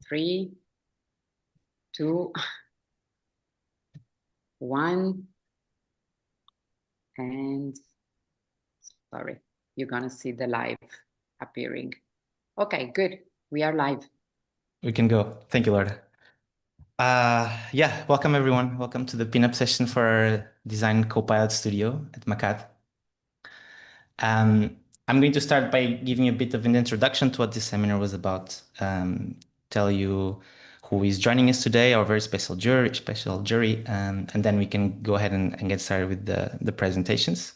3, 2, 1. And sorry, you're gonna see the live appearing. Okay, good. We are live. We can go. Thank you, Laura. Yeah, welcome everyone. Welcome to the pinup session for our Design Copilot Studio at Macad. I'm going to start by giving a bit of an introduction to what this seminar was about. Tell you who is joining us today, our very special jury, and then we can go ahead and get started with the presentations.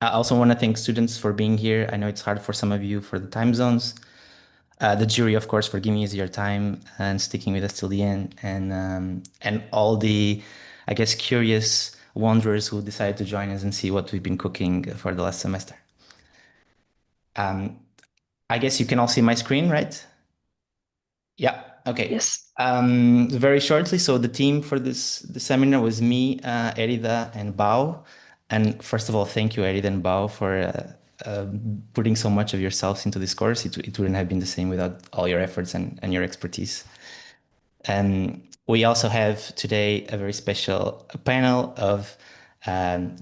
I also want to thank students for being here. I know it's hard for some of you for the time zones. The jury, of course, for giving us your time and sticking with us till the end, and all the, I guess, curious wanderers who decided to join us and see what we've been cooking for the last semester. I guess you can all see my screen, right? Yeah. Okay. Yes. Very shortly. So the team for the seminar was me, Erida, and Bao. And first of all, thank you, Erida and Bao, for putting so much of yourselves into this course. It wouldn't have been the same without all your efforts and your expertise. We also have today a very special panel of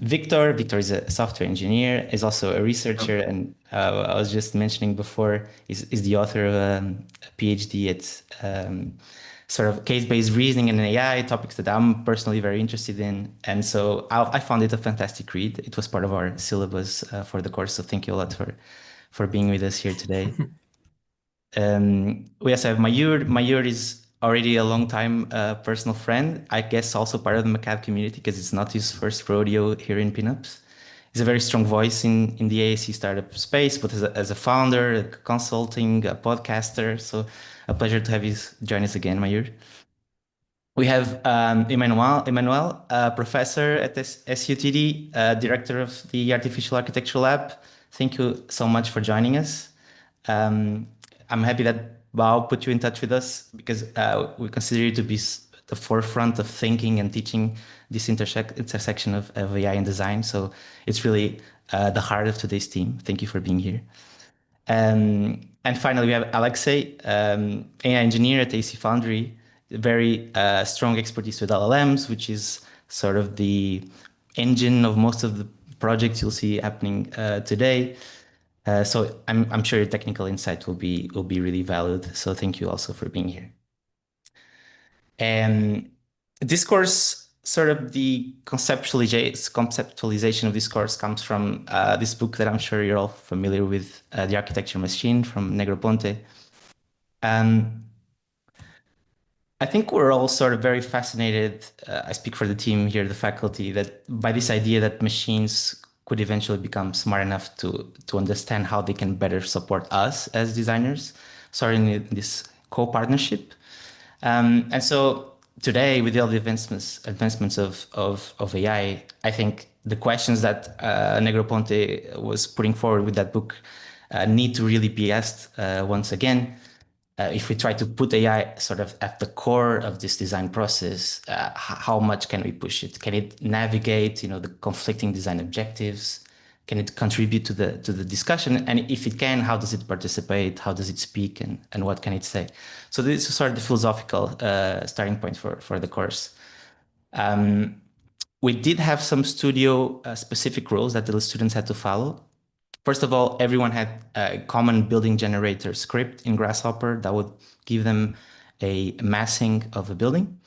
Victor. Victor is a software engineer, is also a researcher, and I was just mentioning before, is the author of a PhD at sort of case-based reasoning and AI, topics that I'm personally very interested in. And so I found it a fantastic read. It was part of our syllabus for the course, so thank you a lot for being with us here today. We also have Mayur. Mayur is already a long time personal friend, I guess also part of the Macad community because it's not his first rodeo here in Pinups. He's a very strong voice in the AAC startup space, but as a founder, a consulting, a podcaster. So a pleasure to have you join us again, Mayur. We have Emmanuel, professor at SUTD, director of the Artificial Architecture Lab. Thank you so much for joining us. I'm happy that Bao put you in touch with us because we consider you to be the forefront of thinking and teaching this intersection of AI and design. So it's really the heart of today's team. Thank you for being here. And finally, we have Alexei, AI engineer at AC Foundry, very strong expertise with LLMs, which is sort of the engine of most of the projects you'll see happening today. So I'm sure your technical insight will be really valued. So thank you also for being here. And this course, sort of the conceptualization of this course comes from this book that I'm sure you're all familiar with, The Architecture Machine from Negroponte. I think we're all sort of very fascinated, I speak for the team here, the faculty, that by this idea that machines could eventually become smart enough to understand how they can better support us as designers, starting in this co-partnership. And so today, with all the advancements of AI, I think the questions that Negroponte was putting forward with that book need to really be asked once again. If we try to put AI sort of at the core of this design process, how much can we push it? Can it navigate, the conflicting design objectives? Can it contribute to the discussion? And if it can, how does it participate? How does it speak? And what can it say? So this is sort of the philosophical starting point for the course. We did have some studio specific rules that the students had to follow. First of all, everyone had a common building generator script in Grasshopper that would give them a massing of a building.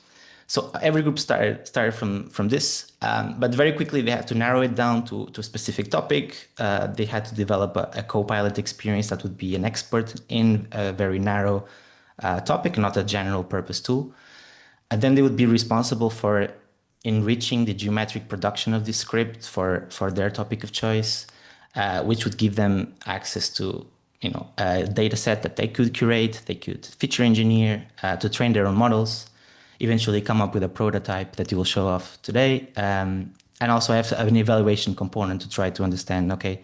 So every group started from this, but very quickly they had to narrow it down to a specific topic. They had to develop a Copilot experience that would be an expert in a very narrow topic, not a general purpose tool. And then they would be responsible for enriching the geometric production of this script for their topic of choice. Which would give them access to, a data set that they could curate, they could feature engineer to train their own models, eventually come up with a prototype that you will show off today, and also have an evaluation component to try to understand, okay,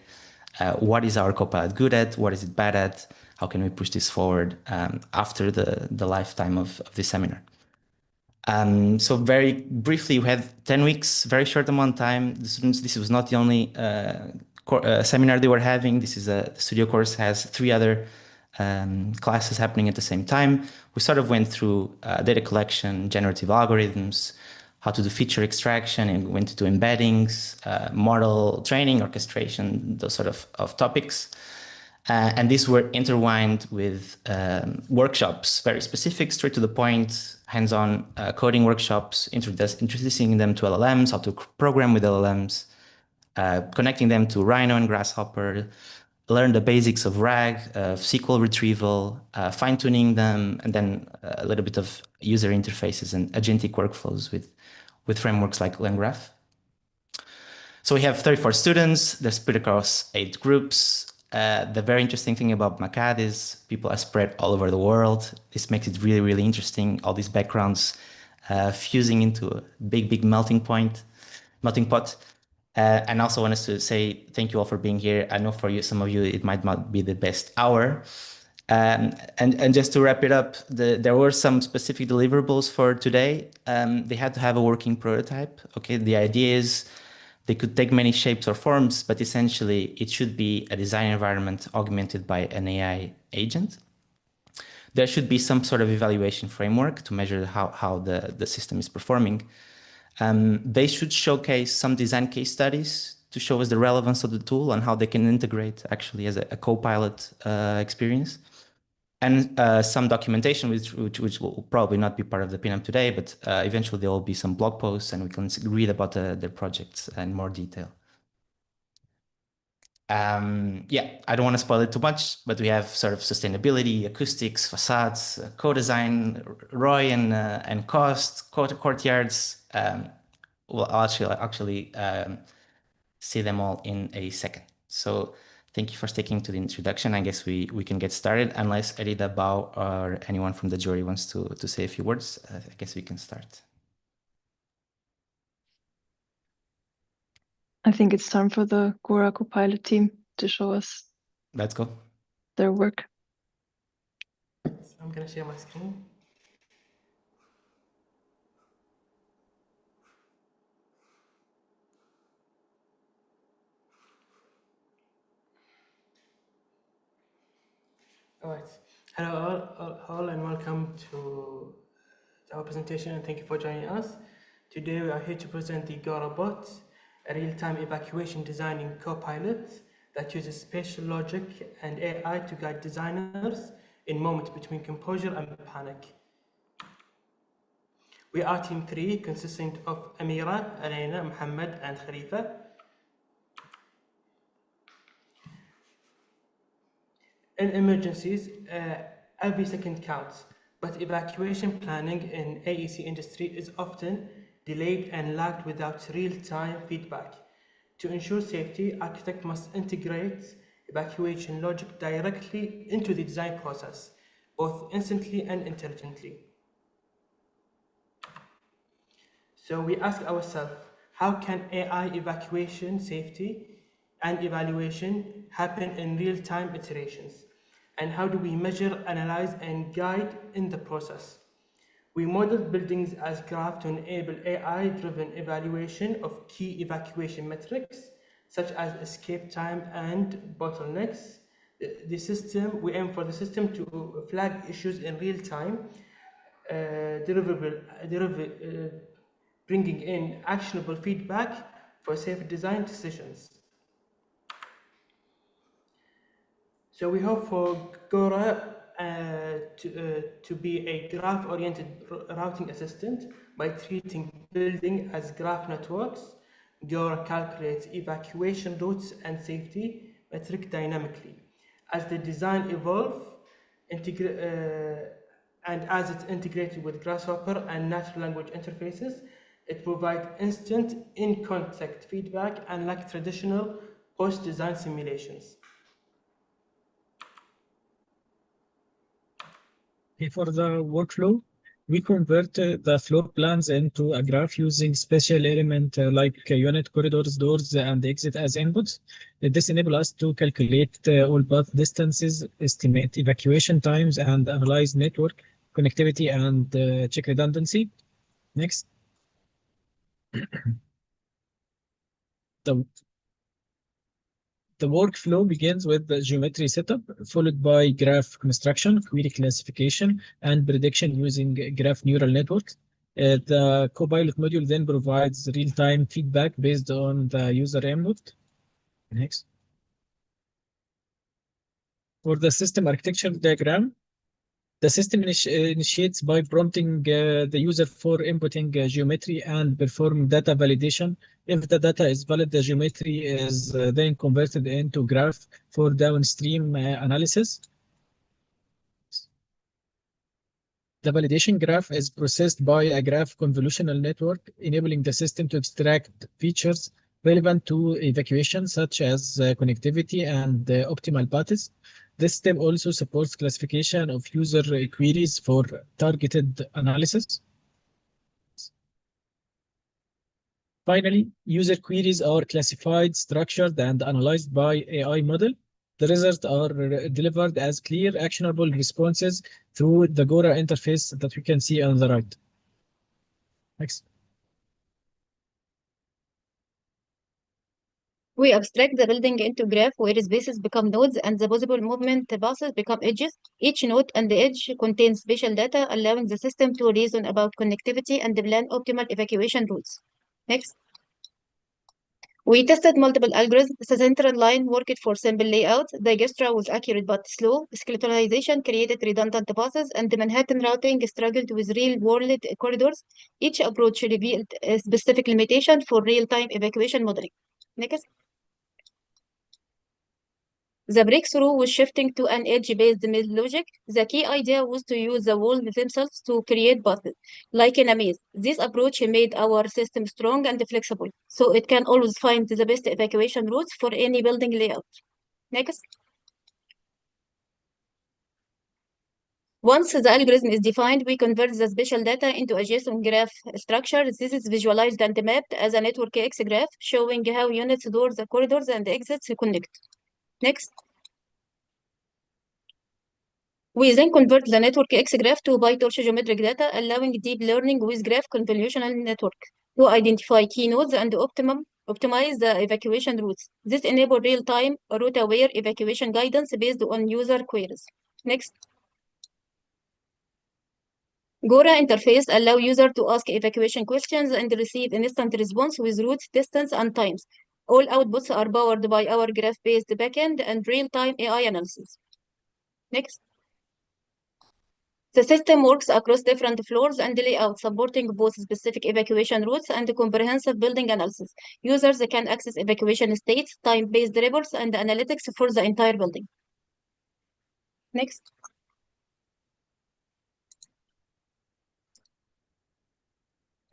what is our Copilot good at, what is it bad at, how can we push this forward after the lifetime of this seminar. So very briefly, we had 10 weeks, very short amount of time. The students, this was not the only seminar they were having. This is the studio course has 3 other classes happening at the same time. We sort of went through data collection, generative algorithms, how to do feature extraction, and went to do embeddings, model training, orchestration, those sort of topics. And these were intertwined with workshops, very specific, straight to the point, hands-on coding workshops, introducing them to LLMs, how to program with LLMs, connecting them to Rhino and Grasshopper, learn the basics of RAG, of SQL retrieval, fine-tuning them, and then a little bit of user interfaces and agentic workflows with frameworks like LangGraph. So we have 34 students. They're split across 8 groups. The very interesting thing about MACAD is people are spread all over the world. This makes it really, really interesting. All these backgrounds fusing into a big melting pot. And also want us to say thank you all for being here. I know for you, some of you, it might not be the best hour. And just to wrap it up, there were some specific deliverables for today. They had to have a working prototype. Okay, the idea is they could take many shapes or forms, but essentially it should be a design environment augmented by an AI agent. There should be some sort of evaluation framework to measure how the system is performing. They should showcase some design case studies to show us the relevance of the tool and how they can integrate actually as a co-pilot experience. And some documentation, which will probably not be part of the pinup today, but eventually there will be some blog posts and we can read about their projects in more detail. Yeah, I don't want to spoil it too much, but we have sort of sustainability, acoustics, facades, co-design, ROI and cost, courtyards. Well, I'll actually see them all in a second. So thank you for sticking to the introduction. I guess we can get started unless Erida Bao or anyone from the jury wants to say a few words. I guess we can start. I think it's time for the Quora Copilot team to show us. Let's go. Their work. I'm going to share my screen. All right. Hello all and welcome to our presentation and thank you for joining us. Today we are here to present the GoraBot, a real-time evacuation designing copilot that uses spatial logic and AI to guide designers in moments between composure and panic. We are team 3 consisting of Amira, Elena, Muhammad and Khalifa. In emergencies, every second counts, but evacuation planning in AEC industry is often delayed and lagged without real-time feedback. To ensure safety, architect must integrate evacuation logic directly into the design process, both instantly and intelligently. So we ask ourselves, how can AI evacuation safety and evaluation happen in real-time iterations? And how do we measure, analyze, and guide in the process? We modeled buildings as graph to enable AI-driven evaluation of key evacuation metrics, such as escape time and bottlenecks. We aim for the system to flag issues in real time, bringing in actionable feedback for safe design decisions. So we hope for Gora to be a graph-oriented routing assistant by treating building as graph networks. Gora calculates evacuation routes and safety metric dynamically. As the design evolves, and as it's integrated with Grasshopper and natural language interfaces, it provides instant in-context feedback unlike traditional post-design simulations. For the workflow, we convert the floor plans into a graph using special element like unit corridors, doors, and exit as inputs. This enables us to calculate all path distances, estimate evacuation times, and analyze network connectivity and check redundancy. Next. The The workflow begins with the geometry setup, followed by graph construction, query classification, and prediction using graph neural networks. The CoPilot module then provides real-time feedback based on the user input. Next. For the system architecture diagram, the system initiates by prompting the user for inputting geometry and perform data validation. If the data is valid, the geometry is then converted into graph for downstream analysis. The validation graph is processed by a graph convolutional network, enabling the system to extract features relevant to evacuation, such as connectivity and optimal paths. This step also supports classification of user queries for targeted analysis. Finally, user queries are classified, structured, and analyzed by AI model. The results are delivered as clear, actionable responses through the Gora interface that we can see on the right. Next. We abstract the building into graph where spaces become nodes and the possible movement paths become edges. Each node and the edge contains spatial data, allowing the system to reason about connectivity and plan optimal evacuation routes. Next. We tested multiple algorithms. The central line worked for simple layout. Dijkstra was accurate but slow. Skeletonization created redundant paths, and the Manhattan routing struggled with real-world corridors. Each approach revealed a specific limitation for real-time evacuation modeling. Next. The breakthrough was shifting to an edge-based logic. The key idea was to use the walls themselves to create paths, like in a maze. This approach made our system strong and flexible, so it can always find the best evacuation routes for any building layout. Next. Once the algorithm is defined, we convert the spatial data into a JSON graph structure. This is visualized and mapped as a network X graph, showing how units, doors, corridors, and exits connect. Next. We then convert the network X graph to PyTorch geometric data, allowing deep learning with graph convolutional network to identify key nodes and optimize the evacuation routes. This enables real-time, route-aware evacuation guidance based on user queries. Next. Gora interface allow user to ask evacuation questions and receive instant response with routes, distance, and times. All outputs are powered by our graph-based backend and real-time AI analysis. Next. The system works across different floors and layouts, supporting both specific evacuation routes and comprehensive building analysis. Users can access evacuation states, time-based reports, and analytics for the entire building. Next.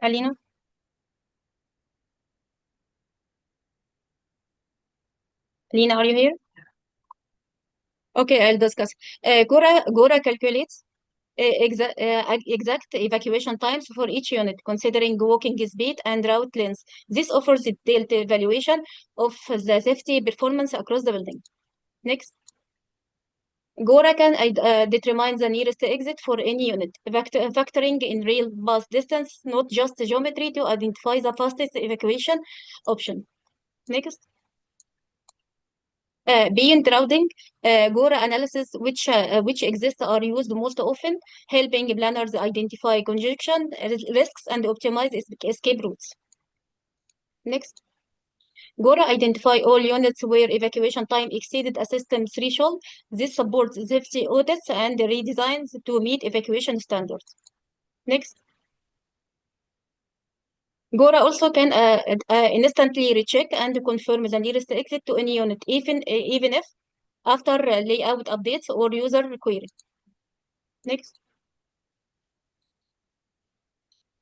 Alina? Alina, are you here? Okay, I'll discuss. Gora calculates exact evacuation times for each unit, considering walking speed and route length. This offers a detailed evaluation of the safety performance across the building. Next. Gora can determine the nearest exit for any unit, factoring in real bus distance, not just geometry, to identify the fastest evacuation option. Next. Beyond routing, Gora analysis, which exist, are used most often, helping planners identify congestion risks and optimize escape routes. Next. Gora identify all units where evacuation time exceeded a system threshold. This supports safety audits and redesigns to meet evacuation standards. Next. Gora also can instantly recheck and confirm the nearest exit to any unit, even if after layout updates or user query. Next.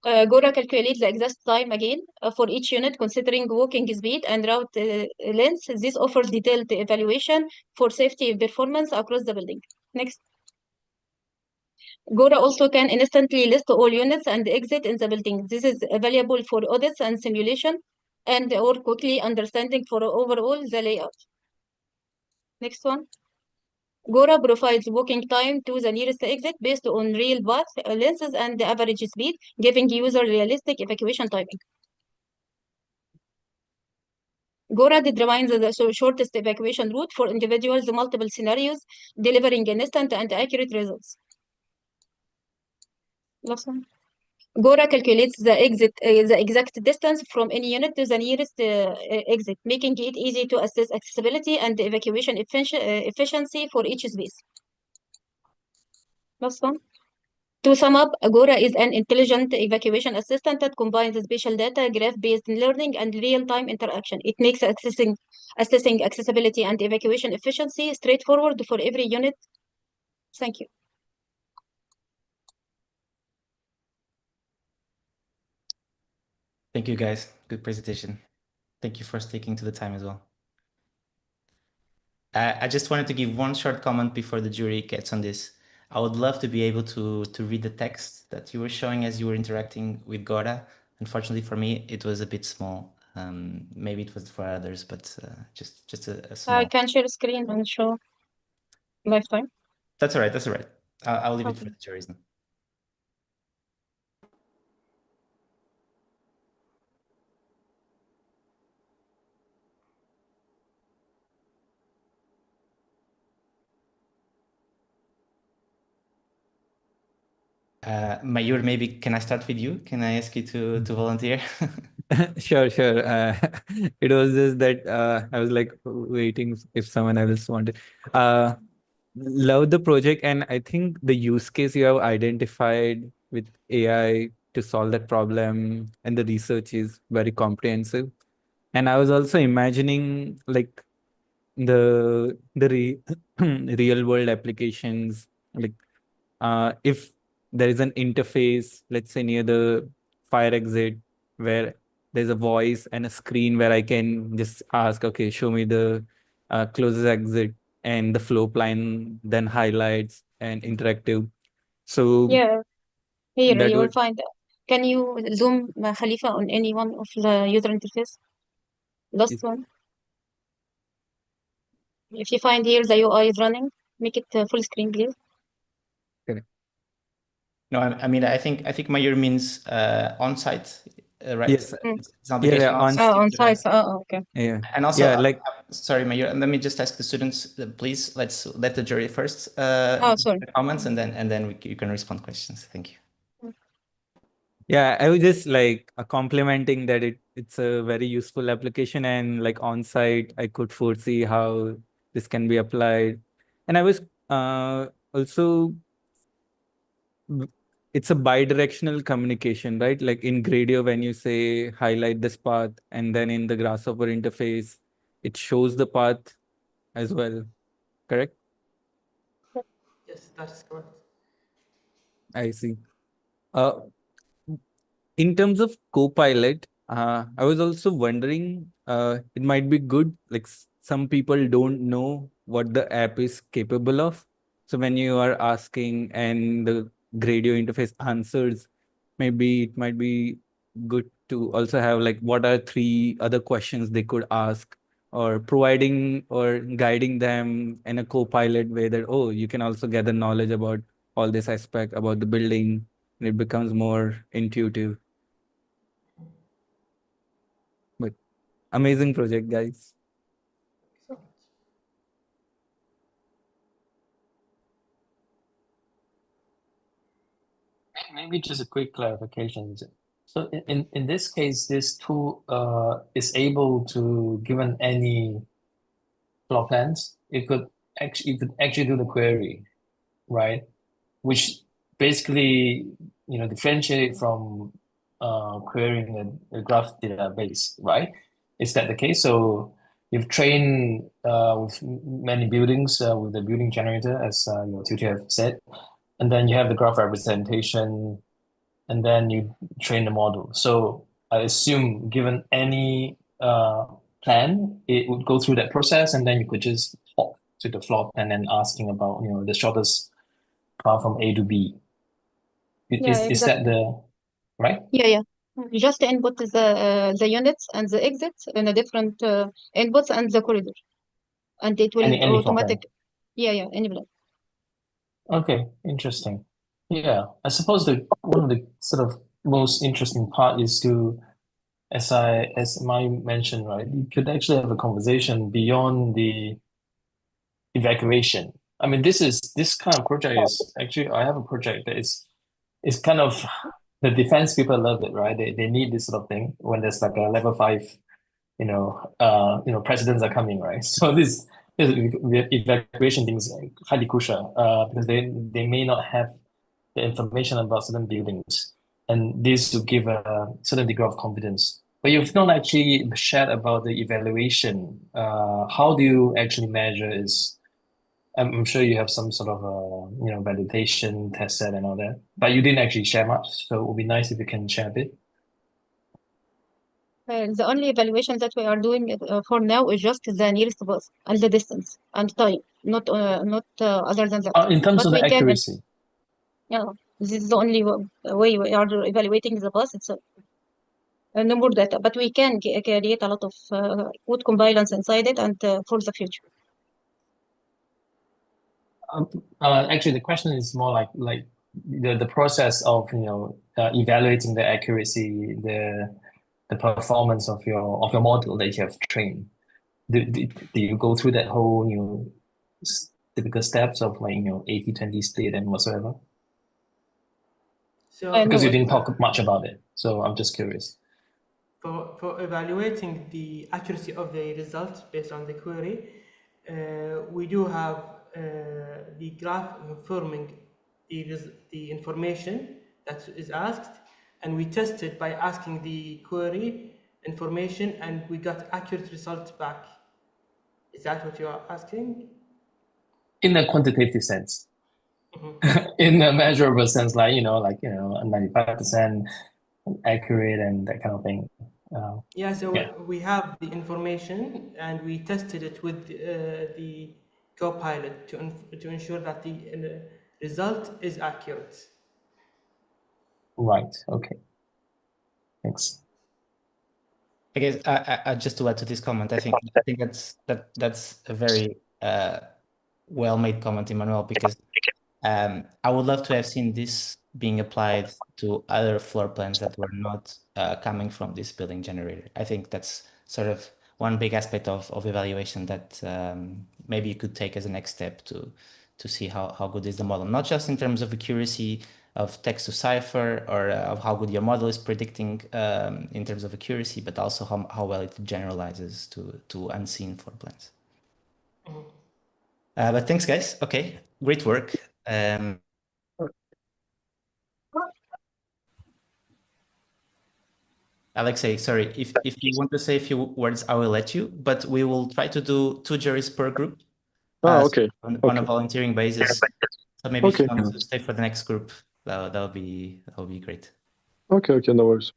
Gora calculates the exact time again for each unit, considering walking speed and route length. This offers detailed evaluation for safety performance across the building. Next. Gora also can instantly list all units and exit in the building. This is valuable for audits and simulation, and or quickly understanding for overall the layout. Next one. Gora provides walking time to the nearest exit based on real path lengths and average speed, giving user realistic evacuation timing. Gora determines the shortest evacuation route for individuals, multiple scenarios, delivering instant and accurate results. Last one. Gora calculates the exact distance from any unit to the nearest exit, making it easy to assess accessibility and evacuation efficiency for each space. Last one. To sum up, Agora is an intelligent evacuation assistant that combines spatial data, graph-based learning, and real-time interaction. It makes assessing accessibility and evacuation efficiency straightforward for every unit. Thank you. Thank you, guys. Good presentation. Thank you for sticking to the time as well. I just wanted to give one short comment before the jury gets on this. I would love to be able to read the text that you were showing as you were interacting with Gora. Unfortunately for me, it was a bit small. Maybe it was for others, but just a small. I can share screen and show lifetime. That's all right. That's all right. I'll leave it for Okay. the juries now. Mayur, maybe can I start with you? Can I ask you to volunteer? Sure, sure. It was just that I was like waiting if someone else wanted. Love the project, and I think the use case you have identified with AI to solve that problem and the research is very comprehensive. And I was also imagining like the real world applications, like if there is an interface, let's say near the fire exit, where there's a voice and a screen where I can just ask, okay, show me the closest exit and the flow plan, then highlights and interactive. So Yeah, here that you will would, find. Can you zoom Khalifa on any one of the user interface? Last is one. If you find here the UI is running, make it full screen, please. correct. No, I mean, I think Mayur means on-site, right? Yes, It's not the yeah, case yeah, for on, on-site. On site. Okay. yeah, And also, yeah, like sorry, Mayur, and let me just ask the students, please, let's let the jury first Sorry. comments, and then you can respond questions. Thank you. yeah, I was just like complimenting that it's a very useful application, and like on site, I could foresee how this can be applied. And I was also, it's a bi-directional communication, right? Like in Gradio, when you say highlight this path, and then in the Grasshopper interface, it shows the path as well, correct? Yes, that is correct. I see. Uh, in terms of Copilot, I was also wondering, it might be good, like some people don't know what the app is capable of. So when you are asking and the Gradio interface answers, maybe it might be good to also have like what are three other questions they could ask, or providing or guiding them in a Copilot way that, oh, you can also gather knowledge about all this aspect about the building, and it becomes more intuitive. But amazing project, guys. Maybe just a quick clarification. So in this case, this tool is able to, given any floor plans, it could actually do the query, right? Which basically, differentiate it from querying a graph database, right? Is that the case? So you've trained with many buildings with the building generator, as your tutor have said, and then you have the graph representation, and then you train the model. So I assume, given any plan, it would go through that process, and then you could just hop to the floor plan and asking about the shortest path from A to B. Yeah, Is that exactly. the right? Yeah. Just input the units and the exits in a different inputs and the corridor, and it will Any floor plan. automatic. Yeah, any plan. Okay, interesting. Yeah, I suppose one of the sort of most interesting part is to as Mai mentioned, right, you could actually have a conversation beyond the evacuation. I mean, this kind of project is actually, I have a project that is kind of, the defense people love it, right? They need this sort of thing when there's like a level 5, presidents are coming, right? So this evacuation thing is highly crucial because they may not have the information about certain buildings, and this will give a certain degree of confidence. But you've not actually shared about the evaluation. How do you actually measure is? I'm sure you have some sort of validation test set and all that, but you didn't actually share much. So it would be nice if you can share a bit. The only evaluation that we are doing for now is just the nearest bus and the distance and time, not other than that. In terms But of the we can, accuracy. yeah, this is the only way we are evaluating the bus itself. No more data, but we can create a lot of code compliance inside it and for the future. Actually, the question is more like the process of evaluating the accuracy, the performance of your model that you have trained. Do you go through that whole typical steps of 80-20 split and whatsoever? So Because you No, didn't talk much about it, so I'm just curious. for evaluating the accuracy of the results based on the query, we do have the graph confirming the information that is asked, and we tested by asking the query information, and we got accurate results back. Is that what you are asking? In a quantitative sense. In a measurable sense, like 95% accurate and that kind of thing. Yeah, so Yeah. we have the information and we tested it with the CoPilot to ensure that the result is accurate. Right. Okay. Thanks. I guess I just to add to this comment, I think that's a very well-made comment, Emmanuel, because I would love to have seen this being applied to other floor plans that were not coming from this building generator. I think that's sort of one big aspect of evaluation that maybe you could take as a next step to see how good is the model, not just in terms of accuracy of text to cipher or of how good your model is predicting in terms of accuracy, but also how well it generalizes to unseen floor plans. But thanks, guys. Okay, great work. Alexei, sorry, if you want to say a few words, I will let you, but we will try to do 2 juries per group. Okay. On a volunteering basis. So maybe if you Okay. want to stay for the next group, that'll be great. Okay, no worries.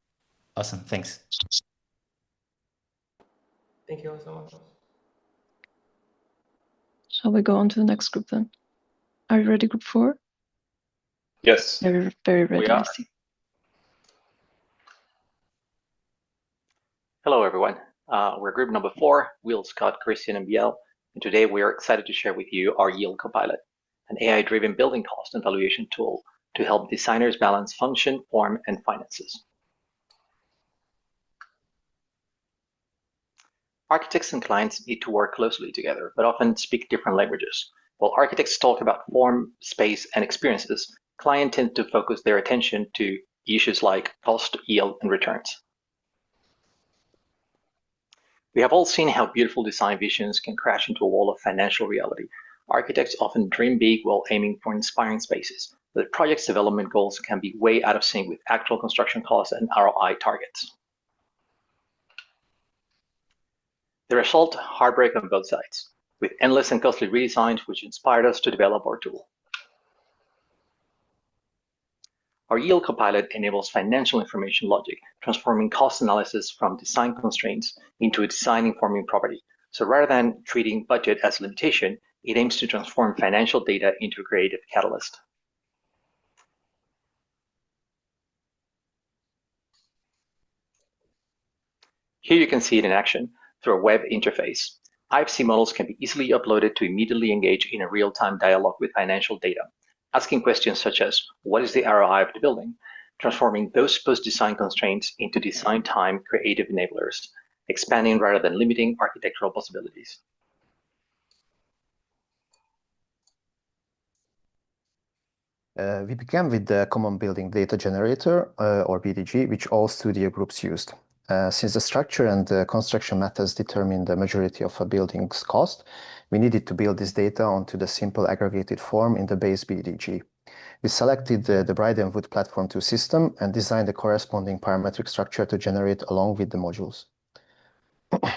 Awesome, thanks. Thank you so much. Shall we go on to the next group then? Are you ready, group 4? Yes. Very, very ready, We are. I see. Hello, everyone. We're group number 4, Will, Scott, Christian, and Biel. And today we are excited to share with you our Yield Copilot, an AI-driven building cost and valuation tool to help designers balance function, form, and finances. Architects and clients need to work closely together, but often speak different languages. While architects talk about form, space, and experiences, clients tend to focus their attention to issues like cost, yield, and returns. We have all seen how beautiful design visions can crash into a wall of financial reality. Architects often dream big while aiming for inspiring spaces, but the project's development goals can be way out of sync with actual construction costs and ROI targets. The result, heartbreak on both sides, with endless and costly redesigns which inspired us to develop our tool. Our Yield Copilot enables financial information logic, transforming cost analysis from design constraints into a design-informing property. So rather than treating budget as a limitation, it aims to transform financial data into a creative catalyst. Here you can see it in action through a web interface. IFC models can be easily uploaded to immediately engage in a real-time dialogue with financial data, asking questions such as, what is the ROI of the building? transforming those post-design constraints into design time creative enablers, expanding rather than limiting architectural possibilities. We began with the Common Building Data Generator, or BDG, which all studio groups used. Since the structure and the construction methods determine the majority of a building's cost, we needed to build this data onto the simple aggregated form in the base BDG. We selected the Bryden Wood Platform 2 system and designed the corresponding parametric structure to generate along with the modules.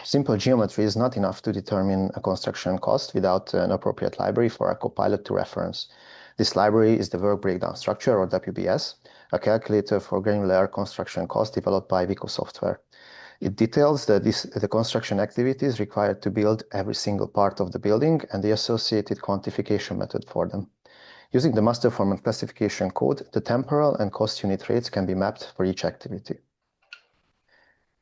Simple geometry is not enough to determine a construction cost without an appropriate library for a copilot to reference. This library is the Work Breakdown Structure, or WBS, a calculator for granular construction cost developed by Vico Software. It details the construction activities required to build every single part of the building and the associated quantification method for them. Using the master form and classification code, the temporal and cost unit rates can be mapped for each activity.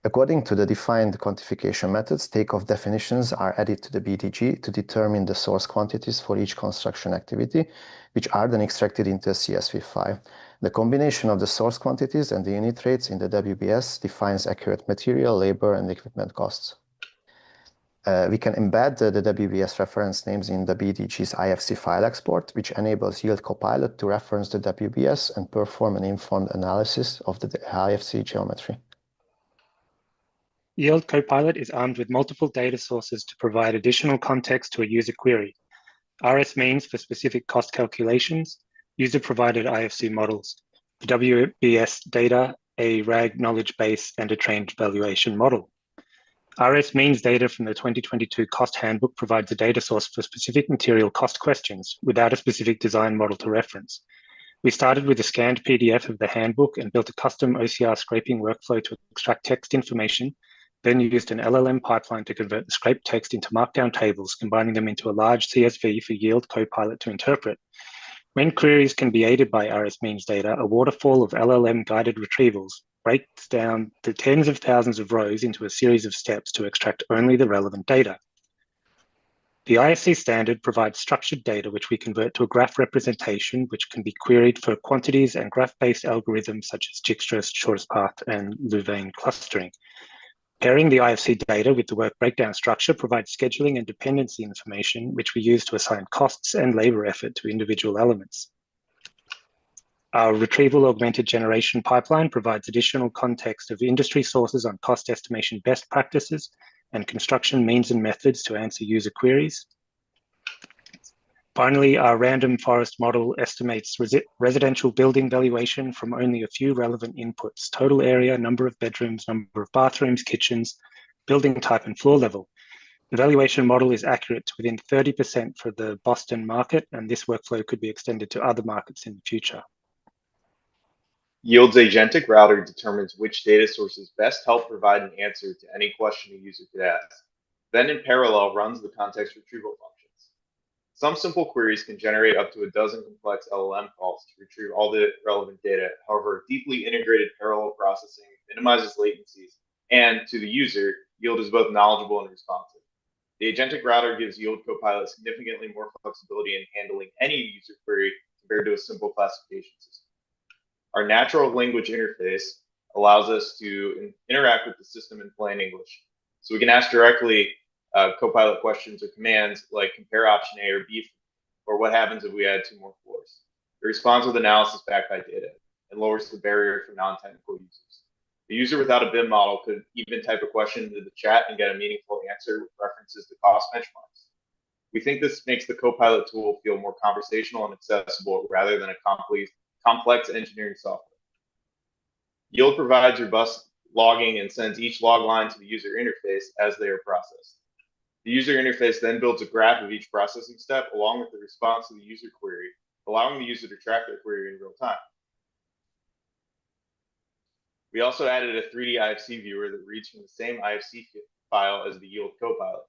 According to the defined quantification methods, takeoff definitions are added to the BDG to determine the source quantities for each construction activity, which are then extracted into a CSV file. The combination of the source quantities and the unit rates in the WBS defines accurate material, labor, and equipment costs. We can embed the WBS reference names in the BDG's IFC file export, which enables Yield Copilot to reference the WBS and perform an informed analysis of the IFC geometry. Yield Copilot is armed with multiple data sources to provide additional context to a user query. RS means for specific cost calculations, user-provided IFC models, the WBS data, a RAG knowledge base, and a trained valuation model. RS means data from the 2022 cost handbook provides a data source for specific material cost questions without a specific design model to reference. We started with a scanned PDF of the handbook and built a custom OCR scraping workflow to extract text information, then used an LLM pipeline to convert the scraped text into markdown tables, combining them into a large CSV for Yield Copilot to interpret. When queries can be aided by RS means data, a waterfall of LLM-guided retrievals breaks down the tens of thousands of rows into a series of steps to extract only the relevant data. The IFC standard provides structured data which we convert to a graph representation, which can be queried for quantities and graph-based algorithms such as Dijkstra's shortest path and Louvain clustering. Pairing the IFC data with the work breakdown structure provides scheduling and dependency information, which we use to assign costs and labor effort to individual elements. Our retrieval augmented generation pipeline provides additional context of industry sources on cost estimation best practices and construction means and methods to answer user queries. Finally, our random forest model estimates residential building valuation from only a few relevant inputs: total area, number of bedrooms, number of bathrooms, kitchens, building type, and floor level. The valuation model is accurate to within 30% for the Boston market, and this workflow could be extended to other markets in the future. Yield's agentic router determines which data sources best help provide an answer to any question a user could ask, then in parallel runs the context retrieval functions. Some simple queries can generate up to a dozen complex LLM calls to retrieve all the relevant data. However, deeply integrated parallel processing minimizes latencies, and to the user, Yield is both knowledgeable and responsive. The agentic router gives Yield Copilot significantly more flexibility in handling any user query compared to a simple classification system. Our natural language interface allows us to interact with the system in plain English. So we can ask directly Copilot questions or commands like compare option A or B, or what happens if we add 2 more floors. It responds with analysis backed by data and lowers the barrier for non-technical users. The user without a BIM model could even type a question into the chat and get a meaningful answer with references to cost benchmarks. We think this makes the Copilot tool feel more conversational and accessible rather than a complex engineering software. Yield provides robust logging and sends each log line to the user interface as they are processed. The user interface then builds a graph of each processing step along with the response to the user query, allowing the user to track their query in real time. We also added a 3D IFC viewer that reads from the same IFC file as the Yield Copilot.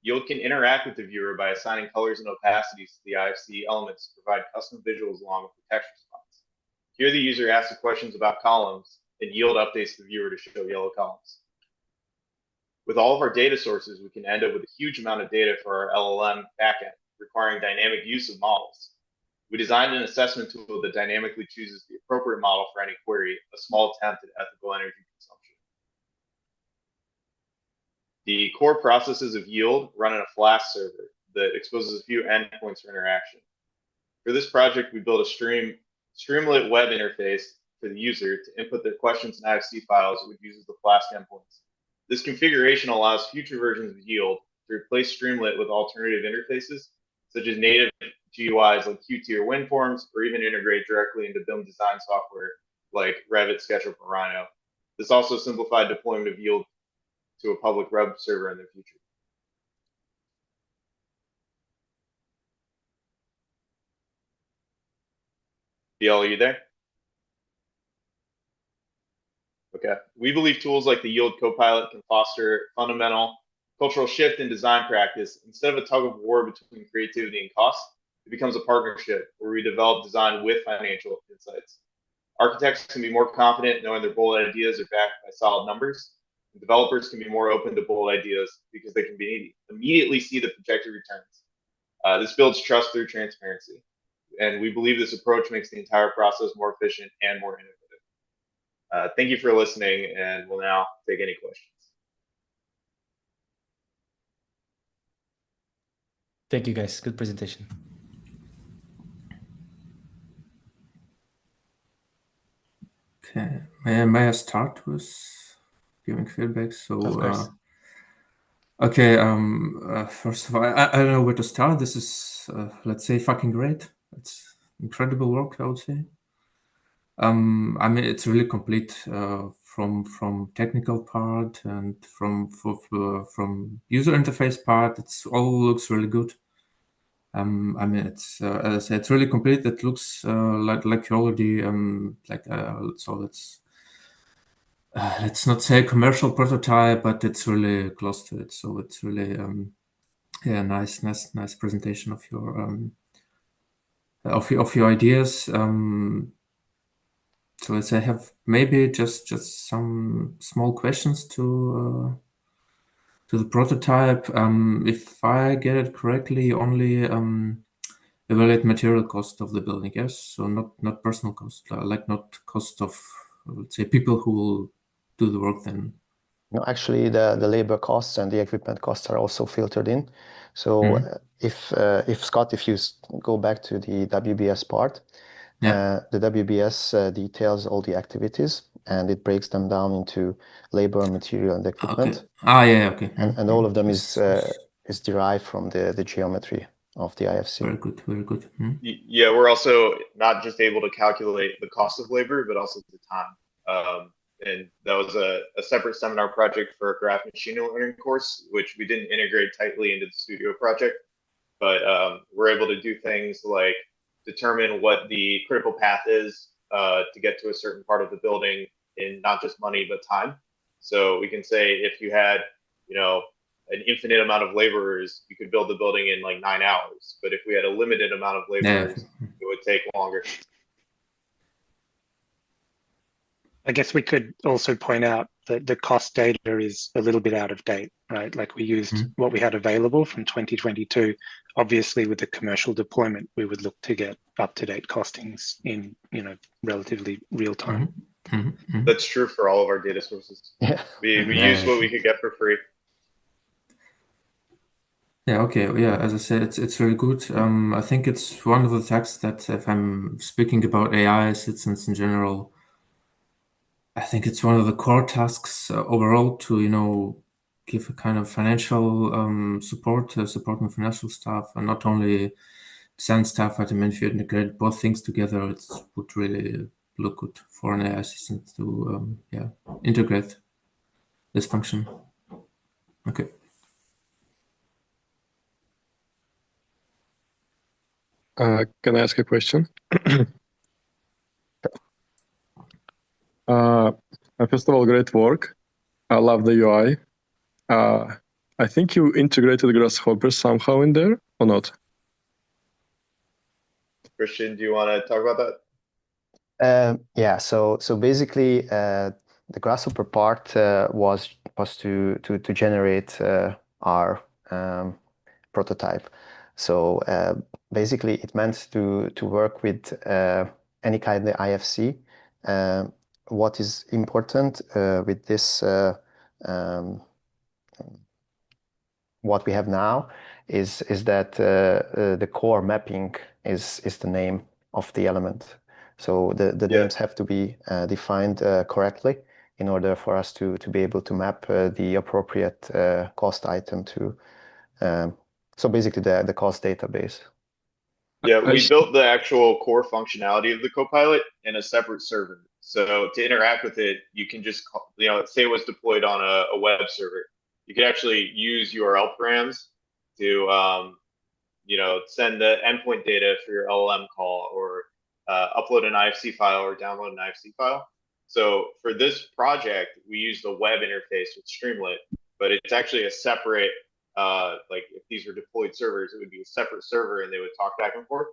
Yield can interact with the viewer by assigning colors and opacities to the IFC elements to provide custom visuals along with the text response. Here the user asks the questions about columns, and Yield updates the viewer to show yellow columns. With all of our data sources, we can end up with a huge amount of data for our LLM backend, requiring dynamic use of models. We designed an assessment tool that dynamically chooses the appropriate model for any query, a small attempt at ethical energy consumption. The core processes of yield run in a Flask server that exposes a few endpoints for interaction. For this project, we built a Streamlit web interface for the user to input their questions and IFC files, which uses the Flask endpoints. This configuration allows future versions of Yield to replace Streamlit with alternative interfaces, such as native GUIs like Qt or WinForms, or even integrate directly into BIM design software like Revit, SketchUp, or Rhino. This also simplified deployment of Yield to a public web server in the future. DL, are you there? Okay. We believe tools like the Yield CoPilot can foster fundamental cultural shift in design practice. Instead of a tug of war between creativity and cost, it becomes a partnership where we develop design with financial insights. Architects can be more confident knowing their bold ideas are backed by solid numbers. And developers can be more open to bold ideas because they can immediately see the projected returns. This builds trust through transparency. And we believe this approach makes the entire process more efficient and more innovative. Thank you for listening, and we'll now take any questions. Thank you, guys. Good presentation. Okay, may I start with giving feedback? So, Of course. Okay, first of all, I don't know where to start. This is, let's say, fucking great. It's incredible work, I would say. I mean, it's really complete from technical part and from user interface part. It's all looks really good. I mean, it's as I said, it's really complete. It looks like you already so let's not say commercial prototype, but it's really close to it. So it's really yeah, nice presentation of your ideas. So let's say I have maybe just some small questions to the prototype. If I get it correctly, you only evaluate material cost of the building, yes? So not personal cost, like not cost of, let's say, people who will do the work then. No, actually, the labor costs and the equipment costs are also filtered in. So if Scott, if you go back to the WBS part, the WBS details all the activities and it breaks them down into labor, material, and equipment. Okay. Okay. And all of them is derived from the geometry of the IFC. Very good. Very good. Yeah, we're also not just able to calculate the cost of labor, but also the time. And that was a separate seminar project for a graph machine learning course, which we didn't integrate tightly into the studio project. But we're able to do things like determine what the critical path is to get to a certain part of the building in not just money, but time. So we can say if you had, an infinite amount of laborers, you could build the building in like 9 hours. But if we had a limited amount of laborers, it would take longer. I guess we could also point out that the cost data is a little bit out of date, right? Like we used what we had available from 2022. Obviously, with the commercial deployment, we would look to get up-to-date costings in, relatively real time. That's true for all of our data sources. Yeah. We use what we could get for free. Yeah, okay. Yeah, as I said, it's really good. I think it's one of the tasks that if I'm speaking about AI assistants in general, I think it's one of the core tasks overall to, give a kind of financial supporting financial staff, and not only design staff. I mean, if you integrate both things together, it would really look good for an AI assistant to integrate this function. Okay. Can I ask a question? First of all, great work. I love the UI. I think you integrated Grasshopper somehow in there, or not? Christian, do you want to talk about that? Yeah. So basically, the Grasshopper part was to generate our prototype. So basically it meant to work with any kind of IFC. What is important with this, what we have now, is that the core mapping is the name of the element. So the names have to be defined correctly in order for us to be able to map the appropriate cost item to, so basically the cost database. Yeah, we built the actual core functionality of the Copilot in a separate server. So to interact with it, you can just, say it was deployed on a web server. You could actually use URL params to, send the endpoint data for your LLM call, or upload an IFC file or download an IFC file. So for this project, we used a web interface with Streamlit, but it's actually a separate, like if these were deployed servers, it would be a separate server and they would talk back and forth.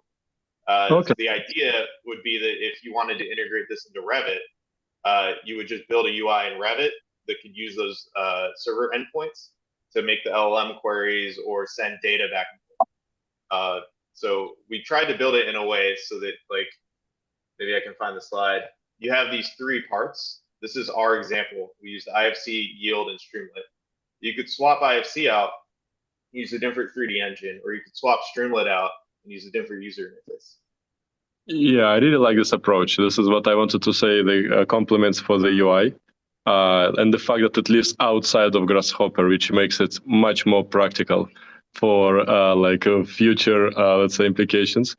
So the idea would be that if you wanted to integrate this into Revit, you would just build a UI in Revit that could use those server endpoints to make the LLM queries or send data back and forth. So we tried to build it in a way so that, like, maybe I can find the slide. You have these three parts. This is our example. We used IFC, Yield, and Streamlit. You could swap IFC out, use a different 3D engine, or you could swap Streamlit out and use a different user interface. Yeah, I really like this approach. This is what I wanted to say, the compliments for the UI. And the fact that it lives outside of Grasshopper, which makes it much more practical for future, let's say, implications.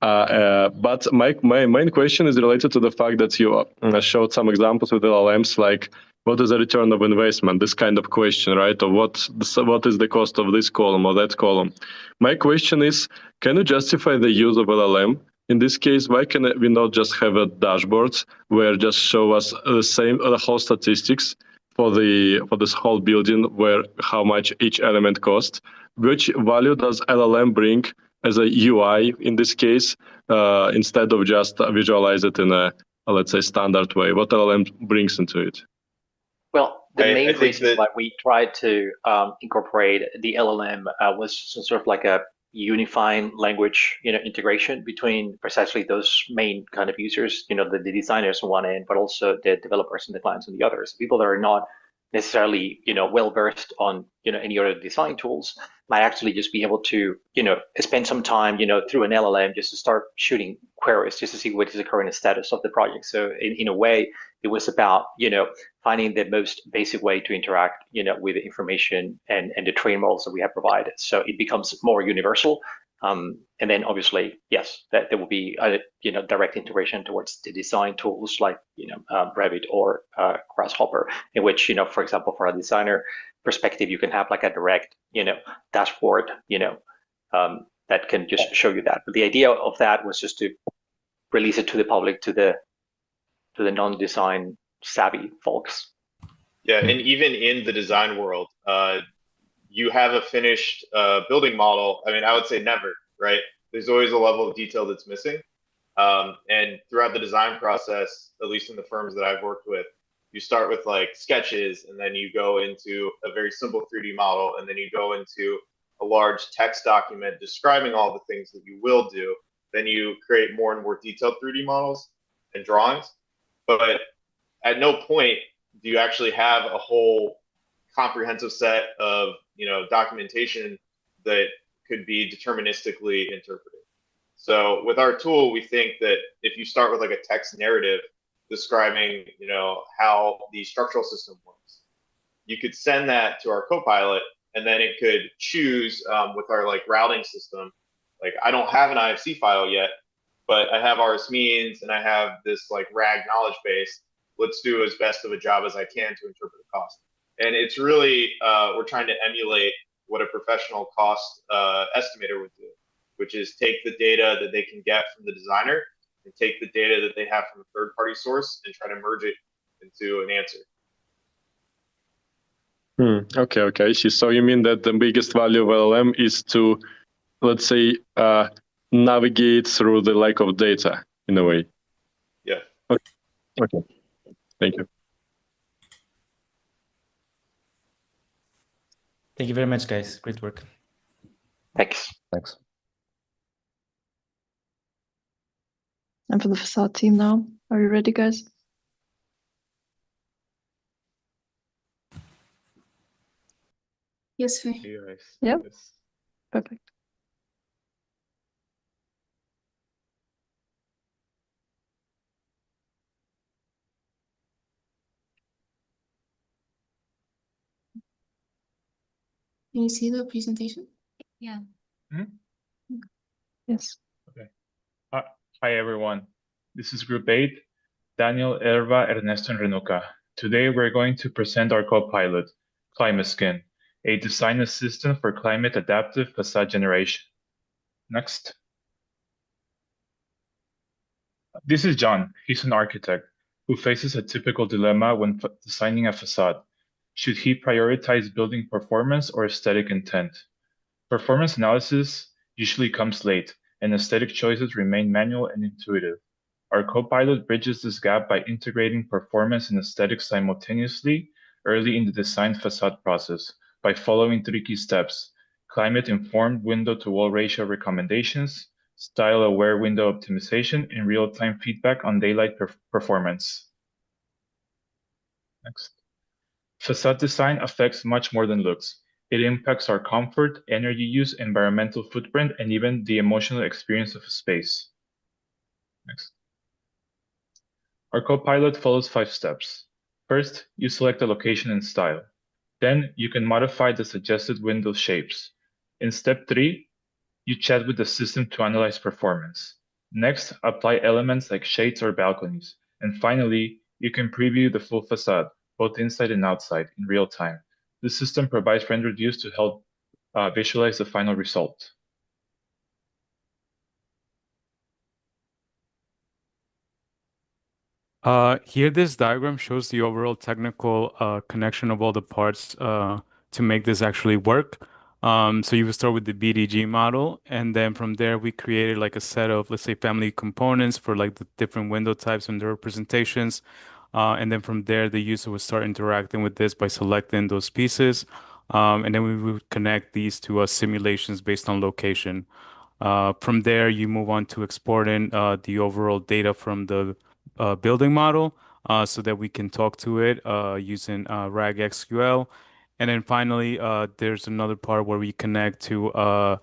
But my main question is related to the fact that you showed some examples with LLMs, like what is the return of investment, this kind of question, right? Or what is the cost of this column or that column? My question is, can you justify the use of LLM? In this case, why can we not just have a dashboard where just show us the whole statistics for this whole building, where how much each element costs? Which value does LLM bring as a UI in this case, instead of just visualize it in a, let's say, standard way? What LLM brings into it? Well, the main reason why we tried to incorporate the LLM was sort of like a unifying language, integration between precisely those main kind of users, the designers on one end, but also the developers and the clients on the other. So people that are not necessarily, well versed on, any other design tools might actually just be able to, spend some time, through an LLM just to start shooting queries just to see what is the current status of the project. So in a way, it was about, finding the most basic way to interact, with the information and the train models that we have provided. So it becomes more universal. And then obviously, yes, that there will be a direct integration towards the design tools like Revit or Grasshopper, in which for example, for a designer perspective, you can have like a direct dashboard that can just show you that. But the idea of that was just to release it to the public, to the non-design savvy folks. Yeah, and even in the design world, you have a finished building model. I mean, I would say never, right? There's always a level of detail that's missing. And throughout the design process, at least in the firms that I've worked with, you start with like sketches, and then you go into a very simple 3D model, and then you go into a large text document describing all the things that you will do. Then you create more and more detailed 3D models and drawings. But at no point do you actually have a whole comprehensive set of documentation that could be deterministically interpreted. So with our tool, we think that if you start with like a text narrative describing how the structural system works, you could send that to our Copilot, and then it could choose with our like routing system. Like, I don't have an IFC file yet, but I have RS means and I have this like RAG knowledge base. Let's do as best of a job as I can to interpret the cost. And it's really, we're trying to emulate what a professional cost estimator would do, which is take the data that they can get from the designer and take the data that they have from a third-party source and try to merge it into an answer. Okay. I see. So you mean that the biggest value of LLM is to, let's say, navigate through the lack of data in a way? Yeah. Okay. Thank you. Thank you very much, guys. Great work. Thanks. Thanks. And for the facade team now, are you ready, guys? Yes, Yep. Yes. Perfect. Can you see the presentation? Yeah. Yes. Okay. Hi, everyone. This is Group 8, Daniel, Erva, Ernesto, and Renuka. Today, we're going to present our co-pilot, Climate Skin, a design assistant for climate adaptive facade generation. Next. This is John. He's an architect who faces a typical dilemma when designing a facade. Should he prioritize building performance or aesthetic intent? Performance analysis usually comes late, and aesthetic choices remain manual and intuitive. Our Copilot bridges this gap by integrating performance and aesthetics simultaneously early in the design facade process by following 3 key steps: climate-informed window-to-wall ratio recommendations, style-aware window optimization, and real-time feedback on daylight performance. Next. Facade design affects much more than looks. It impacts our comfort, energy use, environmental footprint, and even the emotional experience of a space. Next. Our Copilot follows 5 steps. First, you select a location and style. Then you can modify the suggested window shapes. In step 3, you chat with the system to analyze performance. Next, apply elements like shades or balconies. And finally, you can preview the full facade, both inside and outside, in real time. The system provides rendered views to help visualize the final result. Here, this diagram shows the overall technical connection of all the parts to make this actually work. So you would start with the BDG model, and then from there we created like a set of, let's say, family components for like the different window types and their representations. And then from there, the user would start interacting with this by selecting those pieces. And then we would connect these to simulations based on location. From there, you move on to exporting the overall data from the building model so that we can talk to it using RAG SQL. And then finally, there's another part where we connect to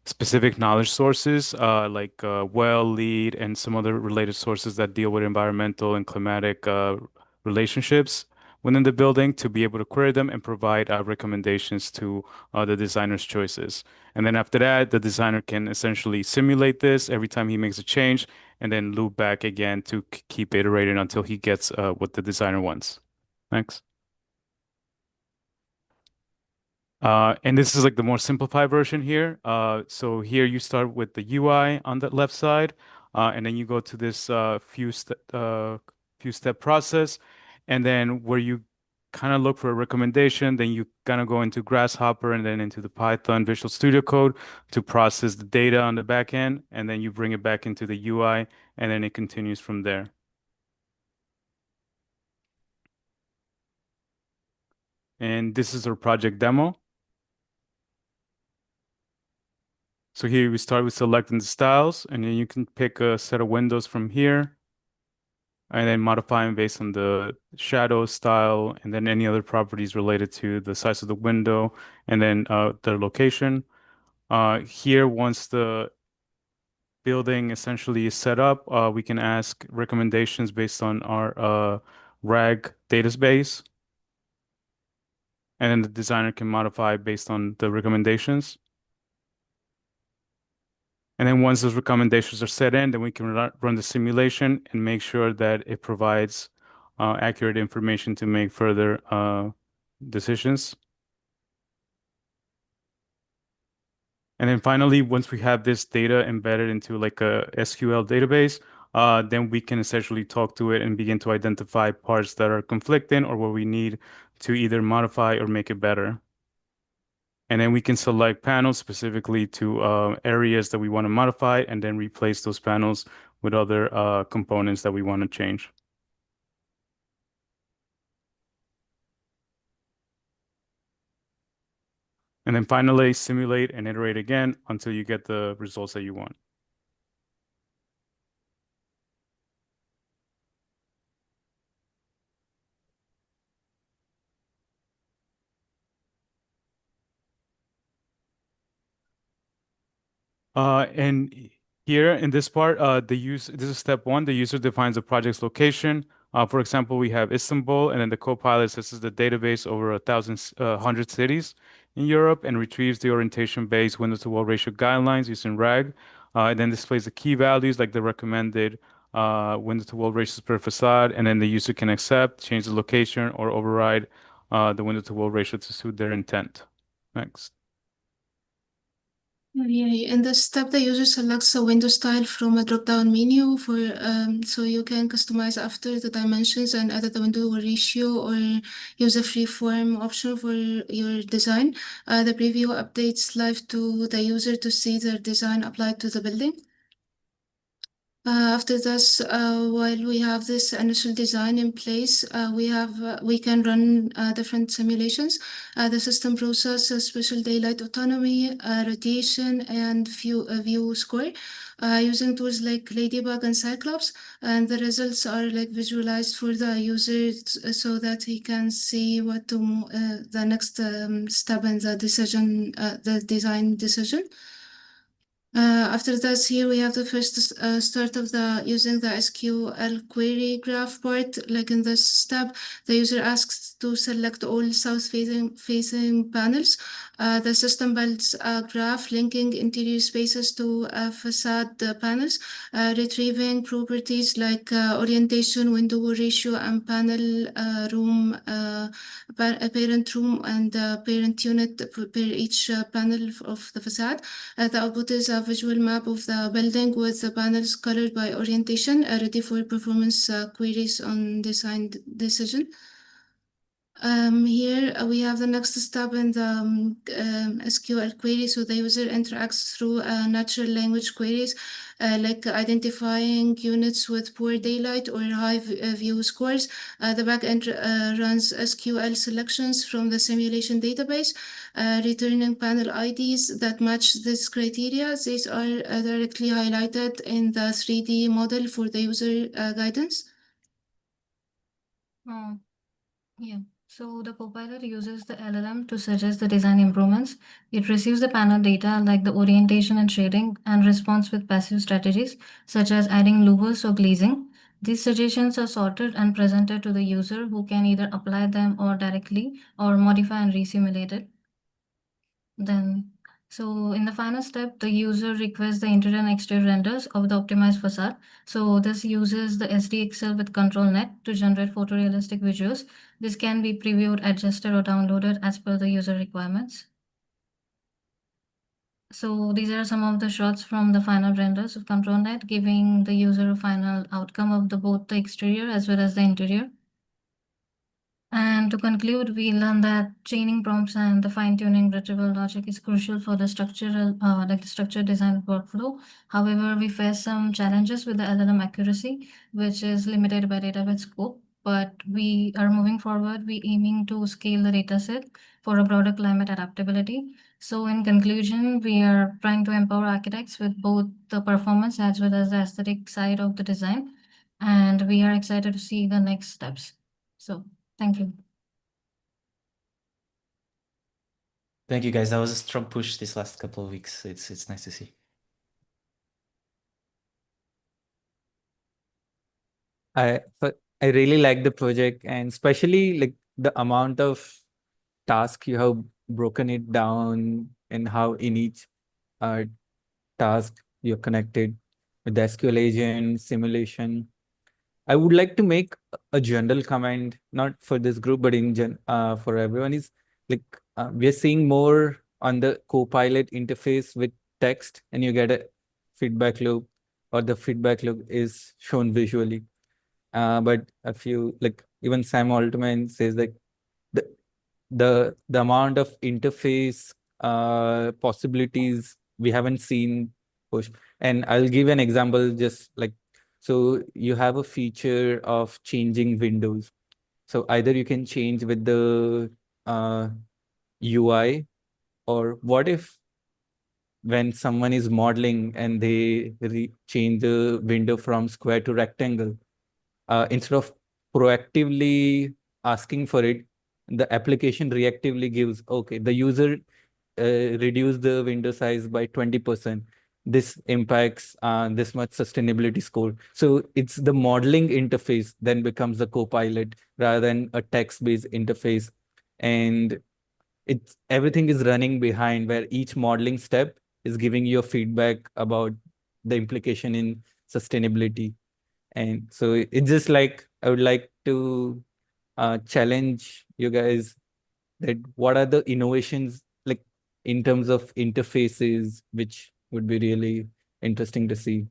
specific knowledge sources like well, lead, and some other related sources that deal with environmental and climatic relationships within the building to be able to query them and provide recommendations to the designer's choices. And then after that, the designer can essentially simulate this every time he makes a change and then loop back again to keep iterating until he gets what the designer wants. Thanks. And this is like the more simplified version here. So here you start with the UI on the left side, and then you go to this few step process, and then where you kind of look for a recommendation, then you kind of go into Grasshopper and then into the Python Visual Studio Code to process the data on the back end, and then you bring it back into the UI, and then it continues from there. And this is our project demo. So here we start with selecting the styles, and then you can pick a set of windows from here, and then modify them based on the shadow style, and then any other properties related to the size of the window, and then the location. Here, once the building essentially is set up, we can ask recommendations based on our RAG database, and then the designer can modify based on the recommendations. And then once those recommendations are set in, then we can run the simulation and make sure that it provides accurate information to make further decisions. And then finally, once we have this data embedded into like a SQL database, then we can essentially talk to it and begin to identify parts that are conflicting or where we need to either modify or make it better. And then we can select panels specifically to areas that we want to modify and then replace those panels with other components that we want to change. And then finally, simulate and iterate again until you get the results that you want. And here in this part, this is step one. The user defines the project's location. For example, we have Istanbul, and then the Copilots, this is the database over 100 cities in Europe, and retrieves the orientation-based window-to-wall ratio guidelines using RAG. And then displays the key values like the recommended window-to-wall ratios per facade, and then the user can accept, change the location, or override the window-to-wall ratio to suit their intent. Next. Yeah, in this step, the user selects a window style from a drop-down menu so you can customize after the dimensions and edit the window ratio or use a free-form option for your design. The preview updates live to the user to see their design applied to the building. After this, while we have this initial design in place, we can run different simulations. The system processes spatial daylight autonomy, rotation, and view score using tools like Ladybug and Cyclops, and the results are like visualized for the user so that he can see what to the next step in the decision, the design decision. After that, here we have the first start of using the SQL query graph part. Like in this step, the user asks to select all south-facing panels. The system builds a graph linking interior spaces to facade panels, retrieving properties like orientation, window ratio, and panel room, parent room, and parent unit per each panel of the facade. The output is a visual map of the building with the panels colored by orientation, ready for performance queries on design decision. Here we have the next step in the SQL query. So the user interacts through natural language queries, like identifying units with poor daylight or high view scores. The backend runs SQL selections from the simulation database, returning panel IDs that match this criteria. These are directly highlighted in the 3D model for the user guidance. Yeah. So the Copilot uses the LLM to suggest the design improvements. It receives the panel data like the orientation and shading and responds with passive strategies such as adding louvers or glazing. These suggestions are sorted and presented to the user who can either apply them or directly or modify and resimulate it. So in the final step, the user requests the interior and exterior renders of the optimized facade. So this uses the SDXL with ControlNet to generate photorealistic visuals. This can be previewed, adjusted, or downloaded as per the user requirements. So these are some of the shots from the final renders of ControlNet, giving the user a final outcome of both the exterior as well as the interior. And to conclude, we learned that chaining prompts and the fine-tuning retrieval logic is crucial for the structural, like the structured design workflow. However, we face some challenges with the LLM accuracy, which is limited by database scope. But we are moving forward. We aiming to scale the dataset for a broader climate adaptability. So in conclusion, we are trying to empower architects with both the performance as well as the aesthetic side of the design. And we are excited to see the next steps. So thank you. Thank you, guys. That was a strong push this last couple of weeks. It's nice to see. I really like the project, and especially like the amount of task you have broken it down and how in each task you're connected with the SQL agent simulation. I would like to make a general comment, not for this group, but for everyone. Is like we are seeing more on the Copilot interface with text, and you get a feedback loop, or the feedback loop is shown visually. But a few, like even Sam Altman says, like the amount of interface possibilities we haven't seen push. And I'll give an example, just like, so you have a feature of changing windows. So either you can change with the UI, or what if when someone is modeling and they change the window from square to rectangle, instead of proactively asking for it, the application reactively gives, okay, the user reduce the window size by 20%. this impacts this much sustainability score. So it's the modeling interface then becomes the Copilot rather than a text-based interface. And it's everything is running behind where each modeling step is giving you a feedback about the implication in sustainability. And so it's just like I would like to challenge you guys that what are the innovations like in terms of interfaces which would be really interesting to see.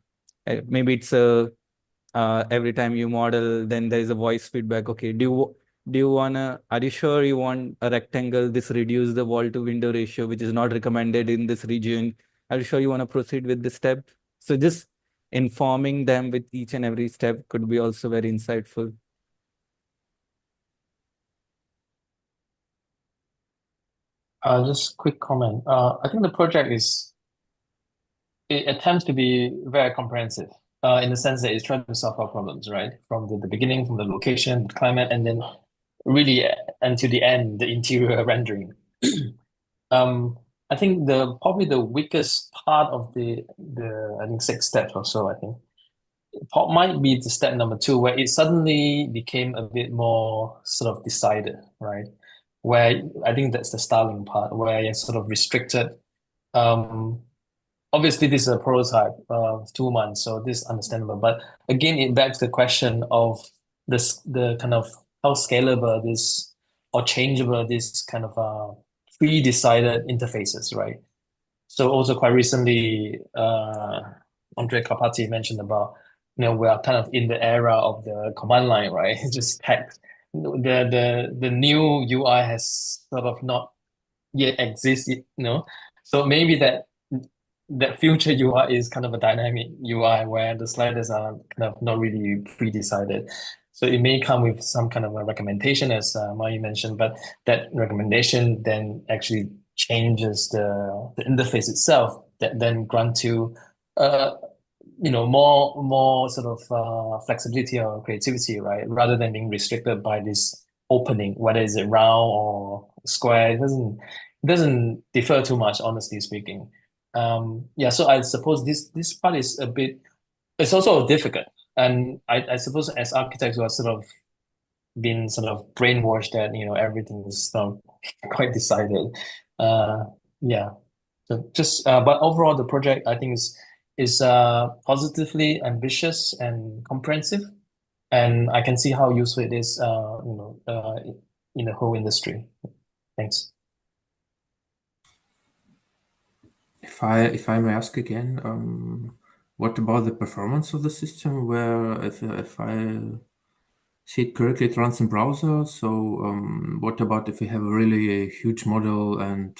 Maybe it's a every time you model, then there is a voice feedback. Okay, do you wanna? Are you sure you want a rectangle? This reduce the wall to window ratio, which is not recommended in this region. Are you sure you want to proceed with this step? So just informing them with each and every step could be also very insightful. Just quick comment. I think the project it attempts to be very comprehensive in the sense that it's trying to solve our problems, right? From the beginning, from the location, the climate, and then really until the end, the interior rendering. I think probably the weakest part of the I think 6 steps or so, I think might be the step number 2, where it suddenly became a bit more sort of decided, right? Where I think that's the styling part, where you're sort of restricted. Obviously, this is a prototype of 2 months, so this is understandable. But again, it begs the question of the kind of how scalable this or changeable this kind of pre-decided interfaces, right? So also quite recently, Andre Karpati mentioned about, we are kind of in the era of the command line, right? Just text. The new UI has sort of not yet existed, So maybe that future UI is kind of a dynamic UI where the sliders are kind of not really pre-decided. So it may come with some kind of a recommendation, as Mayu mentioned, but that recommendation then actually changes the interface itself that then grant you more sort of flexibility or creativity, right? Rather than being restricted by this opening, whether it's a round or square, it doesn't differ too much, honestly speaking. Yeah, so I suppose this part is it's also difficult. And I suppose as architects we are sort of been sort of brainwashed that, everything is quite decided. Yeah. So just but overall the project I think is positively ambitious and comprehensive, and I can see how useful it is in the whole industry. Thanks. If I may ask again, what about the performance of the system? Where if I see it correctly, it runs in browser. So what about if we have really a huge model, and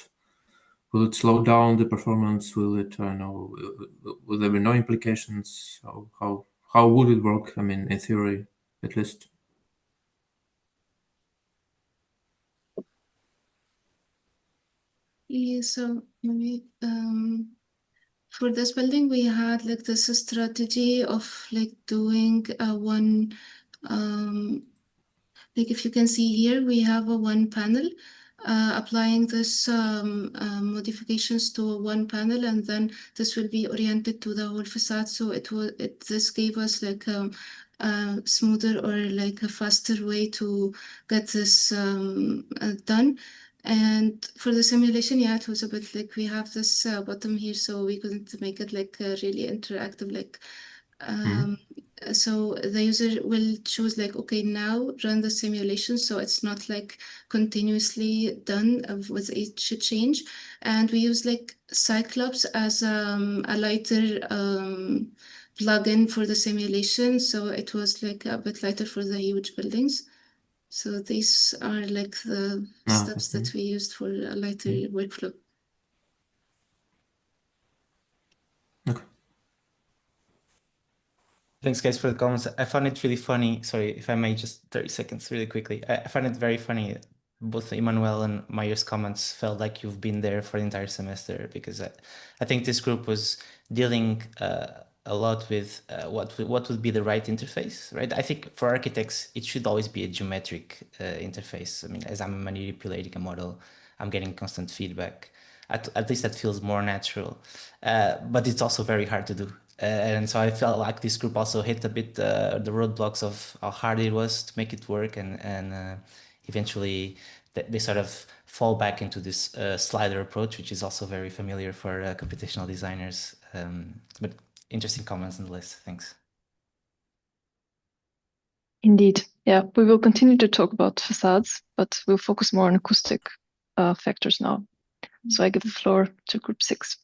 will it slow down the performance? Will it, will there be no implications? How would it work? I mean, in theory, at least. Yeah, so maybe for this building we had like this strategy of like doing one like if you can see here we have a one panel applying this modifications to one panel, and then this will be oriented to the whole facade. So this gave us like a smoother or like a faster way to get this done. And for the simulation, yeah, it was a bit like we have this bottom here, so we couldn't make it like really interactive, like so the user will choose like, okay, now run the simulation. So it's not like continuously done with each change. And we use like Cyclops as a lighter plugin for the simulation. So it was like a bit lighter for the huge buildings. So these are like the steps that we used for a lighter workflow. Thanks, guys, for the comments. I found it really funny. Sorry, if I may, just 30 seconds really quickly. I find it very funny. Both Emmanuel and Mayur's comments felt like you've been there for the entire semester, because I think this group was dealing a lot with what would be the right interface, right? I think for architects, it should always be a geometric interface. I mean, as I'm manipulating a model, I'm getting constant feedback. at least that feels more natural. But it's also very hard to do. And so I felt like this group also hit a bit the roadblocks of how hard it was to make it work, and eventually they sort of fall back into this slider approach, which is also very familiar for computational designers. But interesting comments on the list. Thanks. Indeed. Yeah, we will continue to talk about facades, but we'll focus more on acoustic factors now. So I give the floor to group 6.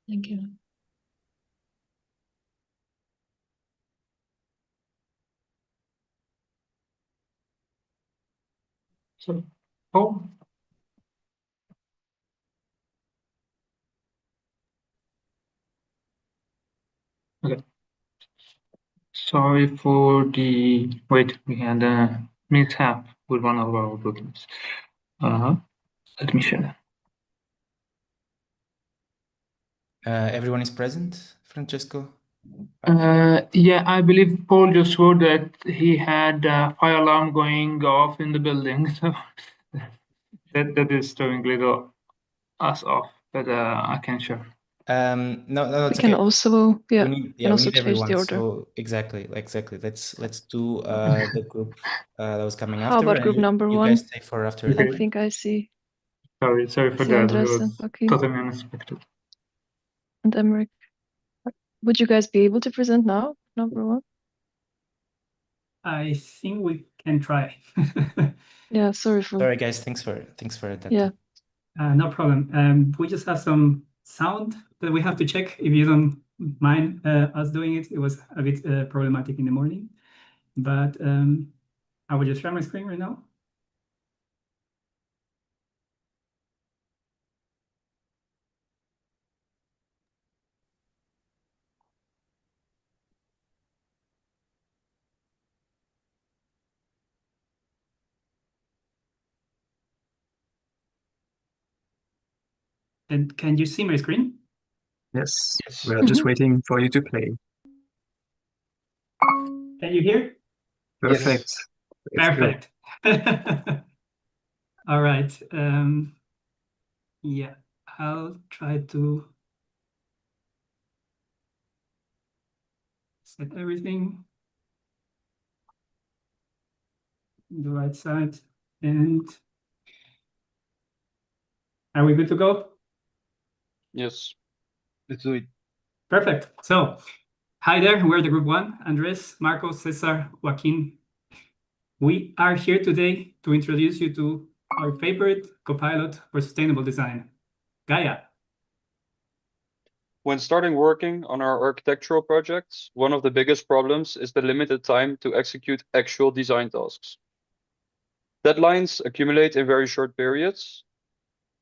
Thank you. So, oh, okay. Sorry for the wait. We had a mishap with one of our bookings. Let me share. Everyone is present, Francesco? Yeah, I believe Paul just wrote that he had a fire alarm going off in the building, so that is throwing us off. But I can share. No, it's We can okay. also, yeah, we can also need change everyone. the order. So exactly. Let's do the group that was coming How after, about and group number you 1? guys take for after. I think I see. Sorry for See that. Andres It and was Joaquin totally unexpected. and Emmerich. Would you guys be able to present now, number 1? I think we can try. Yeah, sorry, guys. Thanks for that. Yeah. No problem. We just have some sound that we have to check. If you don't mind us doing it, it was a bit problematic in the morning. But I will just share my screen right now. And can you see my screen? Yes. We are just waiting for you to play. Can you hear? Perfect. Let's go. Perfect. All right. Yeah, I'll try to set everything on the right side. And are we good to go? Yes. Let's do it. Perfect. So, hi there. We're the group 1, Andres, Marco, Cesar, Joaquin. We are here today to introduce you to our favorite copilot for sustainable design, Gaia. When starting working on our architectural projects, one of the biggest problems is the limited time to execute actual design tasks. Deadlines accumulate in very short periods,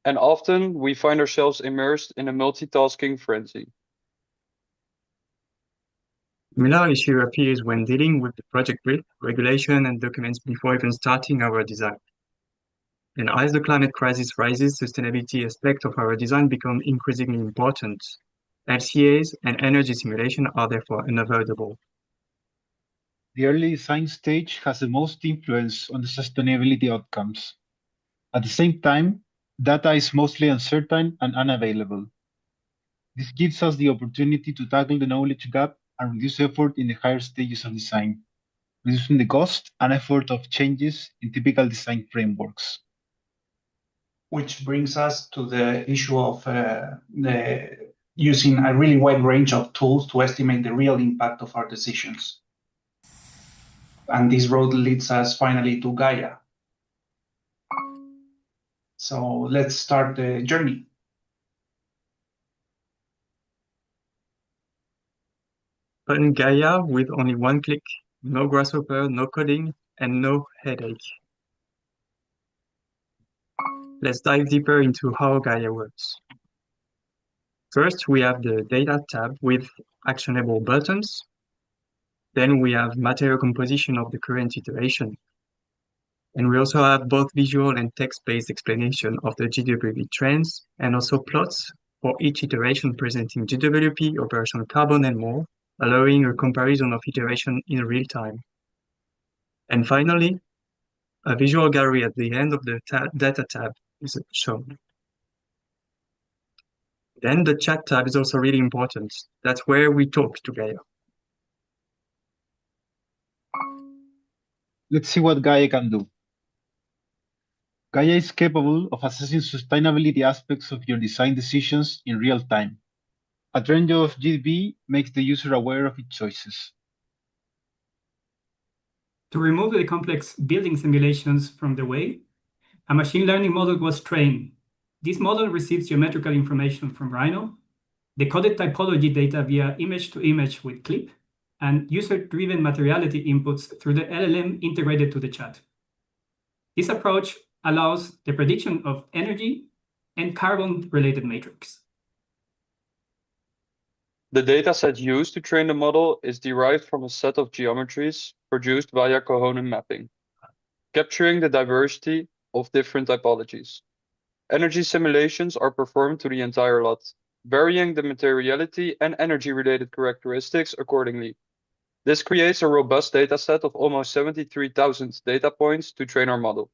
and often we find ourselves immersed in a multitasking frenzy. Similar issue appears when dealing with the project brief, regulation, and documents before even starting our design. And as the climate crisis rises, sustainability aspects of our design become increasingly important. LCAs and energy simulation are therefore unavoidable. The early design stage has the most influence on the sustainability outcomes. At the same time, data is mostly uncertain and unavailable. This gives us the opportunity to tackle the knowledge gap and reduce effort in the higher stages of design, reducing the cost and effort of changes in typical design frameworks. Which brings us to the issue of using a really wide range of tools to estimate the real impact of our decisions. And this road leads us finally to Gaia. So let's start the journey. Run Gaia with only one click, no grasshopper, no coding, and no headache. Let's dive deeper into how Gaia works. First, we have the Data tab with actionable buttons. Then we have material composition of the current iteration. And we also have both visual and text-based explanation of the GWP trends, and also plots for each iteration presenting GWP, operational carbon, and more, allowing a comparison of iteration in real time. And finally, a visual gallery at the end of the Data tab is shown. Then the chat tab is also really important. That's where we talk to Gaia. Let's see what Gaia can do. Gaia is capable of assessing sustainability aspects of your design decisions in real time. A range of GDP makes the user aware of its choices. To remove the complex building simulations from the way, a machine learning model was trained. This model receives geometrical information from Rhino, decoded typology data via image-to-image with CLIP, and user-driven materiality inputs through the LLM integrated to the chat. This approach allows the prediction of energy and carbon-related matrix. The dataset used to train the model is derived from a set of geometries produced via cohoming mapping, capturing the diversity of different typologies. Energy simulations are performed to the entire lot, varying the materiality and energy-related characteristics accordingly. This creates a robust dataset of almost 73,000 data points to train our model.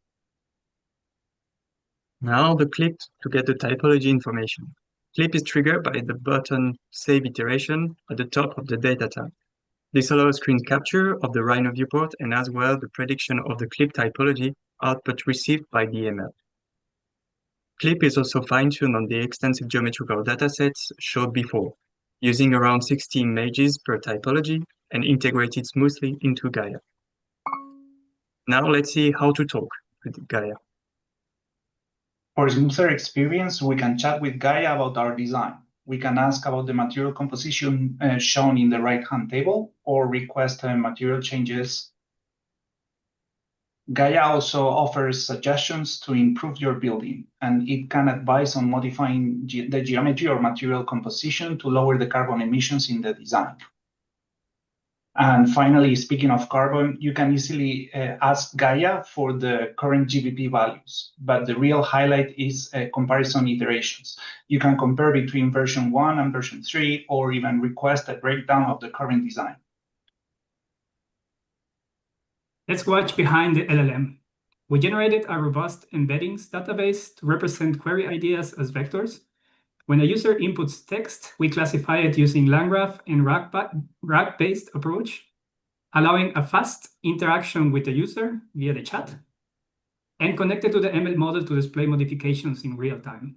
Now the clip to get the typology information. Clip is triggered by the button Save Iteration at the top of the Data tab. This allows screen capture of the Rhino viewport and as well the prediction of the clip typology output received by the ML. Clip is also fine-tuned on the extensive geometrical datasets showed before, using around 60 images per typology and integrated smoothly into Gaia. Now let's see how to talk with Gaia. For a smoother experience, we can chat with Gaia about our design. We can ask about the material composition shown in the right-hand table or request material changes. Gaia also offers suggestions to improve your building, and it can advise on modifying the geometry or material composition to lower the carbon emissions in the design. And finally, speaking of carbon, you can easily ask Gaia for the current GBP values, but the real highlight is comparison iterations. You can compare between version 1 and version 3, or even request a breakdown of the current design. Let's watch behind the LLM. We generated a robust embeddings database to represent query ideas as vectors. When a user inputs text, we classify it using LangGraph and RAG-based approach, allowing a fast interaction with the user via the chat, and connected to the ML model to display modifications in real time.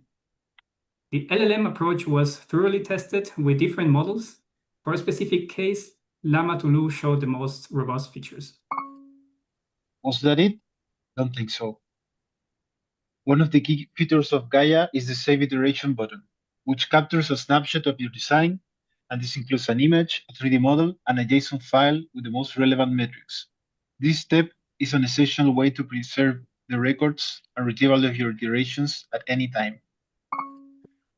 The LLM approach was thoroughly tested with different models. For a specific case, Llama 2 showed the most robust features. Was that it? Don't think so. One of the key features of Gaia is the Save Iteration button, which captures a snapshot of your design, and this includes an image, a 3D model, and a JSON file with the most relevant metrics. This step is an essential way to preserve the records and retrieval of your iterations at any time.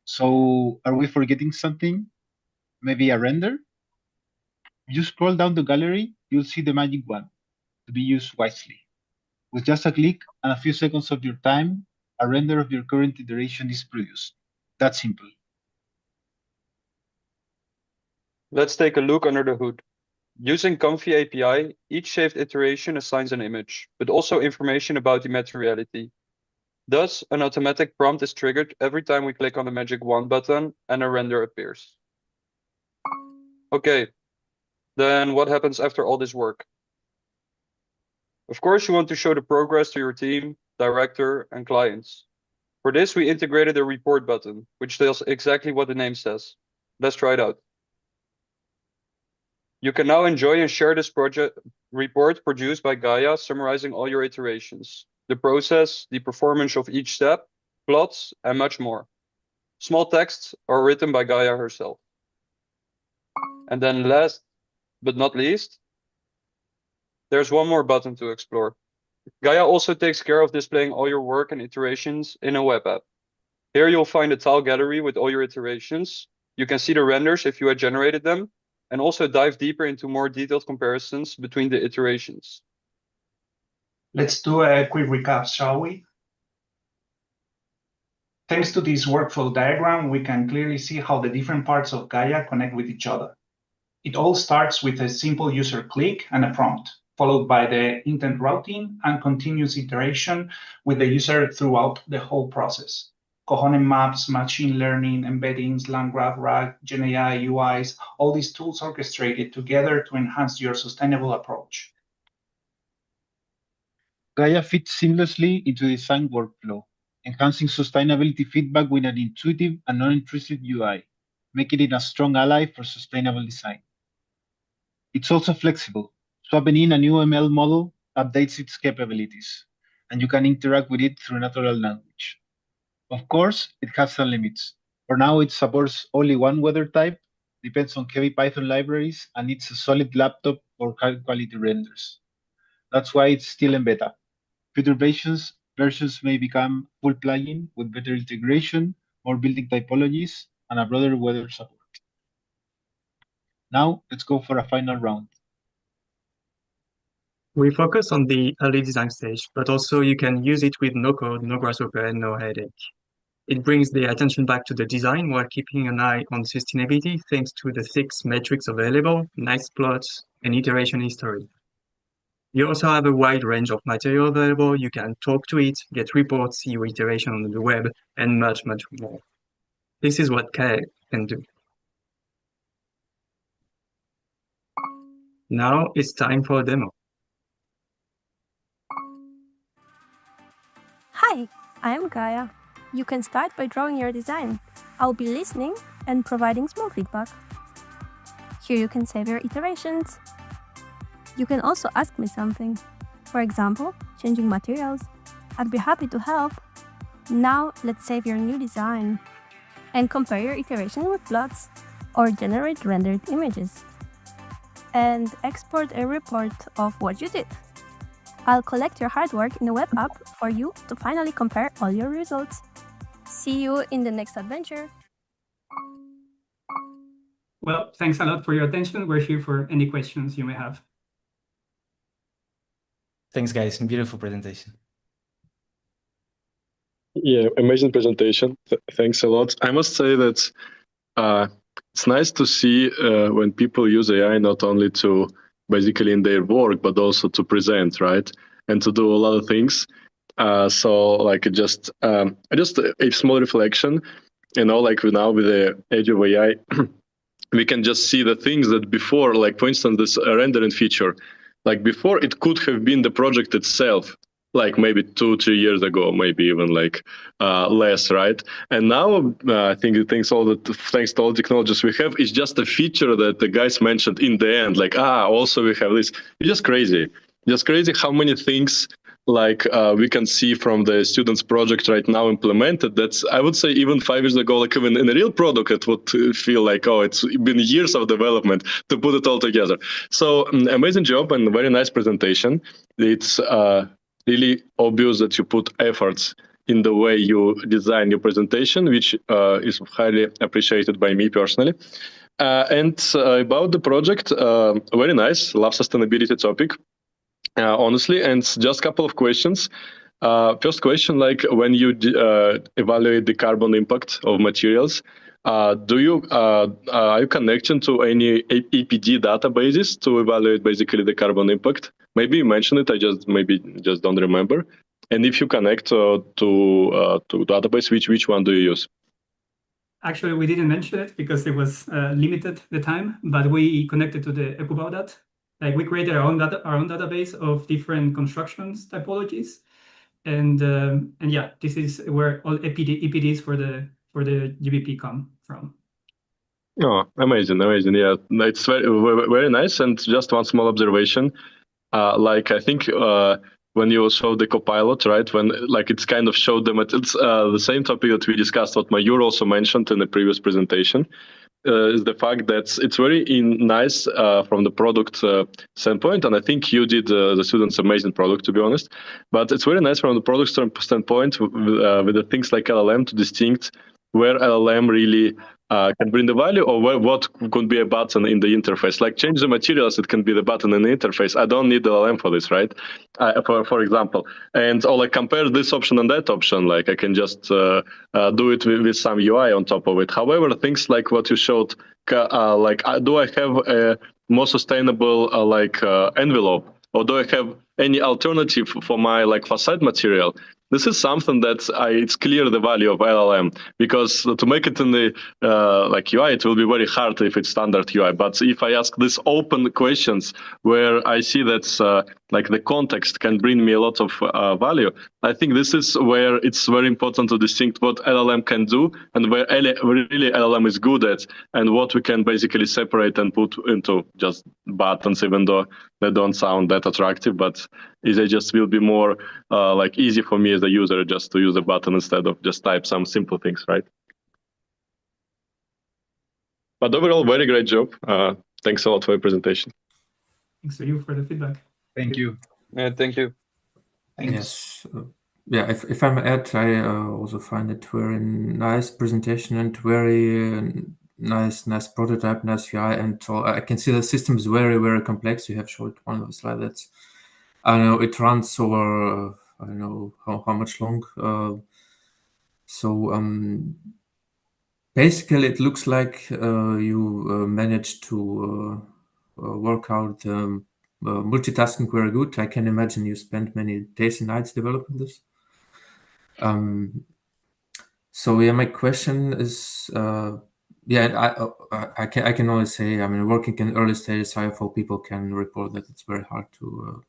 So, are we forgetting something? Maybe a render? If you scroll down the gallery, you'll see the magic wand to be used wisely. With just a click and a few seconds of your time, a render of your current iteration is produced. That's simple. Let's take a look under the hood. Using Comfy API, each saved iteration assigns an image, but also information about the materiality. Thus, an automatic prompt is triggered every time we click on the magic wand button and a render appears. Okay, then what happens after all this work? Of course, you want to show the progress to your team, director, and clients. For this, we integrated a report button, which tells exactly what the name says. Let's try it out. You can now enjoy and share this project report produced by Gaia, summarizing all your iterations, the process, the performance of each step, plots, and much more. Small texts are written by Gaia herself. And then last but not least, there's one more button to explore. Gaia also takes care of displaying all your work and iterations in a web app. Here you'll find a tile gallery with all your iterations. You can see the renders if you had generated them, and also dive deeper into more detailed comparisons between the iterations. Let's do a quick recap, shall we? Thanks to this workflow diagram, we can clearly see how the different parts of Gaia connect with each other. It all starts with a simple user click and a prompt, followed by the intent routing and continuous iteration with the user throughout the whole process. Cojones maps, machine learning, embeddings, LangGraph, RAG, GenAI, UIs, all these tools orchestrated together to enhance your sustainable approach. Gaia fits seamlessly into the design workflow, enhancing sustainability feedback with an intuitive and non-intrusive UI, making it a strong ally for sustainable design. It's also flexible. Swapping in a new ML model updates its capabilities, and you can interact with it through natural language. Of course, it has some limits. For now, it supports only one weather type, depends on heavy Python libraries, and needs a solid laptop for high-quality renders. That's why it's still in beta. Future versions may become full plugin with better integration, more building typologies, and a broader weather support. Now, let's go for a final round. We focus on the early design stage, but also you can use it with no code, no grasshopper, and no headache. It brings the attention back to the design while keeping an eye on sustainability thanks to the 6 metrics available, nice plots, and iteration history. You also have a wide range of material available. You can talk to it, get reports, see your iteration on the web, and much, much more. This is what Kai can do. Now it's time for a demo. Hi, I'm Gaia. You can start by drawing your design. I'll be listening and providing small feedback. Here you can save your iterations. You can also ask me something. For example, changing materials. I'd be happy to help. Now let's save your new design and compare your iteration with plots or generate rendered images and export a report of what you did. I'll collect your hard work in a web app for you to finally compare all your results. See you in the next adventure. Well, thanks a lot for your attention. We're here for any questions you may have. Thanks, guys. Beautiful presentation. Yeah, amazing presentation. Thanks a lot. I must say that it's nice to see when people use AI not only to basically in their work, but also to present, right? And to do a lot of things. So like just a small reflection, like now with the age of AI, we can just see the things that before, like for instance, this rendering feature, like before it could have been the project itself, like maybe 2-3 years ago, maybe even like less, right? And now I think thanks to all the technologies we have, it's just a feature that the guys mentioned in the end, like also we have this. It's just crazy how many things like we can see from the students' project right now implemented. That's, I would say, even 5 years ago, like even in a real product, it would feel like, it's been years of development to put it all together. So amazing job and very nice presentation. It's really obvious that you put efforts in the way you design your presentation, which is highly appreciated by me personally. And about the project, very nice. Love sustainability topic, honestly. And just a couple of questions. First question, like when you evaluate the carbon impact of materials, are you connecting to any EPD databases to evaluate basically the carbon impact? Maybe you mentioned it, I just don't remember. And if you connect to database, which one do you use? Actually, we didn't mention it because it was limited the time, but we connected to the EcoBauDat. Like we created our own database of different constructions typologies, and yeah, this is where all EPDs for the GBP come from. Oh, amazing. Yeah, it's very nice. And just one small observation, like I think when you showed the Copilot, right, when like it's kind of showed them it's the same topic that we discussed, what Mayur also mentioned in the previous presentation, is the fact that it's very nice from the product standpoint, and I think you did the students amazing product, to be honest. But it's very nice from the product standpoint with the things like LLM to distinct where LLM really can bring the value, or what could be a button in the interface. Like change the materials, it can be the button in the interface. I don't need the LLM for this, right? For example, or like compare this option and that option. Like I can just do it with some UI on top of it. However, things like what you showed, like do I have a more sustainable envelope, or do I have any alternative for my like facade material? this is something that it's clear the value of LLM, because to make it in the like UI, it will be very hard if it's standard UI. But if I ask these open questions where I see that like the context can bring me a lot of value, I think this is where it's very important to distinguish what LLM can do and where really LLM is good at, and what we can basically separate and put into just buttons, even though they don't sound that attractive, but they just will be more like easy for me as a user just to use a button instead of just type some simple things, right? But overall, very great job. Thanks a lot for your presentation. Thanks to you for the feedback. Thank you. Yeah, thank you. Yes. Yeah, if I may add, I also find it very nice presentation and very nice prototype, nice UI, and I can see the system is very, very complex. You have showed one of the slides that's, I know it runs over, I don't know how much long. Basically, it looks like you managed to work out multitasking very good. I can imagine you spent many days and nights developing this. So yeah, my question is, yeah, I can only say, I mean, working in early stages, IFO people can report that it's very hard to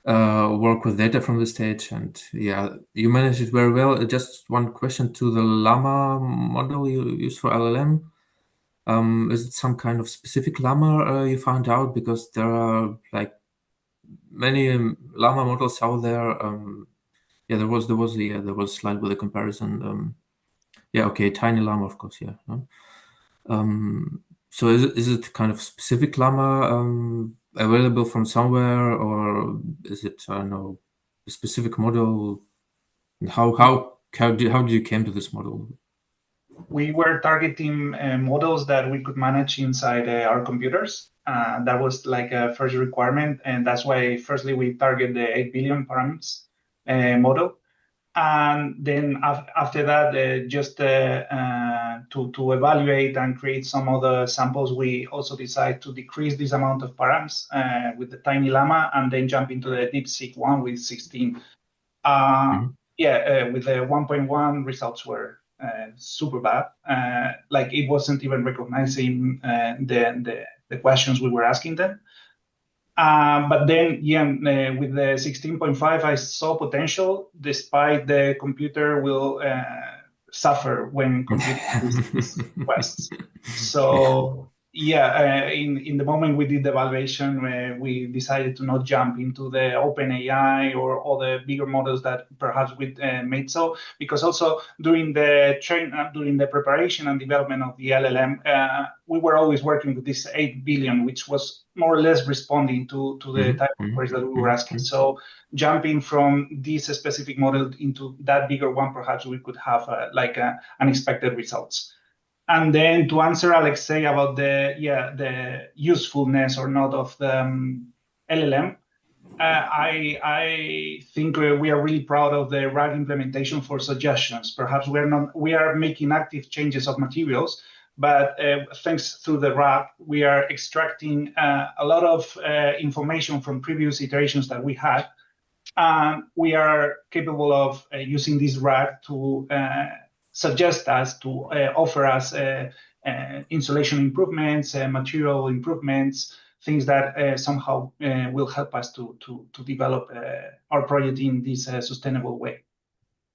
work with data from the stage, and yeah, you managed it very well. Just one question to the Llama model you use for LLM. Is it some kind of specific Llama you found out? Because there are like many Llama models out there. Yeah, there was a slide with a comparison. Yeah, okay, tiny Llama, of course, yeah. So is it kind of specific Llama available from somewhere, or is it, I don't know, a specific model? How did you came to this model? We were targeting models that we could manage inside our computers. That was like a first requirement, and that's why firstly we target the 8 billion parameters model. And then after that, just to evaluate and create some other samples, we also decide to decrease this amount of params with the tiny Llama, and then jump into the DeepSeek one with 16. Yeah, with the 1.1 results were super bad. Like it wasn't even recognizing the questions we were asking them. But then, yeah, with the 16.5, I saw potential, despite the computer will suffer when computing these requests. So, yeah, in the moment we did the evaluation, we decided to not jump into the OpenAI or other bigger models that perhaps we made so, because also during the preparation and development of the LLM, we were always working with this 8 billion, which was more or less responding to the type of queries that we were asking. So jumping from this specific model into that bigger one, perhaps we could have unexpected results. And then to answer Alexei about the usefulness or not of the LLM, I think we are really proud of the RAG implementation for suggestions. Perhaps we are making active changes of materials, but thanks to the RAG, we are extracting a lot of information from previous iterations that we had. We are capable of using this RAG to suggest us, to offer us insulation improvements, material improvements, things that somehow will help us to develop our project in this sustainable way.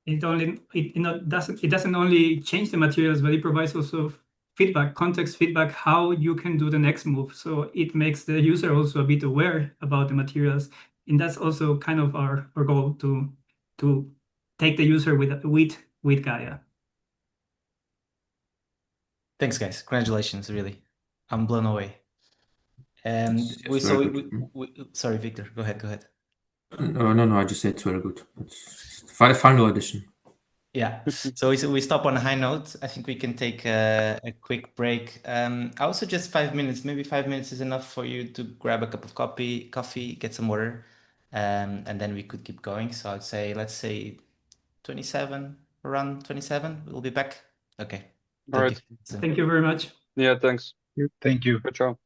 It doesn't only change the materials, but it provides also feedback, context feedback, how you can do the next move. So it makes the user also a bit aware about the materials. And that's also kind of our goal, to take the user with Gaia. Thanks, guys. Congratulations, really. I'm blown away. And sorry, Victor, go ahead. No, I just said it's very good. It's final edition. Yeah, so we stop on a high note. I think we can take a quick break. I would suggest 5 minutes. Maybe 5 minutes is enough for you to grab a cup of coffee, get some water, and then we could keep going. So I'd say, let's say 27, around 27. We'll be back. Okay. All right. Thank you very much. Yeah, thanks. Thank you. Good job.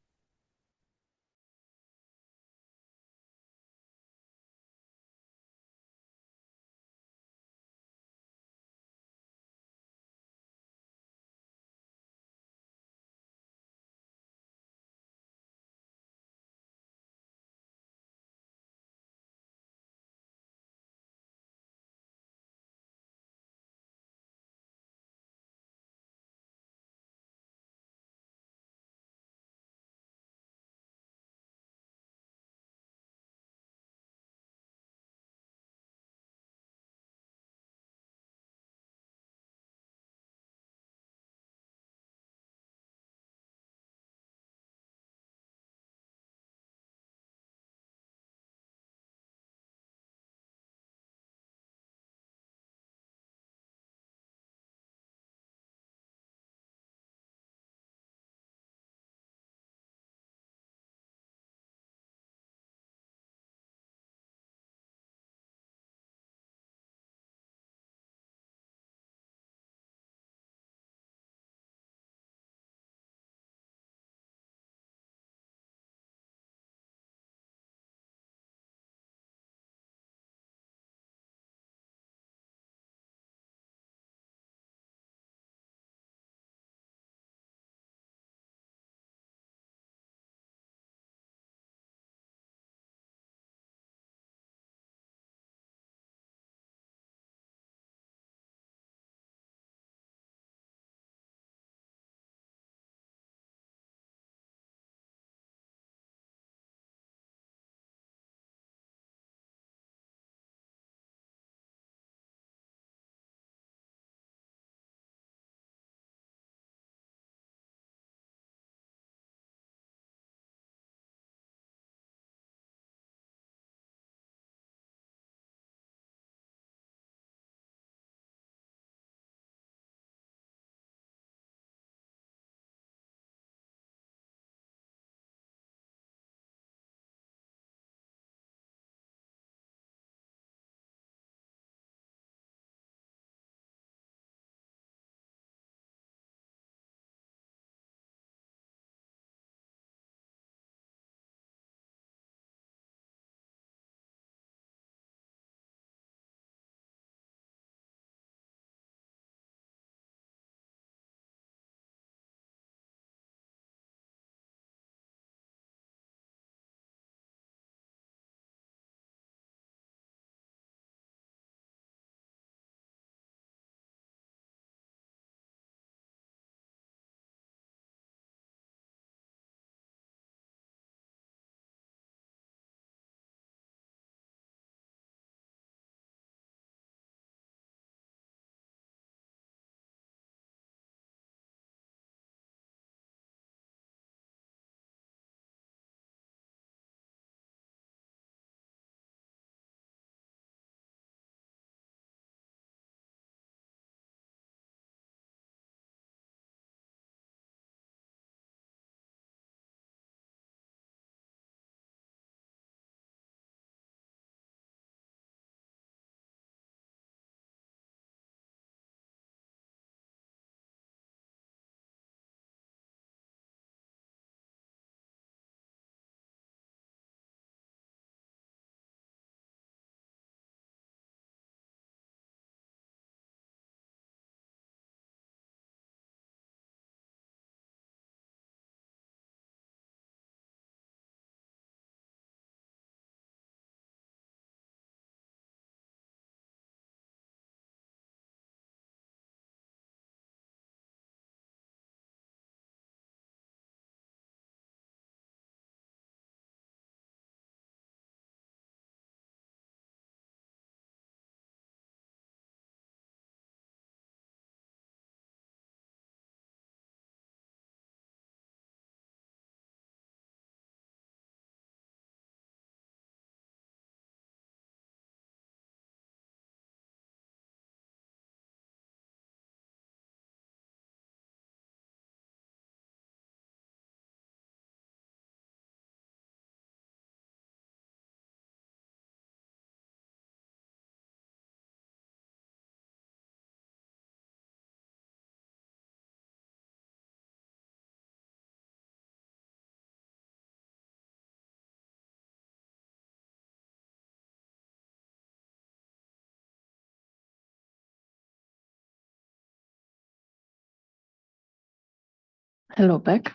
Hello, back.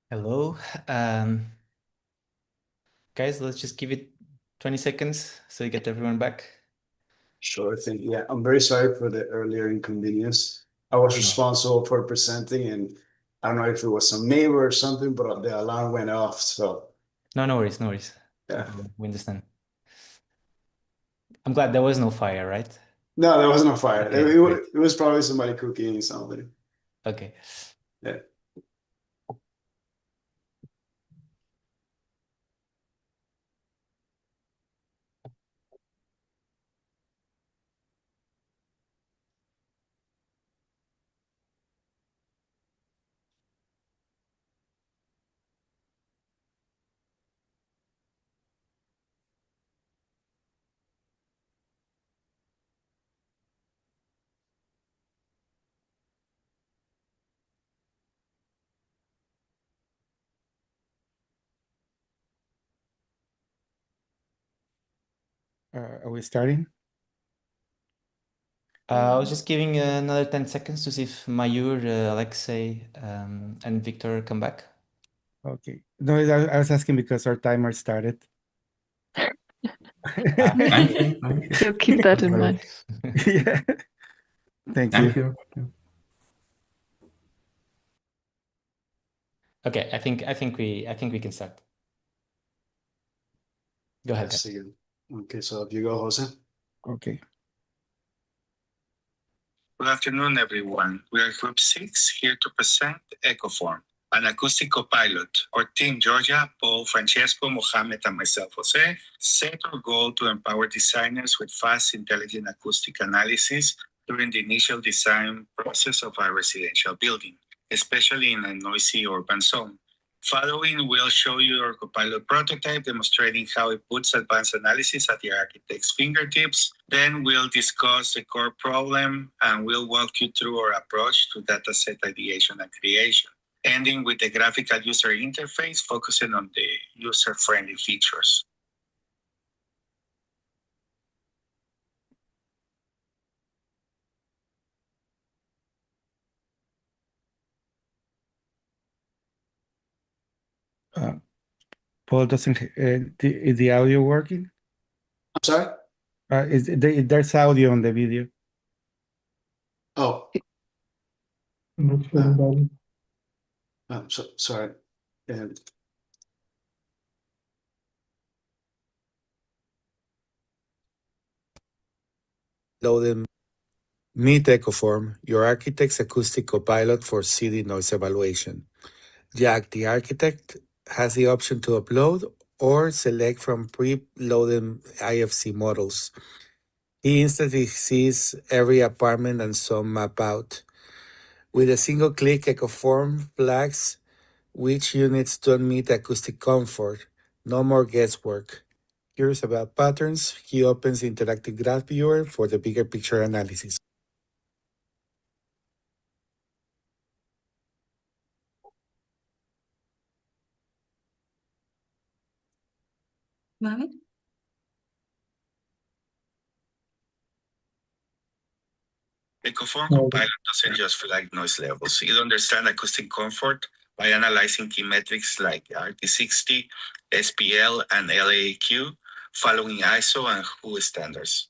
Hello. Guys, let's just give it 20 seconds so we get everyone back. Sure thing. Yeah, I'm very sorry for the earlier inconvenience. I was responsible for presenting, and I don't know if it was a neighbor or something, but the alarm went off. So No worries, no worries. yeah. We understand. I'm glad there was no fire, right? No, there was no fire. Okay, It was probably somebody cooking something. Okay. Yeah. Are we starting? I was just giving another 10 seconds to see if Mayur, Alexei, and Victor come back. Okay. No, I was asking because our timer started. Thank you. So keep that in mind. Yeah. Thank you. Okay, I think we can start. Go ahead. Let's see. Okay, so if you go, Jose. Okay. Good afternoon, everyone. We are Group 6 here to present Ecoform, an acoustic copilot. Our team, Georgia, Paul, Francesco, Mohammed, and myself, Jose, set our goal to empower designers with fast, intelligent acoustic analysis during the initial design process of a residential building, especially in a noisy urban zone. Following, we'll show you our Copilot prototype demonstrating how it puts advanced analysis at the architect's fingertips. Then we'll discuss the core problem and we'll walk you through our approach to dataset ideation and creation, ending with the graphical user interface focusing on the user-friendly features. Paul doesn't. Is the audio working? I'm sorry? There's audio on the video. Oh. I'm so sorry. Loaded. Meet Ecoform, your architect's acoustic copilot for city noise evaluation. Jack, the architect, has the option to upload or select from pre-loaded IFC models. He instantly sees every apartment and some map out. With a single click, Ecoform flags which units don't meet acoustic comfort. No more guesswork. Curious about patterns, he opens the interactive graph viewer for the bigger picture analysis. Mohammed? Ecoform Copilot doesn't just flag noise levels. It understands acoustic comfort by analyzing key metrics like RT60, SPL, and LAAQ, following ISO and WHO standards.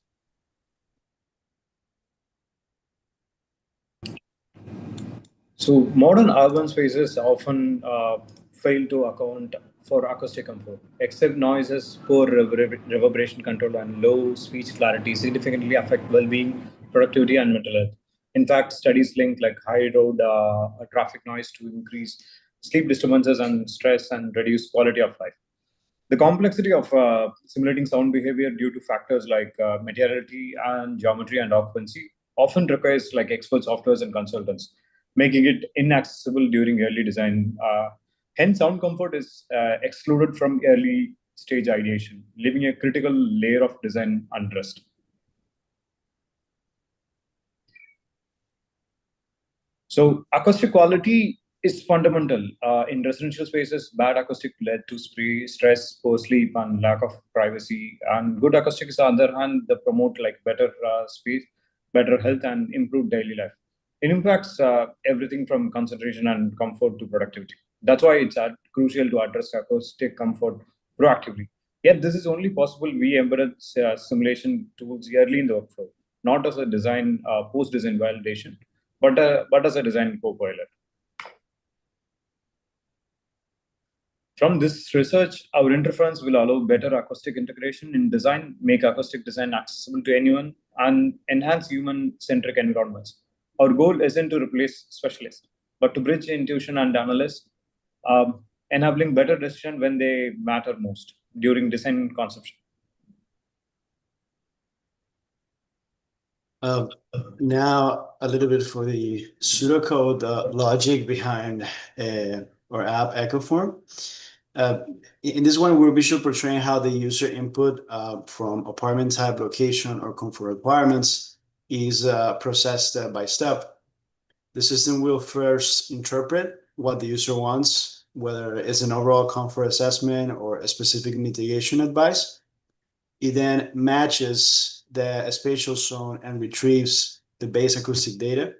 So modern urban spaces often fail to account for acoustic comfort. Excessive noises, poor reverberation control, and low speech clarity significantly affect well-being, productivity, and mental health. In fact, studies link like high road traffic noise to increase sleep disturbances and stress and reduce quality of life. The complexity of simulating sound behavior due to factors like materiality and geometry and occupancy often requires like expert softwares and consultants, making it inaccessible during early design. Hence, sound comfort is excluded from early stage ideation, leaving a critical layer of design unrest. So acoustic quality is fundamental. In residential spaces, bad acoustic led to stress, poor sleep, and lack of privacy. And good acoustics, on the other hand, they promote like better space, better health, and improved daily life. It impacts everything from concentration and comfort to productivity. That's why it's crucial to address acoustic comfort proactively. Yet, this is only possible we embedded simulation tools early in the workflow, not as a design post-design validation, but as a design co-pilot. From this research, our interference will allow better acoustic integration in design, make acoustic design accessible to anyone, and enhance human-centric environments. Our goal isn't to replace specialists, but to bridge intuition and analysis, enabling better decision when they matter most during design conception. Now, a little bit for the pseudocode logic behind our app Ecoform. In this one, we're visually portraying how the user input from apartment type, location, or comfort requirements is processed step by step. The system will first interpret what the user wants, whether it's an overall comfort assessment or a specific mitigation advice. It then matches the spatial zone and retrieves the base acoustic data,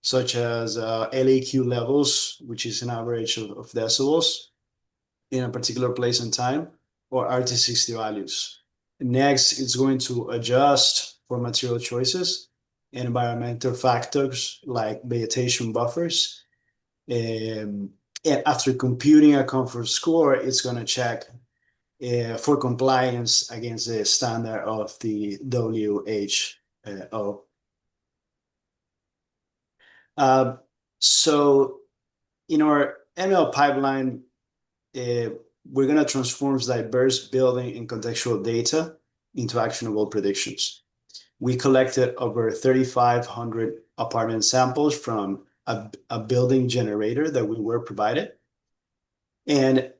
such as LAQ levels, which is an average of decibels in a particular place and time, or RT60 values. Next, it's going to adjust for material choices and environmental factors like vegetation buffers. And after computing a comfort score, it's going to check for compliance against the standard of the WHO. So in our ML pipeline, we're going to transform diverse building and contextual data into actionable predictions. We collected over 3,500 apartment samples from a building generator that we were provided, and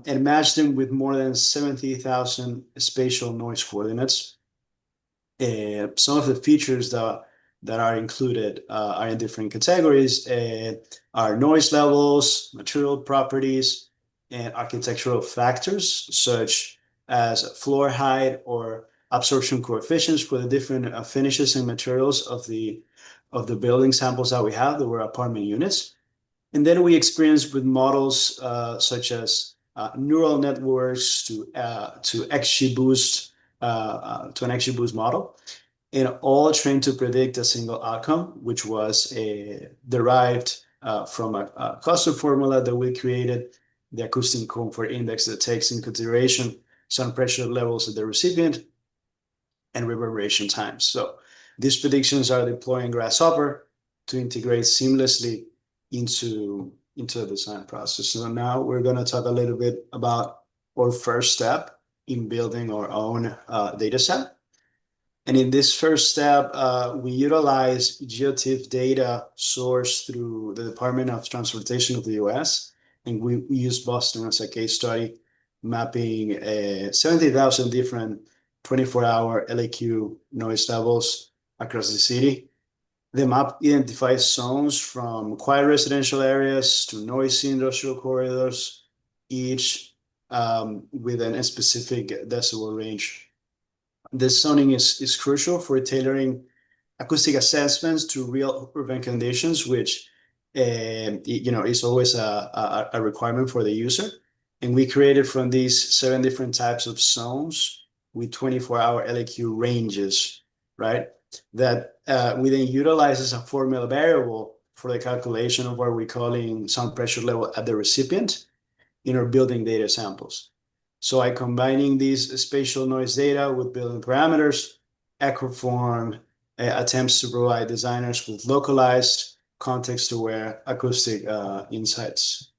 matched them with more than 70,000 spatial noise coordinates. Some of the features that are included are in different categories, are noise levels, material properties, and architectural factors such as floor height or absorption coefficients for the different finishes and materials of the building samples that we have that were apartment units. And then we experienced with models such as neural networks to XGBoost, to an XGBoost model, and all trained to predict a single outcome, which was derived from a custom formula that we created, the acoustic comfort index that takes in consideration sound pressure levels of the recipient and reverberation times. So these predictions are deployed in Grasshopper to integrate seamlessly into the design process. So now we're going to talk a little bit about our first step in building our own data set. And in this first step, we utilize GeoTIFF data sourced through the Department of Transportation of the US. And we use Boston as a case study, mapping 70,000 different 24-hour LAQ noise levels across the city. The map identifies zones from quiet residential areas to noisy industrial corridors, each within a specific decibel range. This zoning is crucial for tailoring acoustic assessments to real urban conditions, which is always a requirement for the user. And we created from these 7 different types of zones with 24-hour LAQ ranges, right? That we then utilize as a formula variable for the calculation of what we're calling sound pressure level at the recipient in our building data samples. So by combining these spatial noise data with building parameters, Ecoform attempts to provide designers with localized, context-aware acoustic insights.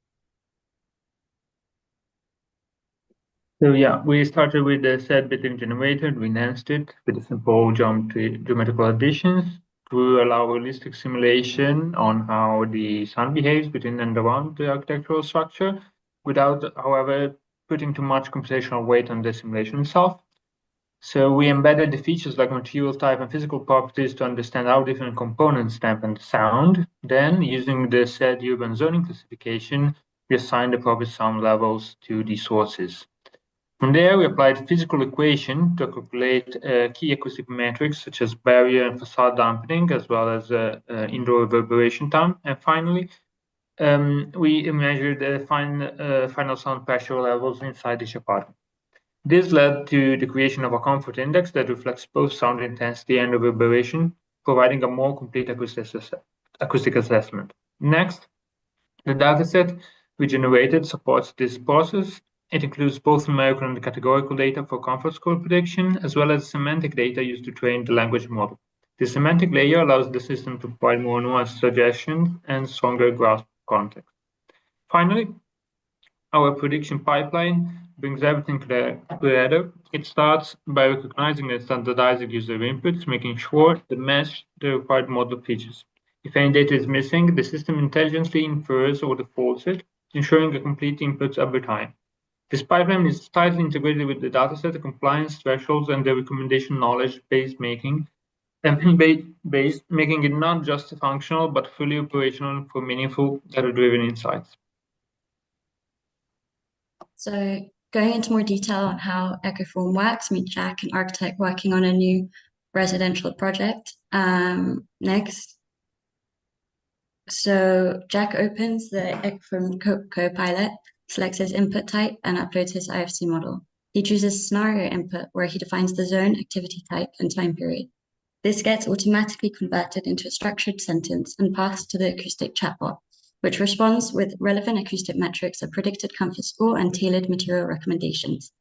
So yeah, we started with the set building generator. We enhanced it with simple geometrical additions to allow holistic simulation on how the sound behaves within and around the architectural structure, without, however, putting too much computational weight on the simulation itself. So we embedded the features like material type and physical properties to understand how different components dampen sound. Then, using the said urban zoning classification, we assigned the proper sound levels to the sources. From there, we applied physical equation to calculate key acoustic metrics such as barrier and facade dampening, as well as indoor reverberation time. And finally, we measured the final sound pressure levels inside each apartment. This led to the creation of a comfort index that reflects both sound intensity and reverberation, providing a more complete acoustic assessment. Next, the dataset we generated supports this process. It includes both numerical and categorical data for comfort score prediction, as well as semantic data used to train the language model. The semantic layer allows the system to provide more nuanced suggestions and stronger grasp of context. Finally, our prediction pipeline brings everything together. It starts by recognizing and standardizing user inputs, making sure they match the required model features. If any data is missing, the system intelligently infers or defaults it, ensuring a complete inputs every time. This pipeline is tightly integrated with the dataset, the compliance thresholds, and the recommendation knowledge-based making it not just functional but fully operational for meaningful data-driven insights. So going into more detail on how Ecoform works, meet Jack, an architect working on a new residential project. Next. So Jack opens the Ecoform CoPilot, selects his input type, and uploads his IFC model. He chooses scenario input, where he defines the zone, activity type, and time period. This gets automatically converted into a structured sentence and passed to the acoustic chatbot, which responds with relevant acoustic metrics, a predicted comfort score, and tailored material recommendations.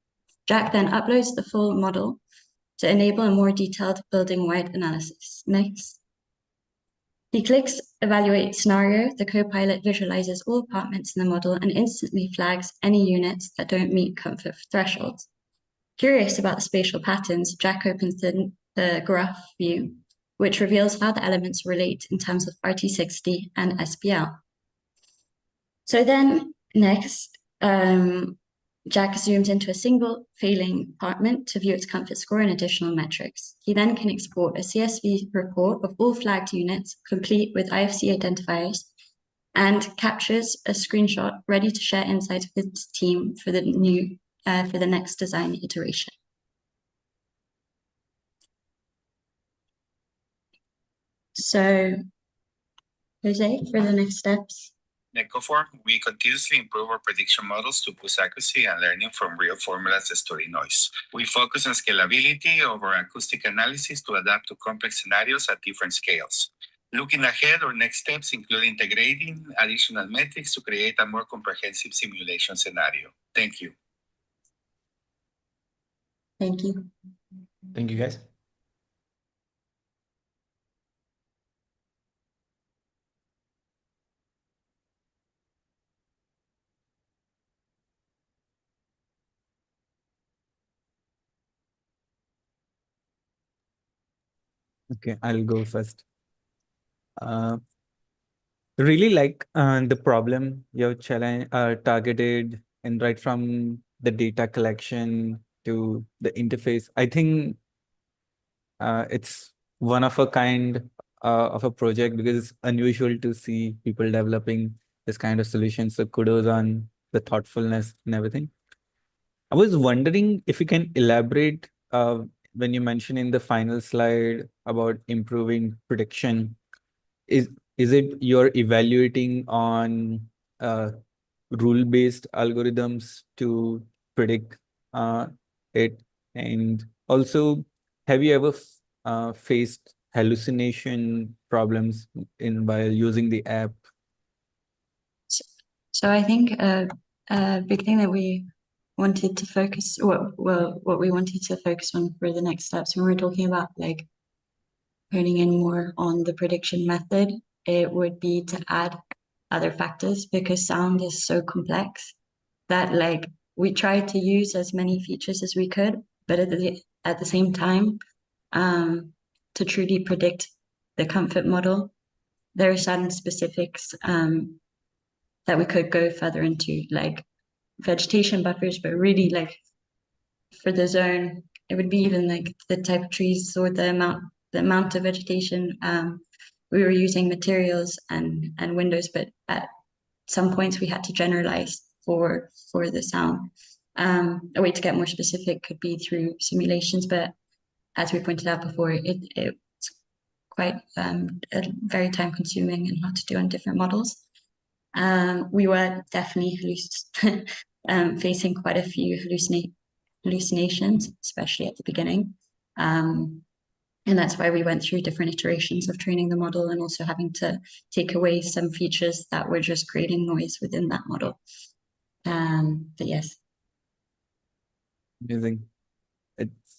Jack then uploads the full model to enable a more detailed building-wide analysis. Next. He clicks Evaluate Scenario. The CoPilot visualizes all apartments in the model and instantly flags any units that don't meet comfort thresholds. Curious about the spatial patterns, Jack opens the graph view, which reveals how the elements relate in terms of RT60 and SPL. So then next, Jack zooms into a single failing apartment to view its comfort score and additional metrics. He then can export a CSV report of all flagged units, complete with IFC identifiers, and captures a screenshot ready to share insights with his team for the next design iteration. So, Jose, for the next steps. In Ecoform, we continuously improve our prediction models to boost accuracy and learning from real formulas that study noise. We focus on scalability of our acoustic analysis to adapt to complex scenarios at different scales. Looking ahead, our next steps include integrating additional metrics to create a more comprehensive simulation scenario. Thank you. Thank you. Thank you, guys. Okay, I'll go first. Really like the problem you targeted, and right from the data collection to the interface. I think it's one of a kind of a project, because it's unusual to see people developing this kind of solution. So kudos on the thoughtfulness and everything. I was wondering if you can elaborate when you mentioned in the final slide about improving prediction. Is it you're evaluating on rule-based algorithms to predict it? And also, have you ever faced hallucination problems while using the app? So I think a big thing that we wanted to focus, what we wanted to focus on for the next steps when we're talking about like honing in more on the prediction method, it would be to add other factors, because sound is so complex that like we tried to use as many features as we could, but at the same time, to truly predict the comfort model, there are certain specifics that we could go further into, like vegetation buffers, but really like for the zone, it would be even like the type of trees or the amount of vegetation. We were using materials and windows, but at some points we had to generalize for the sound. A way to get more specific could be through simulations, but as we pointed out before, it's quite very time consuming and hard to do on different models. We were definitely facing quite a few hallucinations, especially at the beginning. And that's why we went through different iterations of training the model and also having to take away some features that were just creating noise within that model. But yes. Amazing.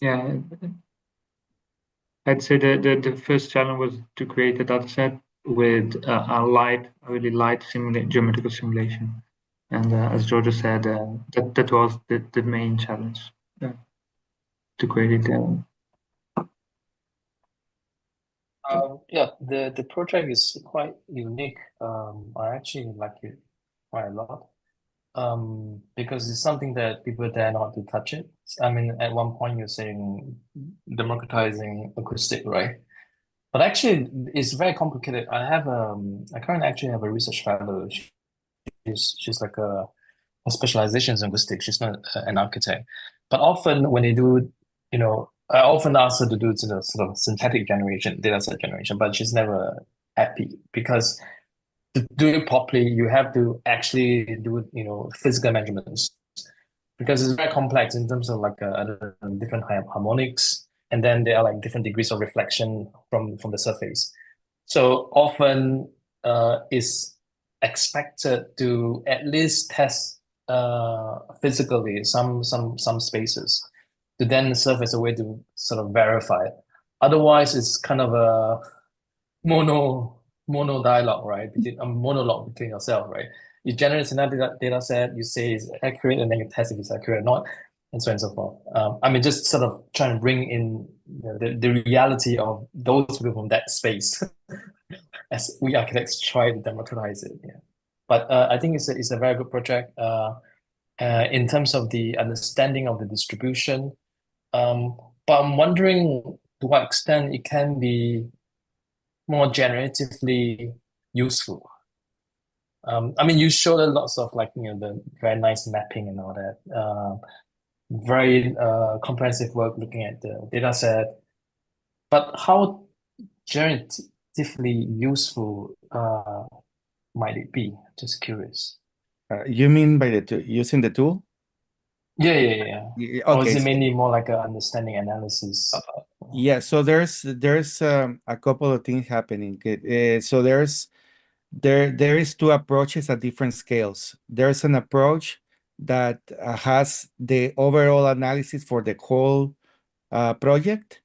Yeah, I'd say the first challenge was to create a data set with a really light geometrical simulation. And as Giorgio said, that was the main challenge to create it. Yeah, the project is quite unique. I actually like it quite a lot. Because it's something that people dare not to touch it. I mean, at one point you're saying democratizing acoustic, right? But actually, it's very complicated. I currently actually have a research fellow. She's like a specialization in acoustics. She's not an architect. But often when they do, I often ask her to do sort of synthetic generation, data set generation, but she's never happy because to do it properly, you have to actually do, physical measurements because it's very complex in terms of like different harmonics, and then there are like different degrees of reflection from the surface. So often is expected to at least test physically some spaces to then serve as a way to sort of verify it. Otherwise, it's kind of a mono dialogue, right? A monologue between yourself, right? You generate another data set, you say it's accurate, and then you test if it's accurate or not, and so on and so forth. I mean, just sort of trying to bring in the reality of those people from that space as we architects try to democratize it. Yeah. But I think it's a very good project in terms of the understanding of the distribution. But I'm wondering to what extent it can be more generatively useful. I mean, you showed lots of like, the very nice mapping and all that. Very comprehensive work looking at the data set. But how generatively useful might it be? Just curious. You mean by using the tool? Yeah. Okay. Or is it mainly more like an understanding analysis? Yeah, so there's a couple of things happening. So there is two approaches at different scales. There's an approach that has the overall analysis for the whole project,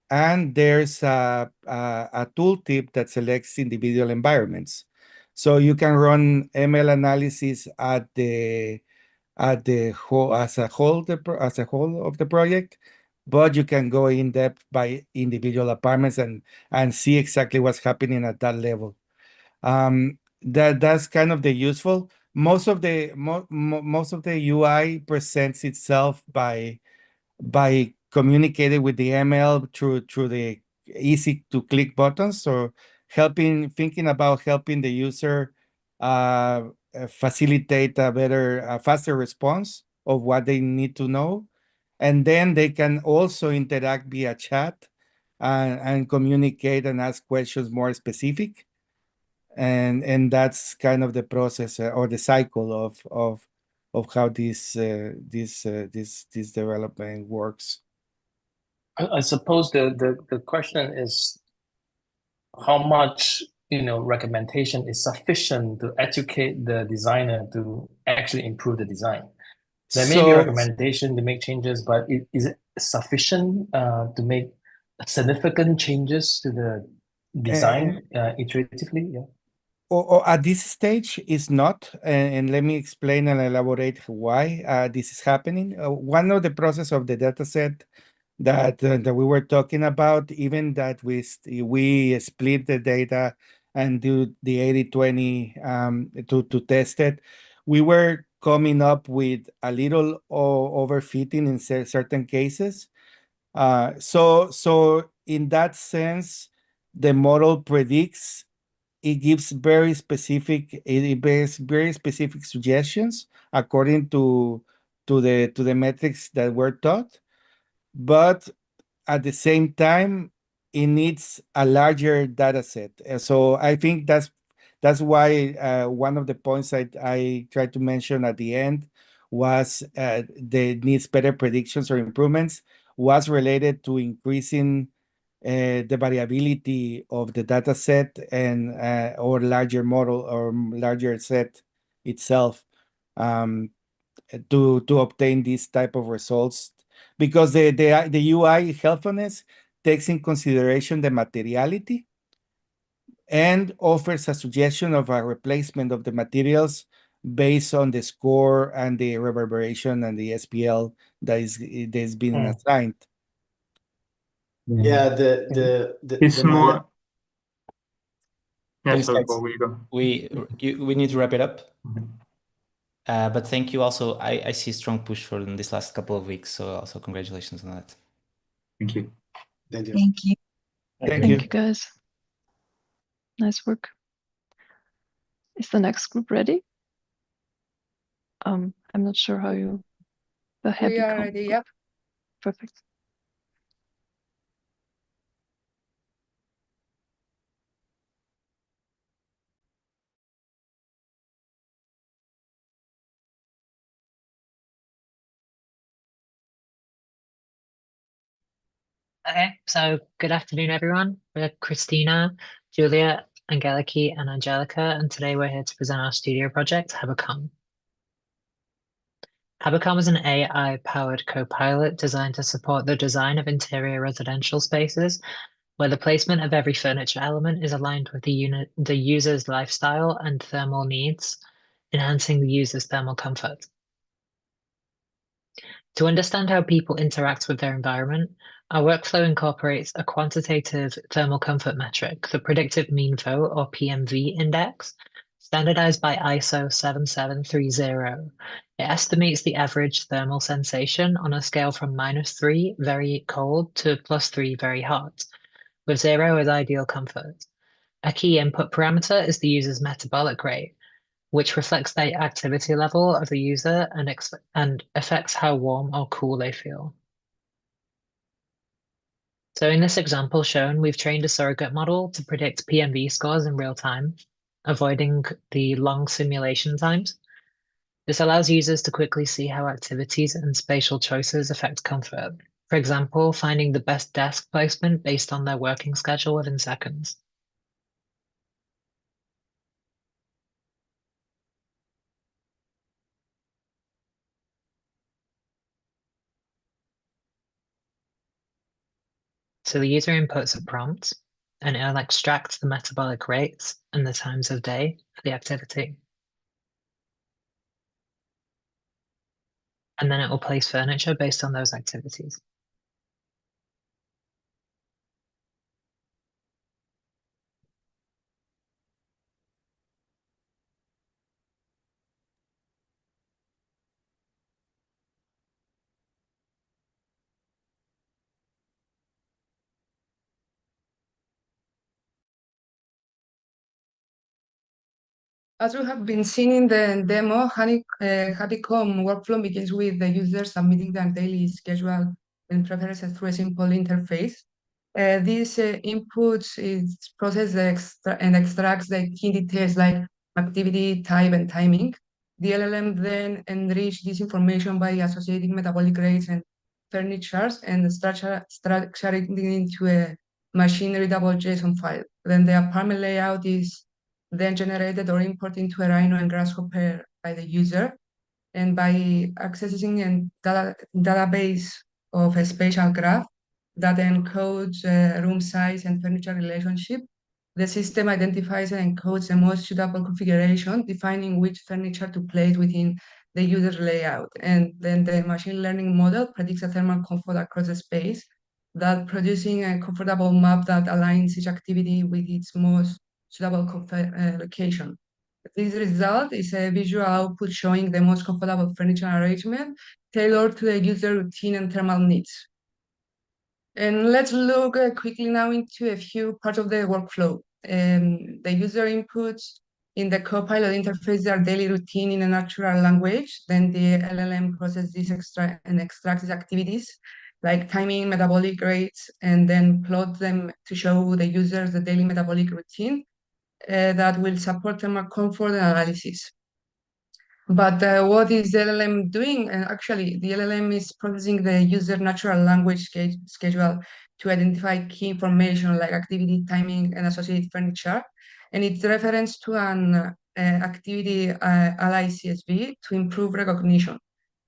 and there's a tooltip that selects individual environments. So you can run ML analysis at the whole as a whole of the project, but you can go in depth by individual apartments and see exactly what's happening at that level. That's kind of the useful. Most of the UI presents itself by communicating with the ML through the easy to click buttons. So thinking about helping the user facilitate a faster response of what they need to know. And then they can also interact via chat and communicate and ask questions more specific. And that's kind of the process or the cycle of how this development works. I suppose the question is how much recommendation is sufficient to educate the designer to actually improve the design. There may be a recommendation to make changes, but is it sufficient to make significant changes to the design iteratively? Yeah. Or at this stage is not, and let me explain and elaborate why this is happening. One of the process of the data set that we were talking about, even that we split the data and do the 80-20 to test it, we were coming up with a little overfitting in certain cases. So in that sense, the model predicts. It gives very specific suggestions according to the metrics that were taught, but at the same time, it needs a larger data set. So I think that's why one of the points I tried to mention at the end was the needs better predictions or improvements was related to increasing the variability of the data set and or larger model or larger set itself um, to obtain these type of results, because the UI helpfulness takes in consideration the materiality and offers a suggestion of a replacement of the materials based on the score and the reverberation and the SPL that is being assigned. Yeah, It's more. Yeah, Thanks, sorry, guys. Paul, you go. We need to wrap it up. But thank you also. I see a strong push for in this last couple of weeks. So also congratulations on that. Thank you. Thank you. Thank you. Thank you, guys. Nice work. Is the next group ready? I'm not sure how you. The happy We are count ready, group. yep. Perfect. Okay, so good afternoon, everyone. We're Christina, Julia, Angeliki, and Angelica, and today we're here to present our studio project, Habacom. Habacom is an AI-powered co-pilot designed to support the design of interior residential spaces, where the placement of every furniture element is aligned with the user's lifestyle and thermal needs, enhancing the user's thermal comfort. To understand how people interact with their environment, our workflow incorporates a quantitative thermal comfort metric, the Predictive Mean Vote or PMV index, standardized by ISO 7730. It estimates the average thermal sensation on a scale from -3, very cold, to +3, very hot, with 0 as ideal comfort. A key input parameter is the user's metabolic rate, which reflects the activity level of the user and affects how warm or cool they feel. So in this example shown, we've trained a surrogate model to predict PMV scores in real time, avoiding the long simulation times. This allows users to quickly see how activities and spatial choices affect comfort. For example, finding the best desk placement based on their working schedule within seconds. So the user inputs a prompt and it'll extract the metabolic rates and the times of day for the activity. And then it will place furniture based on those activities. As we have been seeing in the demo, Happycom workflow begins with the user submitting their daily schedule and preferences through a simple interface. This inputs is processed and extracts the key details like activity, type, and timing. The LLM then enrich this information by associating metabolic rates and furnitures and structuring it into a machine-readable JSON file. Then the apartment layout is then generated or imported into a Rhino and Grasshopper by the user. And by accessing a database of a spatial graph that encodes room size and furniture relationship, the system identifies and encodes the most suitable configuration, defining which furniture to place within the user's layout. And then the machine learning model predicts a thermal comfort across the space, that producing a comfortable map that aligns each activity with its most suitable location. This result is a visual output showing the most comfortable furniture arrangement tailored to the user routine and thermal needs. And let's look quickly now into a few parts of the workflow. The user inputs in the CoPilot interface their daily routine in a natural language. Then the LLM processes and extracts these activities like timing, metabolic rates, and then plot them to show the users the daily metabolic routine that will support thermal comfort analysis. But what is the LLM doing? Actually, the LLM is processing the user natural language schedule to identify key information like activity, timing, and associated furniture. And it's reference to an activity ally CSV to improve recognition.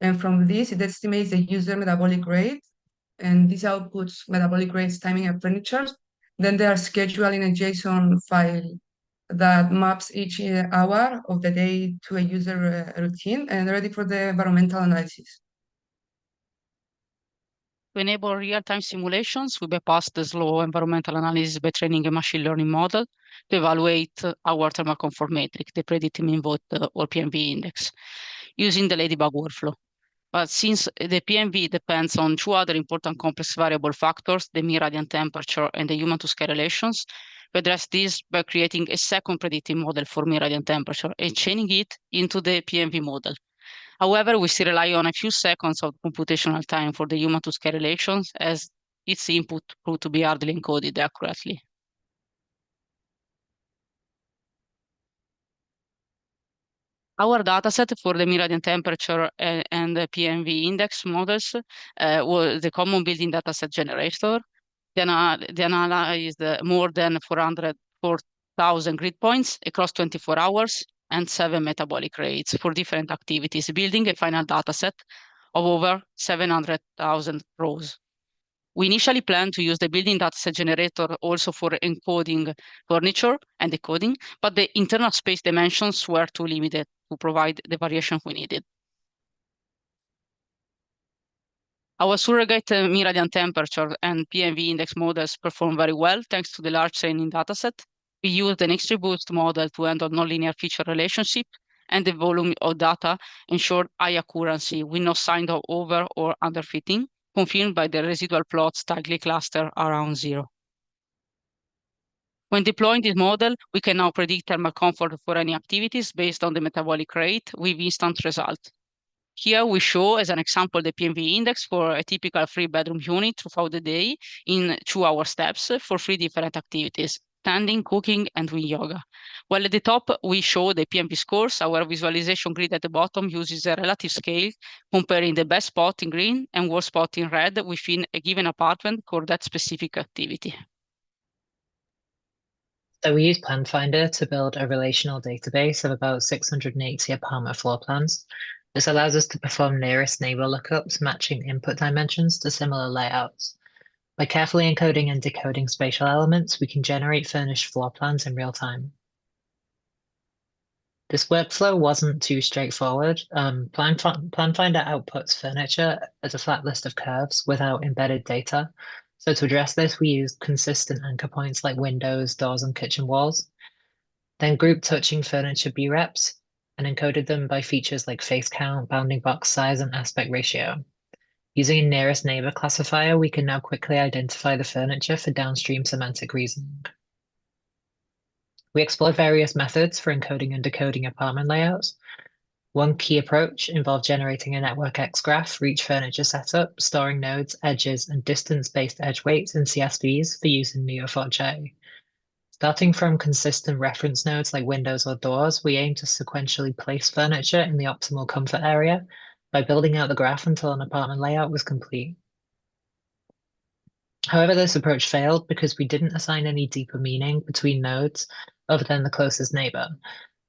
And from this, it estimates the user metabolic rate, and this outputs metabolic rates, timing, and furniture. Then they are scheduled in a JSON file that maps each hour of the day to a user routine and ready for the environmental analysis. To enable real-time simulations, we bypass the slow environmental analysis by training a machine learning model to evaluate our thermal comfort metric, the predicted mean vote or PMV index, using the Ladybug workflow. But since the PMV depends on two other important complex variable factors, the mean radiant temperature and the human-to-scale relations, we address this by creating a second predictive model for mean radiant temperature and chaining it into the PMV model. However, we still rely on a few seconds of computational time for the human-to-scale relations, as its input proved to be hardly encoded accurately. Our dataset for the mean radiant temperature and the PMV index models was the common building dataset generator. They analyzed more than 4,000 grid points across 24 hours and 7 metabolic rates for different activities, building a final dataset of over 700,000 rows. We initially planned to use the building dataset generator also for encoding furniture and decoding, but the internal space dimensions were too limited to provide the variation we needed. Our surrogate mean radiant temperature and PMV index models perform very well thanks to the large training dataset. We used an XGBoost model to handle nonlinear feature relationship, and the volume of data ensured high accuracy with no sign of over or underfitting, confirmed by the residual plots tightly clustered around 0. When deploying this model, we can now predict thermal comfort for any activities based on the metabolic rate with instant result. Here we show as an example the PMV index for a typical 3-bedroom unit throughout the day in 2-hour steps for 3 different activities: standing, cooking, and doing yoga. While at the top we show the PMV scores, our visualization grid at the bottom uses a relative scale comparing the best spot in green and worst spot in red within a given apartment for that specific activity. So we use Plan Finder to build a relational database of about 680 apartment floor plans. This allows us to perform nearest neighbor lookups, matching input dimensions to similar layouts. By carefully encoding and decoding spatial elements, we can generate furnished floor plans in real time. This workflow wasn't too straightforward. Plan Finder outputs furniture as a flat list of curves without embedded data. So to address this, we used consistent anchor points like windows, doors, and kitchen walls. Then grouped touching furniture B-reps and encoded them by features like face count, bounding box size, and aspect ratio. Using a nearest neighbor classifier, we can now quickly identify the furniture for downstream semantic reasoning. We explored various methods for encoding and decoding apartment layouts. One key approach involved generating a network X graph for each furniture setup, storing nodes, edges, and distance-based edge weights in CSVs for use in Neo4j. Starting from consistent reference nodes like windows or doors, we aim to sequentially place furniture in the optimal comfort area by building out the graph until an apartment layout was complete. However, this approach failed because we didn't assign any deeper meaning between nodes other than the closest neighbor.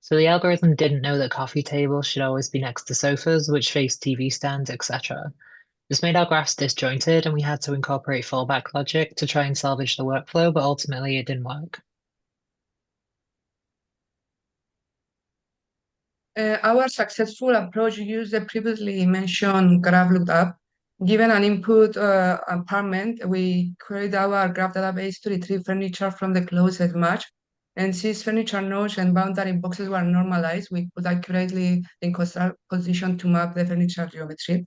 So the algorithm didn't know that coffee tables should always be next to sofas, which face TV stands, etc. This made our graphs disjointed, and we had to incorporate fallback logic to try and salvage the workflow, but ultimately it didn't work. Our successful approach used the previously mentioned graph lookup. Given an input apartment, we queried our graph database to retrieve furniture from the closest match. And since furniture nodes and boundary boxes were normalized, we could accurately encode position to map the furniture geometry.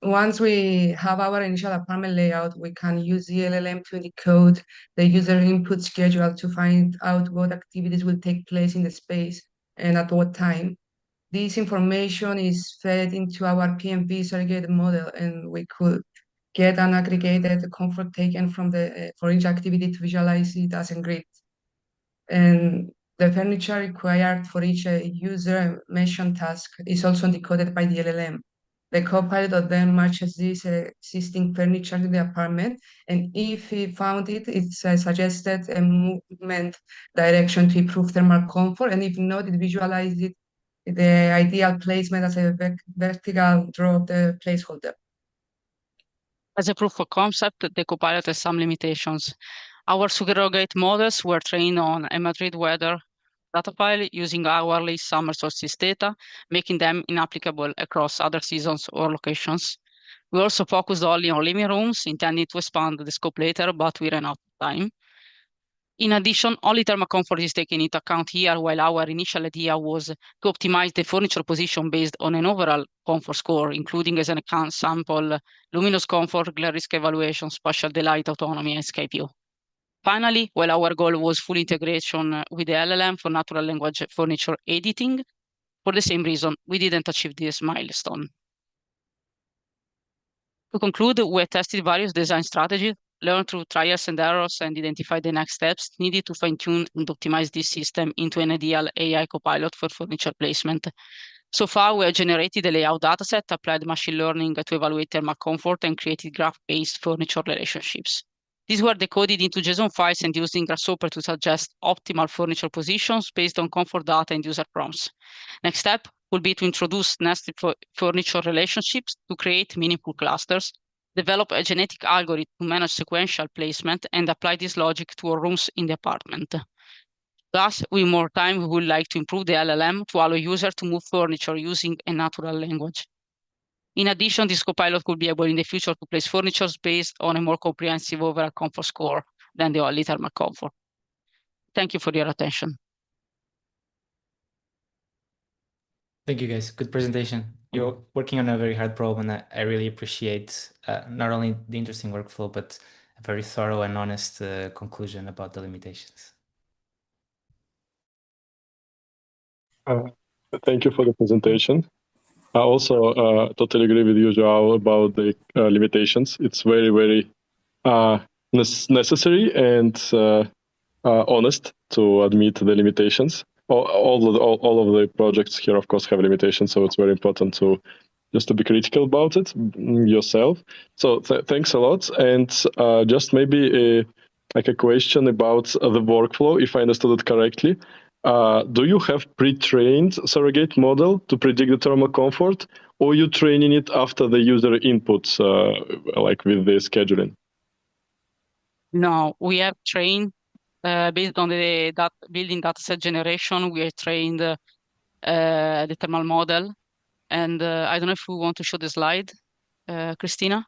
once we have our initial apartment layout, we can use the LLM to decode the user input schedule to find out what activities will take place in the space and at what time. This information is fed into our PMV surrogate model, and we could get an aggregated comfort taken from the for each activity to visualize it as a grid. And the furniture required for each user mentioned task is also decoded by the LLM. The copilot then matches this existing furniture to the apartment, and if he found it, it's suggested a movement direction to improve thermal comfort, and if not, it visualizes the ideal placement as a vertical draw of the placeholder. As a proof of concept, the Copilot has some limitations. Our surrogate models were trained on a Madrid weather data file using hourly summer solstice data, making them inapplicable across other seasons or locations. We also focused only on living rooms, intending to expand the scope later, but we ran out of time. In addition, only thermal comfort is taken into account here, while our initial idea was to optimize the furniture position based on an overall comfort score, including as an example, luminous comfort, glare risk evaluation, spatial delight, autonomy, and sky view. Finally, while our goal was full integration with the LLM for natural language furniture editing, for the same reason, we didn't achieve this milestone. To conclude, we tested various design strategies, learned through trials and errors, and identified the next steps needed to fine-tune and optimize this system into an ideal AI copilot for furniture placement. So far, we have generated a layout dataset, applied machine learning to evaluate thermal comfort, and created graph-based furniture relationships. These were decoded into JSON files and used in Grasshopper to suggest optimal furniture positions based on comfort data and user prompts. Next step will be to introduce nested furniture relationships to create meaningful clusters, develop a genetic algorithm to manage sequential placement, and apply this logic to all rooms in the apartment. Thus, with more time, we would like to improve the LLM to allow users to move furniture using a natural language. In addition, this copilot could be able in the future to place furniture based on a more comprehensive overall comfort score than the only thermal comfort. Thank you for your attention. Thank you, guys. Good presentation. You're working on a very hard problem, and I really appreciate not only the interesting workflow, but a very thorough and honest conclusion about the limitations. Thank you for the presentation. I also totally agree with you, Joao, about the limitations. It's very, very necessary and honest to admit the limitations. All of the projects here, of course, have limitations, so it's very important to just to be critical about it yourself. So thanks a lot. And just maybe like a question about the workflow, if I understood it correctly. Do you have pre-trained surrogate model to predict the thermal comfort, or you training it after the user inputs, like with the scheduling? No, we have trained based on the building dataset generation. We have trained the thermal model, and I don't know if we want to show the slide, Christina,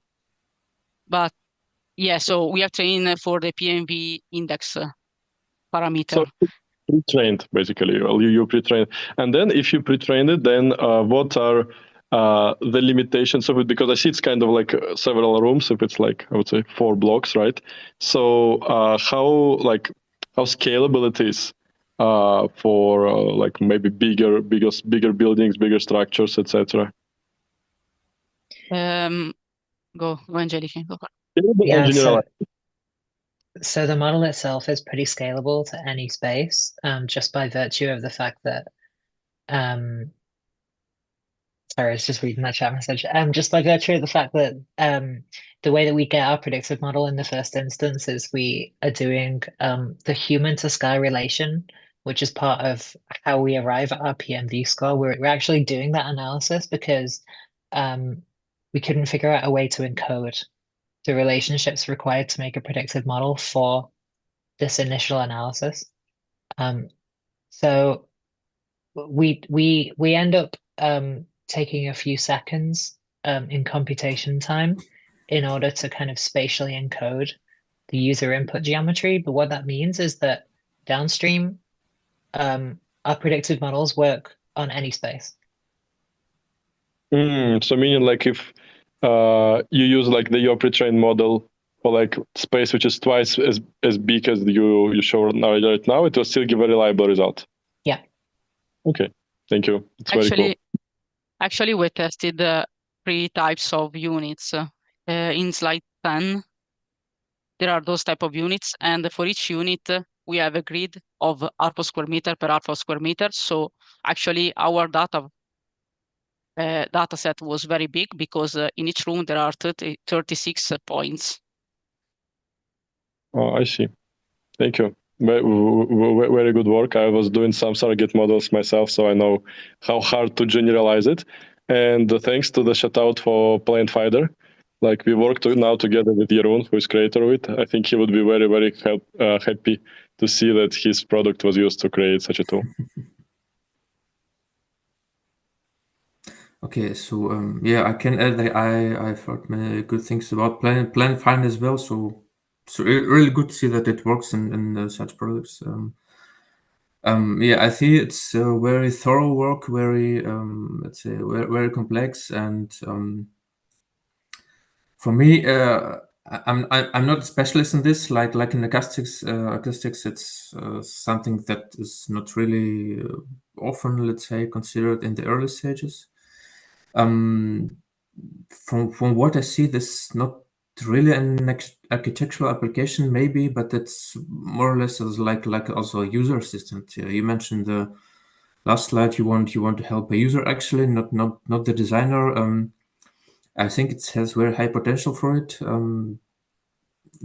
but yeah. So we have trained for the PMV index parameter. So pre-trained, basically. Well, you pre-trained, and then if you pre-trained it, then what are the limitations of it? Because I see it's kind of like several rooms. If it's like, I would say 4 blocks, right? So how scalable it is for like maybe bigger buildings, bigger structures, etc. Go, Angelica. Go. Yeah, so the model itself is pretty scalable to any space, just by virtue of the fact that, sorry, I was just reading that chat message. Just by virtue of the fact that the way that we get our predictive model in the first instance is we are doing the human to sky relation, which is part of how we arrive at our PMV score. We're actually doing that analysis because we couldn't figure out a way to encode the relationships required to make a predictive model for this initial analysis. So we end up taking a few seconds in computation time in order to kind of spatially encode the user input geometry. But what that means is that downstream, our predictive models work on any space. So meaning like if you use like your pre-trained model for like space which is twice as big as you show right now, it will still give a reliable result. Yeah. Okay, thank you. It's very cool. Actually, we tested 3 types of units. In slide 10, there are those type of units, and for each unit, we have a grid of ARPO square meter per ARPO square meter. So actually, our data set was very big because in each room there are 36 points. Oh, I see. Thank you. Very good work. I was doing some surrogate models myself, so I know how hard to generalize it. And thanks to the shout out for Plant Finder. Like we work now together with Jeroen, who is creator of it. I think he would be very, very happy to see that his product was used to create such a tool. Okay, so yeah, I can add that I've heard many good things about Plant Finder as well. So really good to see that it works in such products. Yeah, I see it's very thorough work, very let's say very complex, and for me, I'm not a specialist in this. Like in acoustics, it's something that is not really often, let's say, considered in the early stages. From what I see, this is not really an architectural application, maybe, but it's more or less as like also a user assistant. You mentioned the last slide. You want to help a user, actually, not the designer. I think it has very high potential for it.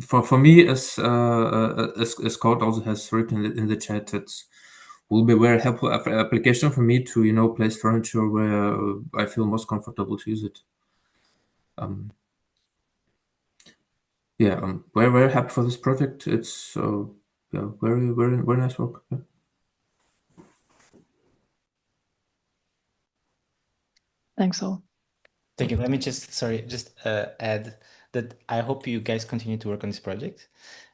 For me, as Scott also has written in the chat, it will be very helpful application for me to place furniture where I feel most comfortable to use it. Yeah, I'm very happy for this project. It's yeah, very nice work. Yeah. Thanks all. Thank you. Let me just add that I hope you guys continue to work on this project,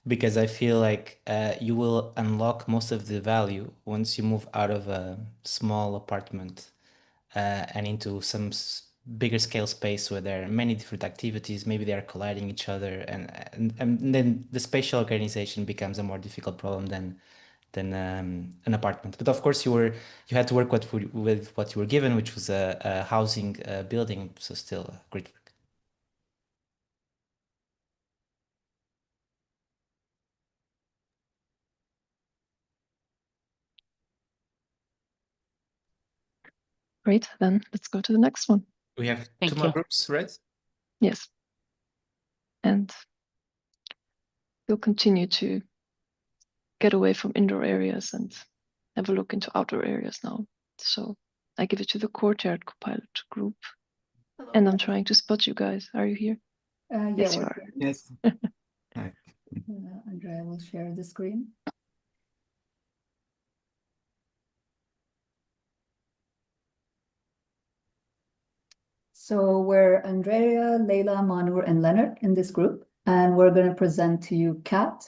because I feel like you will unlock most of the value once you move out of a small apartment and into some bigger scale space where there are many different activities. Maybe they are colliding each other, and then the spatial organization becomes a more difficult problem than an apartment. But of course, you had to work with what you were given, which was a housing building. So still great work. Great, then let's go to the next one. We have Thank two more you. groups, right? Yes. And we'll continue to get away from indoor areas and have a look into outdoor areas now. So I give it to the Courtyard Copilot group. Hello. And I'm trying to spot you guys. Are you here? Yes, you we're are. here. Yes. Andrea will share the screen. So we're Andrea, Leila, Manur, and Leonard in this group, and we're going to present to you CAT,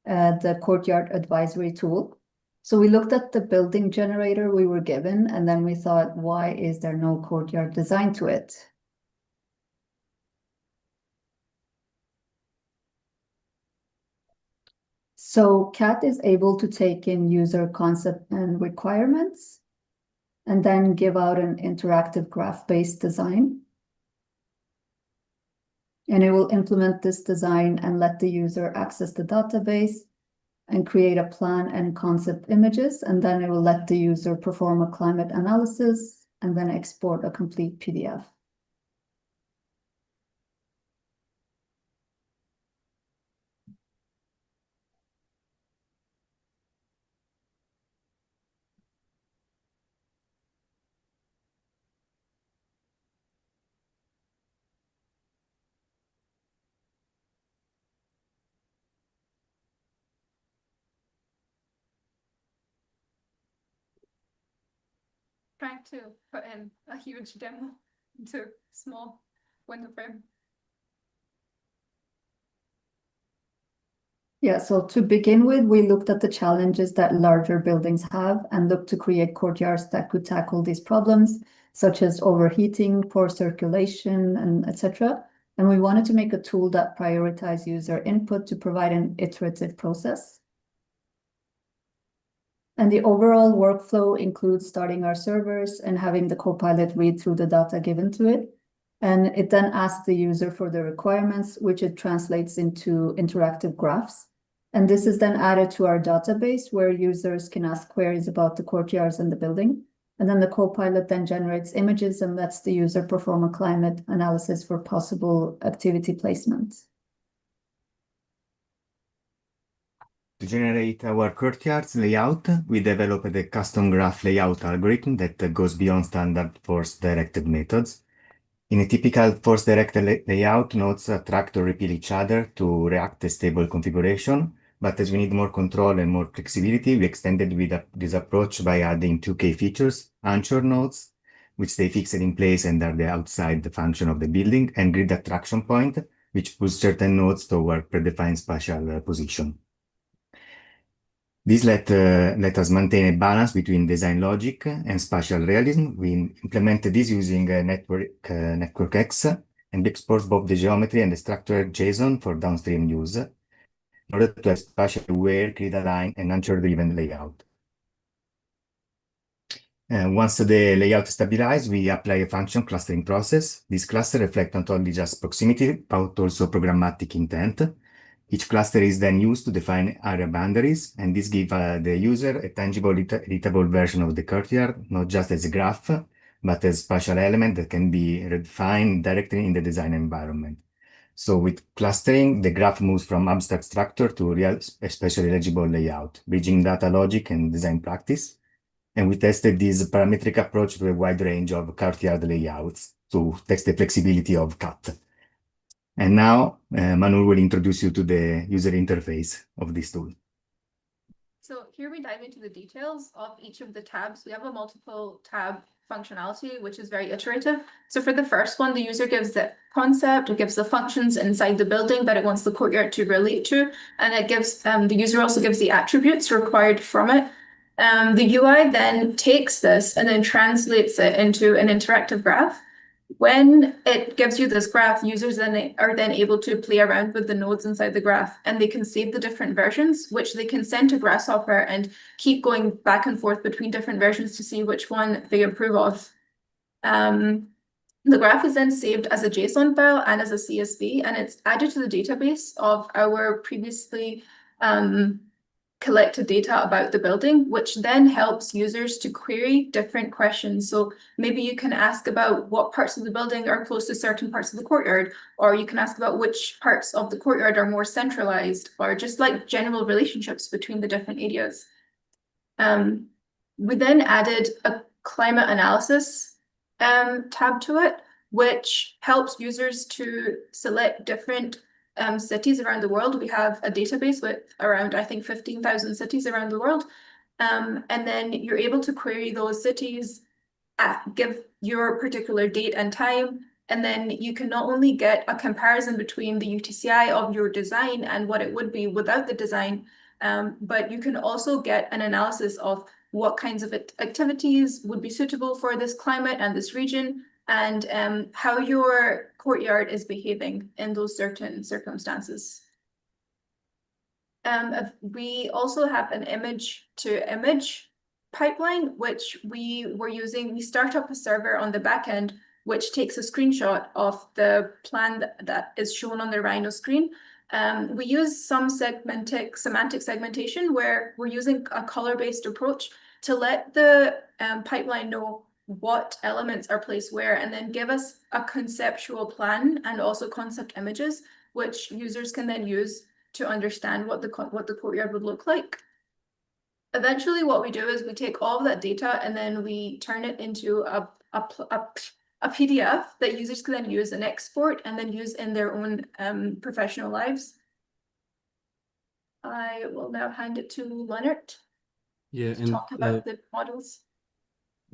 the Courtyard Advisory Tool. So we looked at the building generator we were given, and then we thought, why is there no courtyard design to it? So CAT is able to take in user concept and requirements, and then give out an interactive graph-based design. And it will implement this design and let the user access the database and create a plan and concept images. And then it will let the user perform a climate analysis and then export a complete PDF. Trying to put in a huge demo into small window frame. Yeah, so to begin with, we looked at the challenges that larger buildings have and looked to create courtyards that could tackle these problems. such as overheating, poor circulation, and etc. And we wanted to make a tool that prioritizes user input to provide an iterative process. And the overall workflow includes starting our servers and having the Copilot read through the data given to it. And it then asks the user for the requirements, which it translates into interactive graphs. And this is then added to our database where users can ask queries about the courtyards and the building. And then the Copilot then generates images and lets the user perform a climate analysis for possible activity placements. To generate our courtyards layout, we developed a custom graph layout algorithm that goes beyond standard force-directed methods. In a typical force-directed layout, nodes attract or repel each other to react a stable configuration. But as we need more control and more flexibility, we extended with this approach by adding two key features: anchor nodes, which stay fixed in place and are the outside the function of the building, and grid attraction point, which push certain nodes toward predefined spatial position. This let us maintain a balance between design logic and spatial realism. We implemented this using Network X and export both the geometry and the structured JSON for downstream use in order to have spatially aware, grid-aligned, and anchor-driven layout. Once the layout is stabilized, we apply a function clustering process. This cluster reflects not only just proximity, but also programmatic intent. Each cluster is then used to define area boundaries, and this gives the user a tangible, editable version of the courtyard, not just as a graph, but as spatial element that can be redefined directly in the design environment. So with clustering, the graph moves from abstract structure to real, especially legible layout, bridging data logic and design practice. And we tested this parametric approach to a wide range of courtyard layouts to test the flexibility of CAT. And now Manu will introduce you to the user interface of this tool. So here we dive into the details of each of the tabs. We have a multiple tab functionality, which is very iterative. So for the first one, the user gives the concept, it gives the functions inside the building that it wants the courtyard to relate to, and it gives the user also gives the attributes required from it. The UI then takes this and then translates it into an interactive graph. When it gives you this graph, users then are then able to play around with the nodes inside the graph, and they can save the different versions, which they can send to Grasshopper and keep going back and forth between different versions to see which one they approve of. The graph is then saved as a JSON file and as a CSV, and it's added to the database of our previously collected data about the building, which then helps users to query different questions. So maybe you can ask about what parts of the building are close to certain parts of the courtyard, or you can ask about which parts of the courtyard are more centralized, or just like general relationships between the different areas. We then added a climate analysis tab to it, which helps users to select different cities around the world. We have a database with around, I think, 15,000 cities around the world. And then you're able to query those cities, give your particular date and time, and then you can not only get a comparison between the UTCI of your design and what it would be without the design, but you can also get an analysis of what kinds of activities would be suitable for this climate and this region, and how your courtyard is behaving in those certain circumstances. We also have an image-to-image pipeline, which we were using. We start up a server on the back end, which takes a screenshot of the plan that is shown on the Rhino screen. We use some semantic segmentation where we're using a color-based approach to let the pipeline know what elements are placed where, and then give us a conceptual plan and also concept images, which users can then use to understand what the courtyard would look like. Eventually, what we do is we take all of that data and then we turn it into a PDF that users can then use and export and then use in their own professional lives. I will now hand it to Leonard to talk about the models.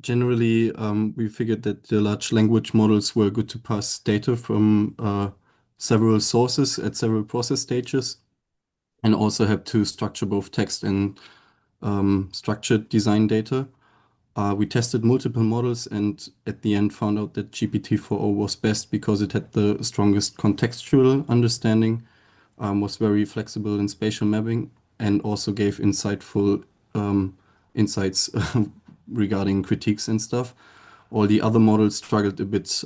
Generally, we figured that the large language models were good to pass data from several sources at several process stages, and also help to structure both text and structured design data. We tested multiple models and at the end found out that GPT-4o was best because it had the strongest contextual understanding, was very flexible in spatial mapping, and also gave insightful insights regarding critiques and stuff. All the other models struggled a bit,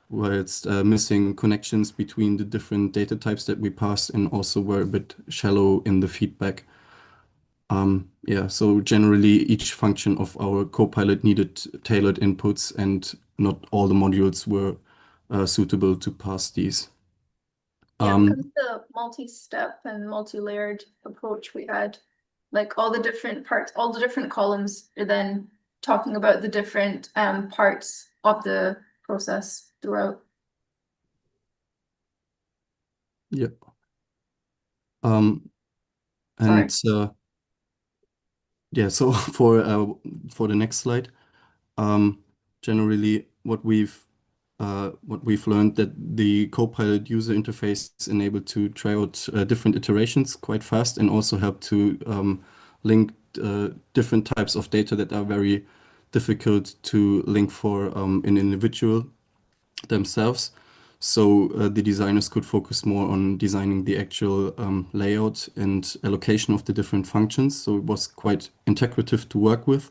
where it's missing connections between the different data types that we passed and also were a bit shallow in the feedback. Yeah, so generally each function of our Copilot needed tailored inputs and not all the modules were suitable to pass these. Yeah, because the multi-step and multi-layered approach we had, like all the different parts, all the different columns are then talking about the different parts of the process throughout. Yeah. Yeah, so for the next slide, generally what we've learned that the Copilot user interface is enabled to try out different iterations quite fast and also help to link different types of data that are very difficult to link for an individual themselves. So the designers could focus more on designing the actual layout and allocation of the different functions. So it was quite integrative to work with.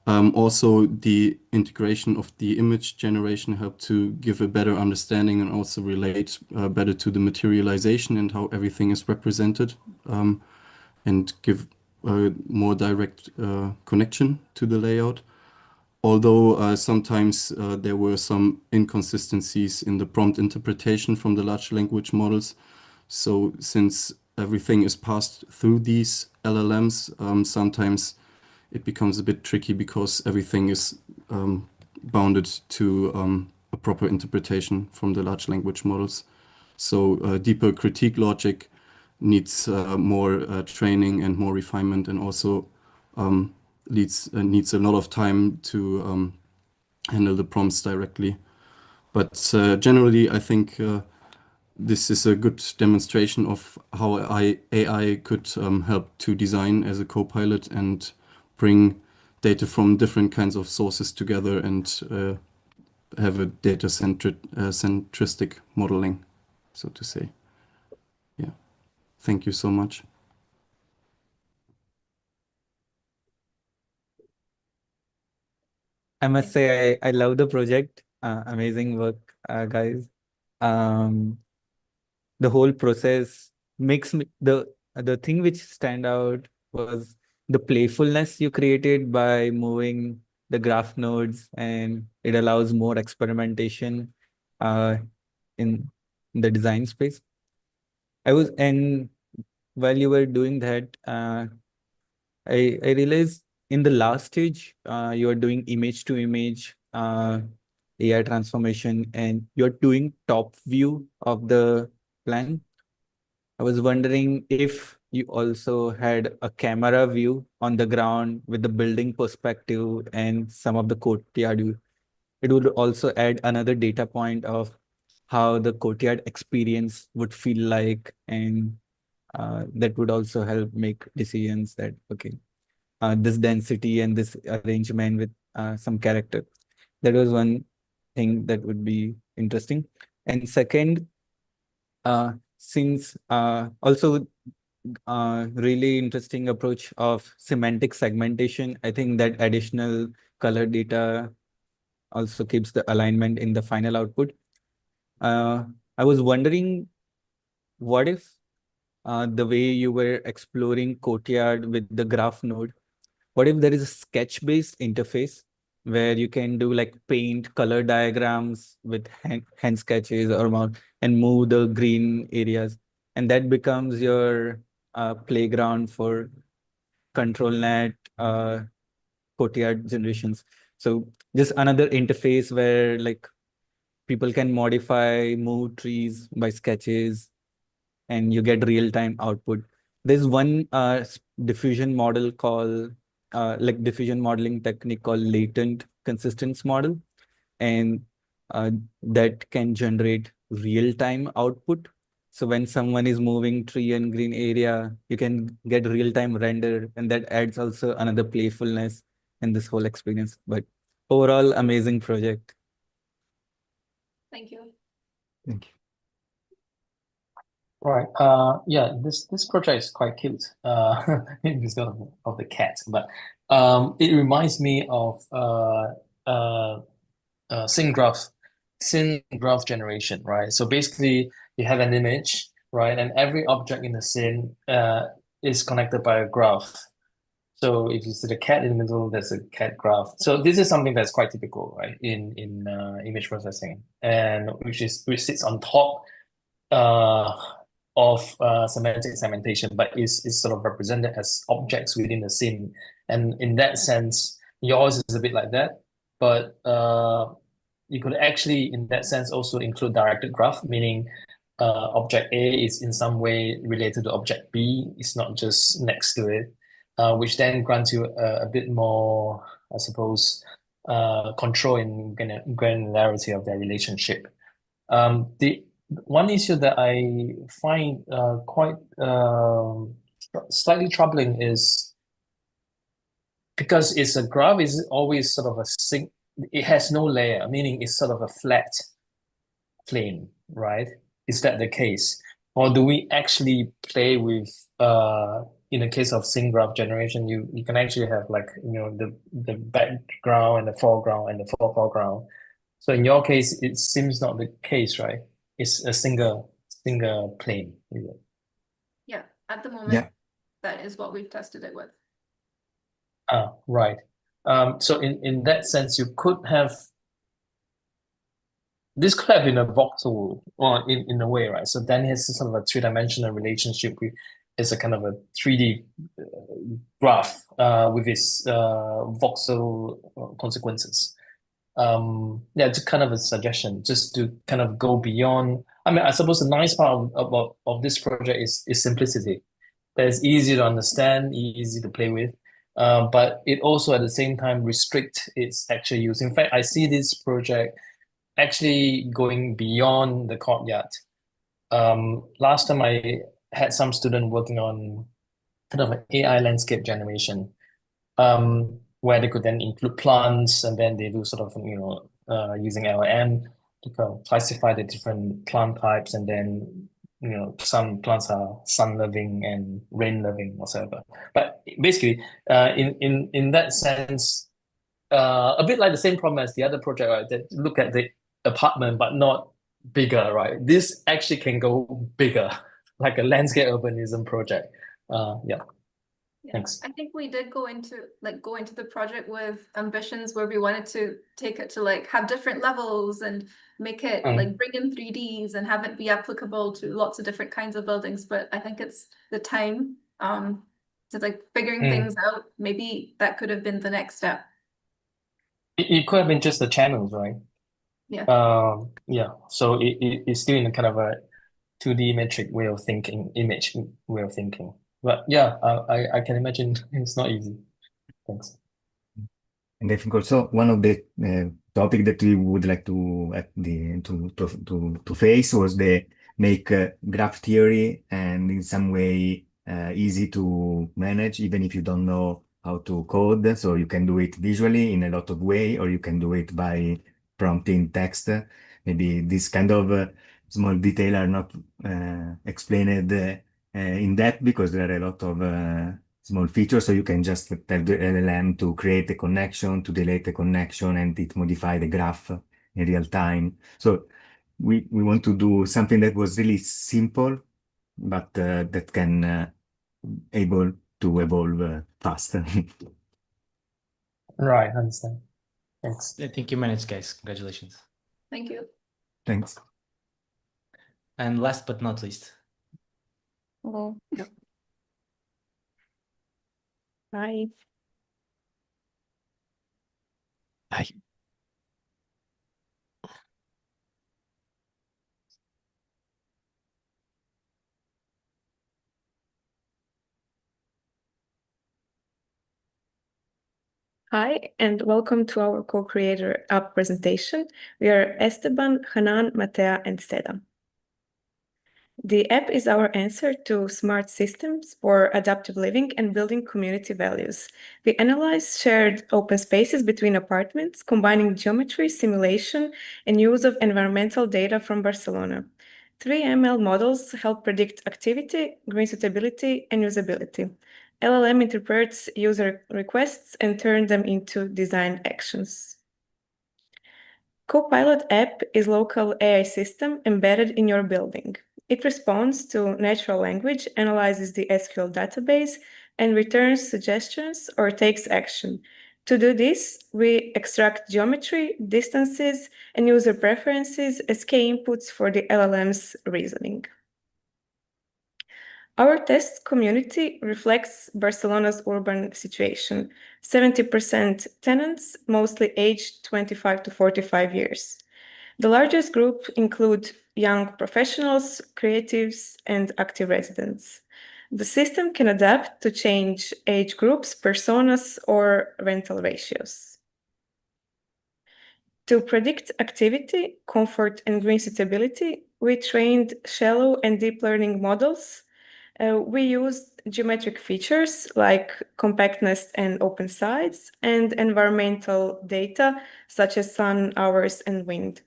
Also, the integration of the image generation helped to give a better understanding and also relate better to the materialization and how everything is represented, and give a more direct connection to the layout. Although sometimes there were some inconsistencies in the prompt interpretation from the large language models. So since everything is passed through these LLMs, sometimes it becomes a bit tricky because everything is bounded to a proper interpretation from the large language models. So deeper critique logic needs more training and more refinement, and also needs a lot of time to handle the prompts directly. But generally, I think this is a good demonstration of how AI could help to design as a co-pilot and bring data from different kinds of sources together and have a centristic modeling, so to say. Yeah. Thank you so much. I must say I love the project. Amazing work, guys. The whole process makes me the thing which stand out was the playfulness you created by moving the graph nodes, and it allows more experimentation in the design space. And while you were doing that, I realized in the last stage, you are doing image to image AI transformation, and you're doing top view of the plan. I was wondering if you also had a camera view on the ground with the building perspective and some of the courtyard view. It would also add another data point of how the courtyard experience would feel like, and that would also help make decisions that, okay, this density and this arrangement with some character. That was one thing that would be interesting. And second, since also really interesting approach of semantic segmentation, I think that additional color data also keeps the alignment in the final output. I was wondering, what if the way you were exploring courtyard with the graph node, what if there is a sketch-based interface where you can do like paint color diagrams with hand sketches or and move the green areas, and that becomes your playground for control net courtyard generations. So just another interface where like people can modify, move trees by sketches, and you get real-time output. There's one diffusion model called like diffusion modeling technique called latent consistence model, and that can generate real-time output. So when someone is moving tree and green area, you can get real-time render, and that adds also another playfulness in this whole experience. But overall, amazing project. Thank you. Thank you. Right. Yeah, this project is quite cute. Because of the cat, but it reminds me of scene graph generation, right? So basically, you have an image, right, and every object in the scene is connected by a graph. So if you see the cat in the middle, there's a cat graph. So this is something that's quite typical, right, in image processing, and which sits on top of semantic segmentation, but is sort of represented as objects within the scene. And in that sense, yours is a bit like that, but you could actually, in that sense, also include directed graph, meaning object A is in some way related to object B. It's not just next to it, which then grants you a bit more, I suppose, control and granularity of their relationship. The one issue that I find quite slightly troubling is because it's a graph is always sort of it has no layer, meaning it's sort of a flat plane, right? Is that the case? Or do we actually play with in the case of scene graph generation, you can actually have like, the background and the foreground and the foreground. So in your case, it seems not the case, right? It's a single plane, is it? Yeah, at the moment, Yeah. that is what we've tested it with. Right. So in that sense, you could have this could have been a voxel, or in a way, right? So then it's sort of a three-dimensional relationship with it's a kind of a 3D graph with its voxel consequences. Yeah, just kind of a suggestion, just to kind of go beyond. I mean, I suppose the nice part of this project is simplicity. That it's easy to understand, easy to play with, but it also at the same time restrict its actual use. In fact, I see this project actually going beyond the courtyard. Last time I had some student working on kind of an AI landscape generation, where they could then include plants, and then they do sort of, using LLM to kind of classify the different plant types, and then, some plants are sun-loving and rain-loving, whatsoever. But basically, in that sense, a bit like the same problem as the other project, right? That look at the apartment, but not bigger, right? This actually can go bigger, like a landscape urbanism project. Yeah. Thanks. I think we did go into the project with ambitions where we wanted to take it to like have different levels and make it like bring in 3Ds and have it be applicable to lots of different kinds of buildings. But I think it's the time to like figuring things out. Maybe that could have been the next step. It could have been just the channels, right? Yeah. Yeah. So it's still in a kind of a 2D metric way of thinking, image way of thinking. But yeah, I can imagine it's not easy. Thanks. And I think also one of the topic that we would like to face was the make graph theory and in some way easy to manage, even if you don't know how to code. So you can do it visually in a lot of way, or you can do it by prompting text. Maybe this kind of small detail are not explained in depth because there are a lot of small features, so you can just tell the LLM to create a connection, to delete a connection, and it modify the graph in real time. So we want to do something that was really simple, but that can able to evolve faster. Right, understand. Thanks. I think you managed, guys. Congratulations. Thank you. Thanks. And last but not least. Hello. Hi. Hi. Hi, and welcome to our co-creator app presentation. We are Esteban, Hanan, Matea, and Seda. The app is our answer to smart systems for adaptive living and building community values. We analyze shared open spaces between apartments, combining geometry, simulation, and use of environmental data from Barcelona. 3 ML models help predict activity, green suitability, and usability. LLM interprets user requests and turns them into design actions. CoPilot app is local AI system embedded in your building. It responds to natural language, analyzes the SQL database, and returns suggestions or takes action. To do this, we extract geometry, distances, and user preferences as key inputs for the LLM's reasoning. Our test community reflects Barcelona's urban situation. 70% tenants, mostly aged 25 to 45 years. The largest group include young professionals, creatives, and active residents. The system can adapt to change age groups, personas, or rental ratios. To predict activity, comfort, and green suitability, we trained shallow and deep learning models. We used geometric features like compactness and open sides, and environmental data such as sun, hours, and wind.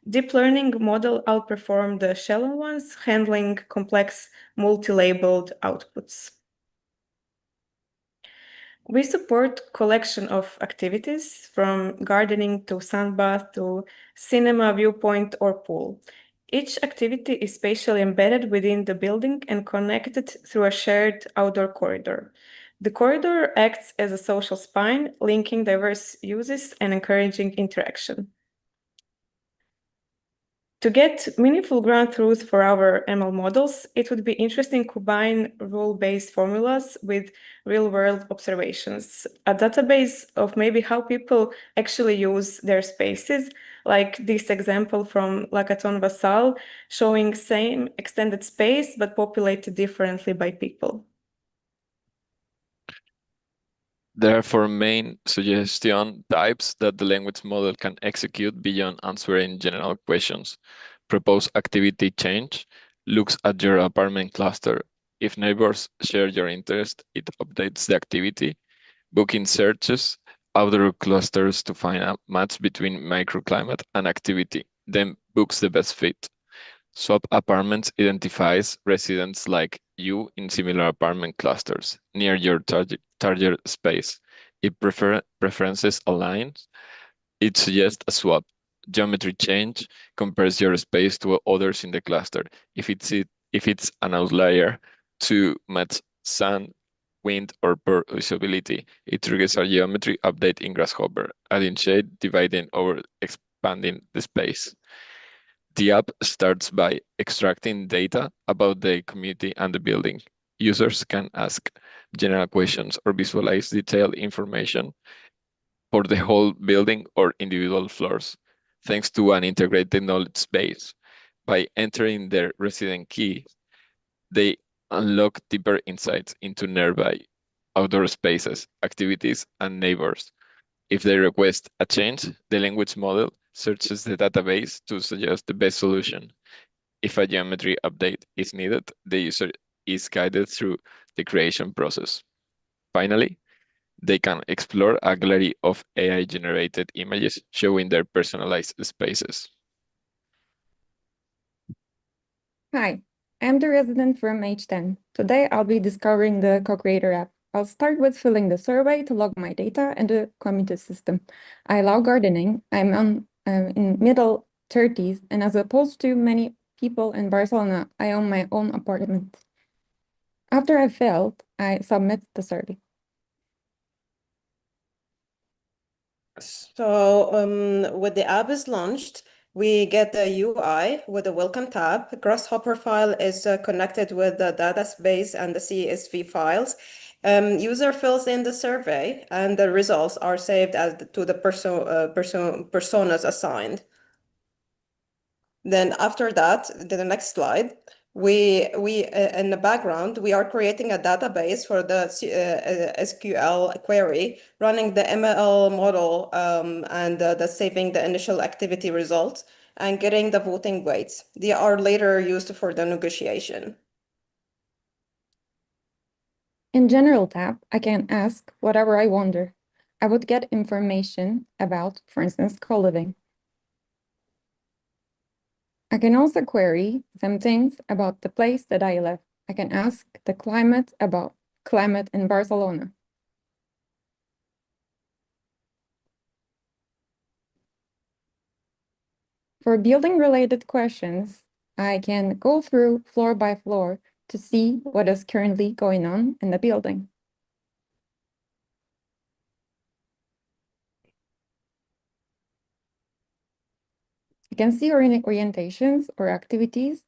Deep learning model outperformed the shallow ones, handling complex multi-labeled outputs. We support collection of activities from gardening to sunbath to cinema, viewpoint, or pool. Each activity is spatially embedded within the building and connected through a shared outdoor corridor. The corridor acts as a social spine, linking diverse uses and encouraging interaction. To get meaningful ground truth for our ML models, it would be interesting to combine rule-based formulas with real-world observations. A database of maybe how people actually use their spaces, like this example from Lacaton Vassal, showing same extended space but populated differently by people. There are four main suggestion types that the language model can execute beyond answering general questions. Propose activity change, looks at your apartment cluster. If neighbors share your interest, it updates the activity. Booking searches outdoor clusters to find a match between microclimate and activity, then books the best fit. Swap apartments identifies residents like you in similar apartment clusters near your target space. If preferences align, it suggests a swap. Geometry change compares your space to others in the cluster. If it's an outlier to match sun, wind, or poor visibility, it triggers a geometry update in Grasshopper, adding shade, dividing, or expanding the space. The app starts by extracting data about the community and the building. Users can ask general questions or visualize detailed information for the whole building or individual floors, thanks to an integrated knowledge base. By entering their resident key, they unlock deeper insights into nearby outdoor spaces, activities, and neighbors. If they request a change, the language model searches the database to suggest the best solution. If a geometry update is needed, the user is guided through the creation process. Finally, they can explore a gallery of AI-generated images showing their personalized spaces. Hi, I'm the resident from H10. Today I'll be discovering the Co-Creator app. I'll start with filling the survey to log my data and the community system. I love gardening. I'm in middle 30s, and as opposed to many people in Barcelona, I own my own apartment. After I filled, I submit the survey. So when the app is launched, we get the UI with the welcome tab. Grasshopper file is connected with the database and the CSV files. User fills in the survey and the results are saved to the personas assigned. Then after that, the next slide, we in the background, we are creating a database for the SQL query, running the ML model and the saving the initial activity results. and getting the voting weights. They are later used for the negotiation. In General tab, I can ask whatever I wonder. I would get information about, for instance, co-living. I can also query some things about the place that I live. I can ask the climate about climate in Barcelona. For building-related questions, I can go through floor by floor to see what is currently going on in the building. I can see orientations or activities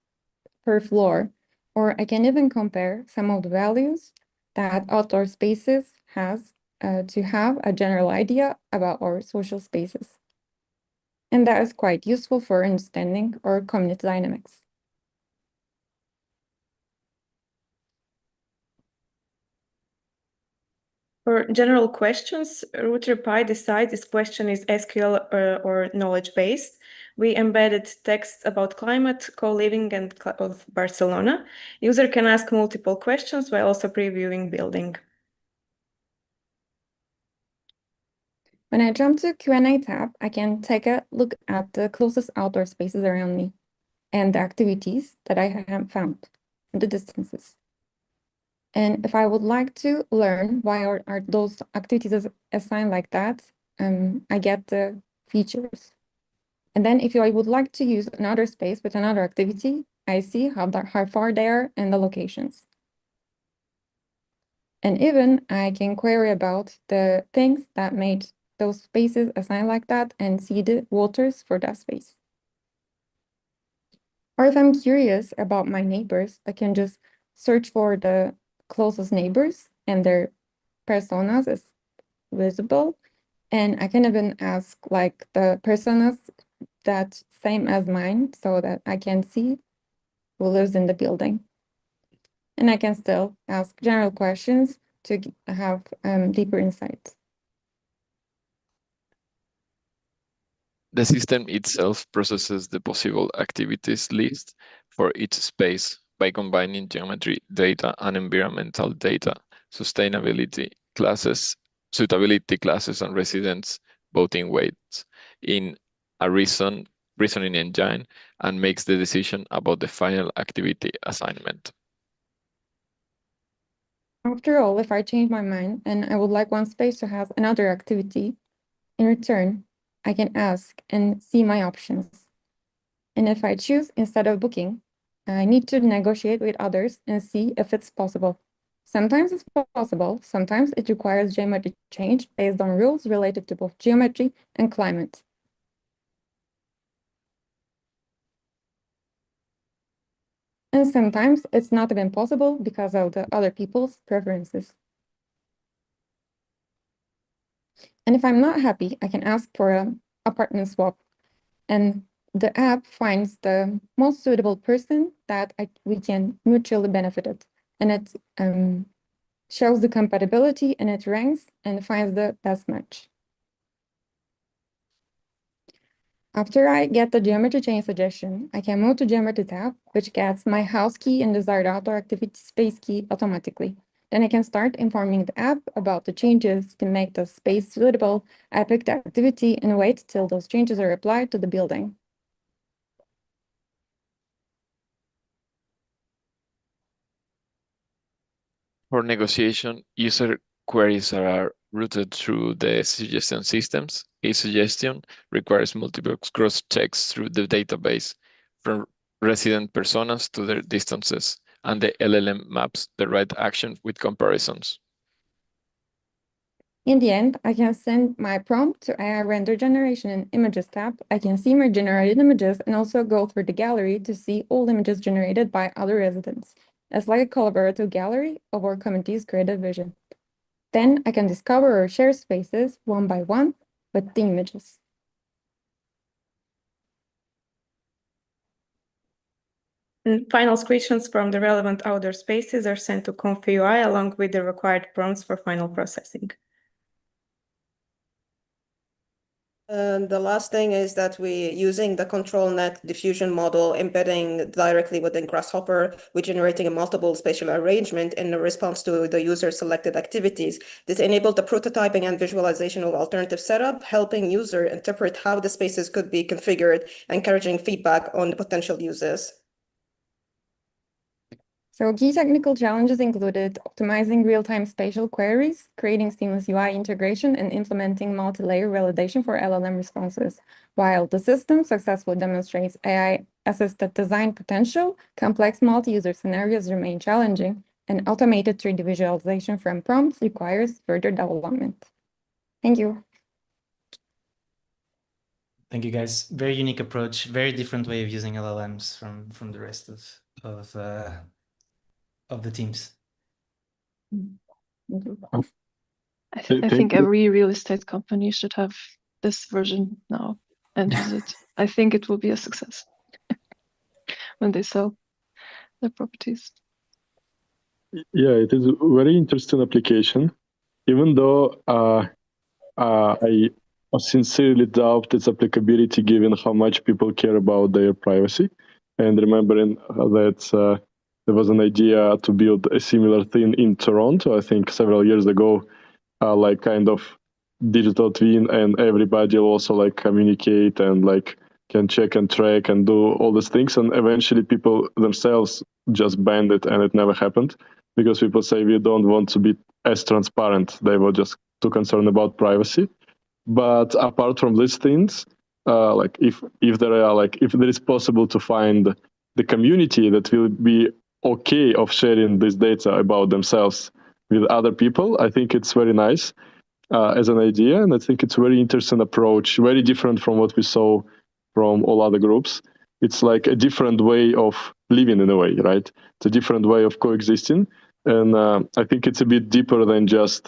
per floor, or I can even compare some of the values that outdoor spaces has to have a general idea about our social spaces. And that is quite useful for understanding our community dynamics. For general questions, RouterPy decides this question is SQL or knowledge-based. We embedded text about climate, co-living, and of Barcelona. User can ask multiple questions while also previewing building. When I jump to Q&A tab, I can take a look at the closest outdoor spaces around me and the activities that I have found and the distances. And if I would like to learn why are those activities assigned like that, I get the features. And then if I would like to use another space with another activity, I see how far they are and the locations. And even I can query about the things that made those spaces assigned like that and see the waters for that space. Or if I'm curious about my neighbors, I can just search for the closest neighbors and their personas is visible. And I can even ask like the personas that same as mine so that I can see who lives in the building. And I can still ask general questions to have deeper insights. The system itself processes the possible activities list for each space by combining geometry data and environmental data, sustainability classes, suitability classes, and residents voting weights in a reasoning engine, and makes the decision about the final activity assignment. After all, if I change my mind and I would like one space to have another activity, in return, I can ask and see my options. And if I choose instead of booking, I need to negotiate with others and see if it's possible. Sometimes it's possible, sometimes it requires geometry change based on rules related to both geometry and climate. And sometimes it's not even possible because of the other people's preferences. And if I'm not happy, I can ask for an apartment swap. And the app finds the most suitable person that we can mutually benefit it. And it shows the compatibility and it ranks and finds the best match. After I get the geometry change suggestion, I can move to Geometry tab, which gets my house key and desired outdoor activity space key automatically. Then I can start informing the app about the changes to make the space suitable. I pick the activity and wait till those changes are applied to the building. For negotiation, user queries are routed through the suggestion systems. A suggestion requires multiple cross checks through the database, from resident personas to their distances, and the LLM maps the right action with comparisons. In the end, I can send my prompt to AI Render Generation and Images tab. I can see my generated images and also go through the gallery to see all images generated by other residents. It's like a collaborative gallery of our community's creative vision. Then I can discover or share spaces one by one with the images. And final screenshots from the relevant outdoor spaces are sent to ConfUI along with the required prompts for final processing. And the last thing is that we, using the control net diffusion model, embedding directly within Grasshopper, we're generating a multiple spatial arrangement in response to the user selected activities. This enabled the prototyping and visualization of alternative setup, helping user interpret how the spaces could be configured, encouraging feedback on the potential uses. So key technical challenges included optimizing real-time spatial queries, creating seamless UI integration, and implementing multi-layer validation for LLM responses. While the system successfully demonstrates AI-assisted design potential, complex multi-user scenarios remain challenging, and automated 3D visualization from prompts requires further development. Thank you. Thank you, guys. Very unique approach, very different way of using LLMs from the rest of the teams. I think every real estate company should have this version now and use it. I think it will be a success when they sell their properties. Yeah, it is a very interesting application, even though I sincerely doubt its applicability given how much people care about their privacy. And remembering that there was an idea to build a similar thing in Toronto, I think several years ago, like kind of digital twin, and everybody also like communicate and like can check and track and do all these things. And eventually people themselves just banned it, and it never happened because people say we don't want to be as transparent. They were just too concerned about privacy. But apart from these things, like if there is possible to find the community that will be okay of sharing this data about themselves with other people, I think it's very nice as an idea, and I think it's a very interesting approach, very different from what we saw from all other groups. It's like a different way of living in a way, right? It's a different way of coexisting. And I think it's a bit deeper than just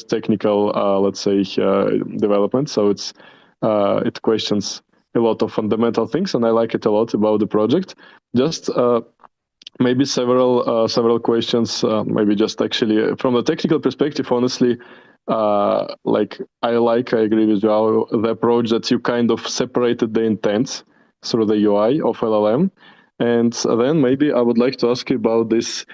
technical, let's say, development. So it questions a lot of fundamental things, and I like it a lot about the project. Just maybe several questions. Maybe just actually from the technical perspective, honestly, like I agree with you, the approach that you kind of separated the intents through the UI of LLM. And then maybe I would like to ask you about this.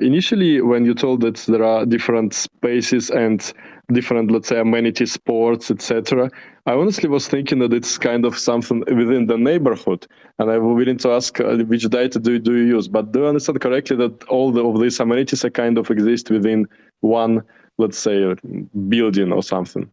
Initially, when you told that there are different spaces and different, let's say, amenities, sports, etc., I honestly was thinking that it's kind of something within the neighborhood. And I was willing to ask which data do you use? But do I understand correctly that all of these amenities are kind of exist within one, let's say, building or something?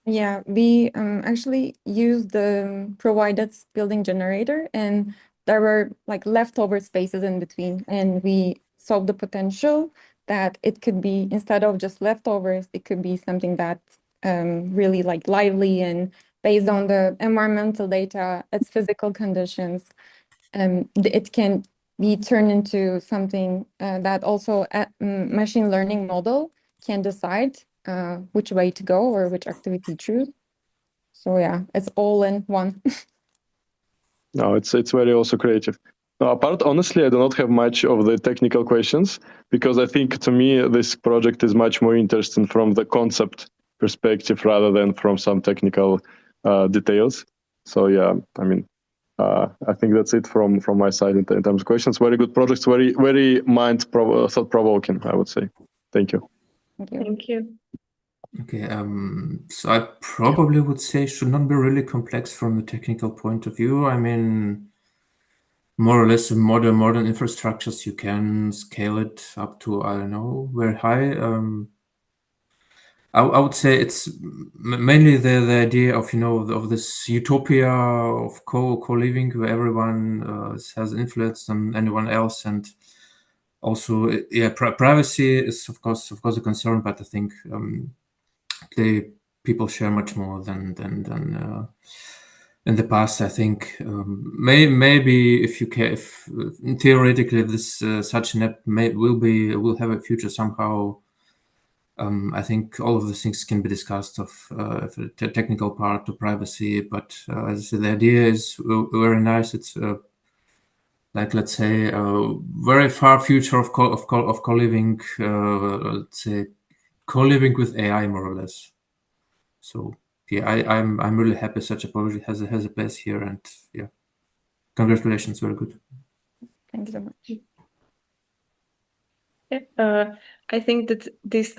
Yeah, we actually used the provided building generator, and there were like leftover spaces in between, and we saw the potential that it could be, instead of just leftovers, it could be something that really like lively and based on the environmental data, its physical conditions, it can be turned into something that also a machine learning model can decide which way to go or which activity to choose. So yeah, it's all in one. No, it's very also creative. Now, apart, honestly, I do not have much of the technical questions because I think to me this project is much more interesting from the concept perspective rather than from some technical details. So yeah, I mean, I think that's it from my side in terms of questions. Very good projects, very thought provoking, I would say. Thank you. Thank you. Okay, so I probably would say should not be really complex from the technical point of view. I mean, more or less in modern infrastructures, you can scale it up to, I don't know, very high. I would say it's mainly the idea of, of this utopia of co-living where everyone has influence on anyone else, and also privacy is of course a concern, but I think people share much more than in the past. I think maybe if you can, if theoretically this such an app will have a future somehow. I think all of the things can be discussed of the technical part to privacy, but as I said, the idea is very nice. It's like, let's say, a very far future of co-living. Let's say co-living with AI, more or less. So yeah, I'm really happy such a project has a place here, and yeah, congratulations, very good. Thank you so much. Yeah, I think that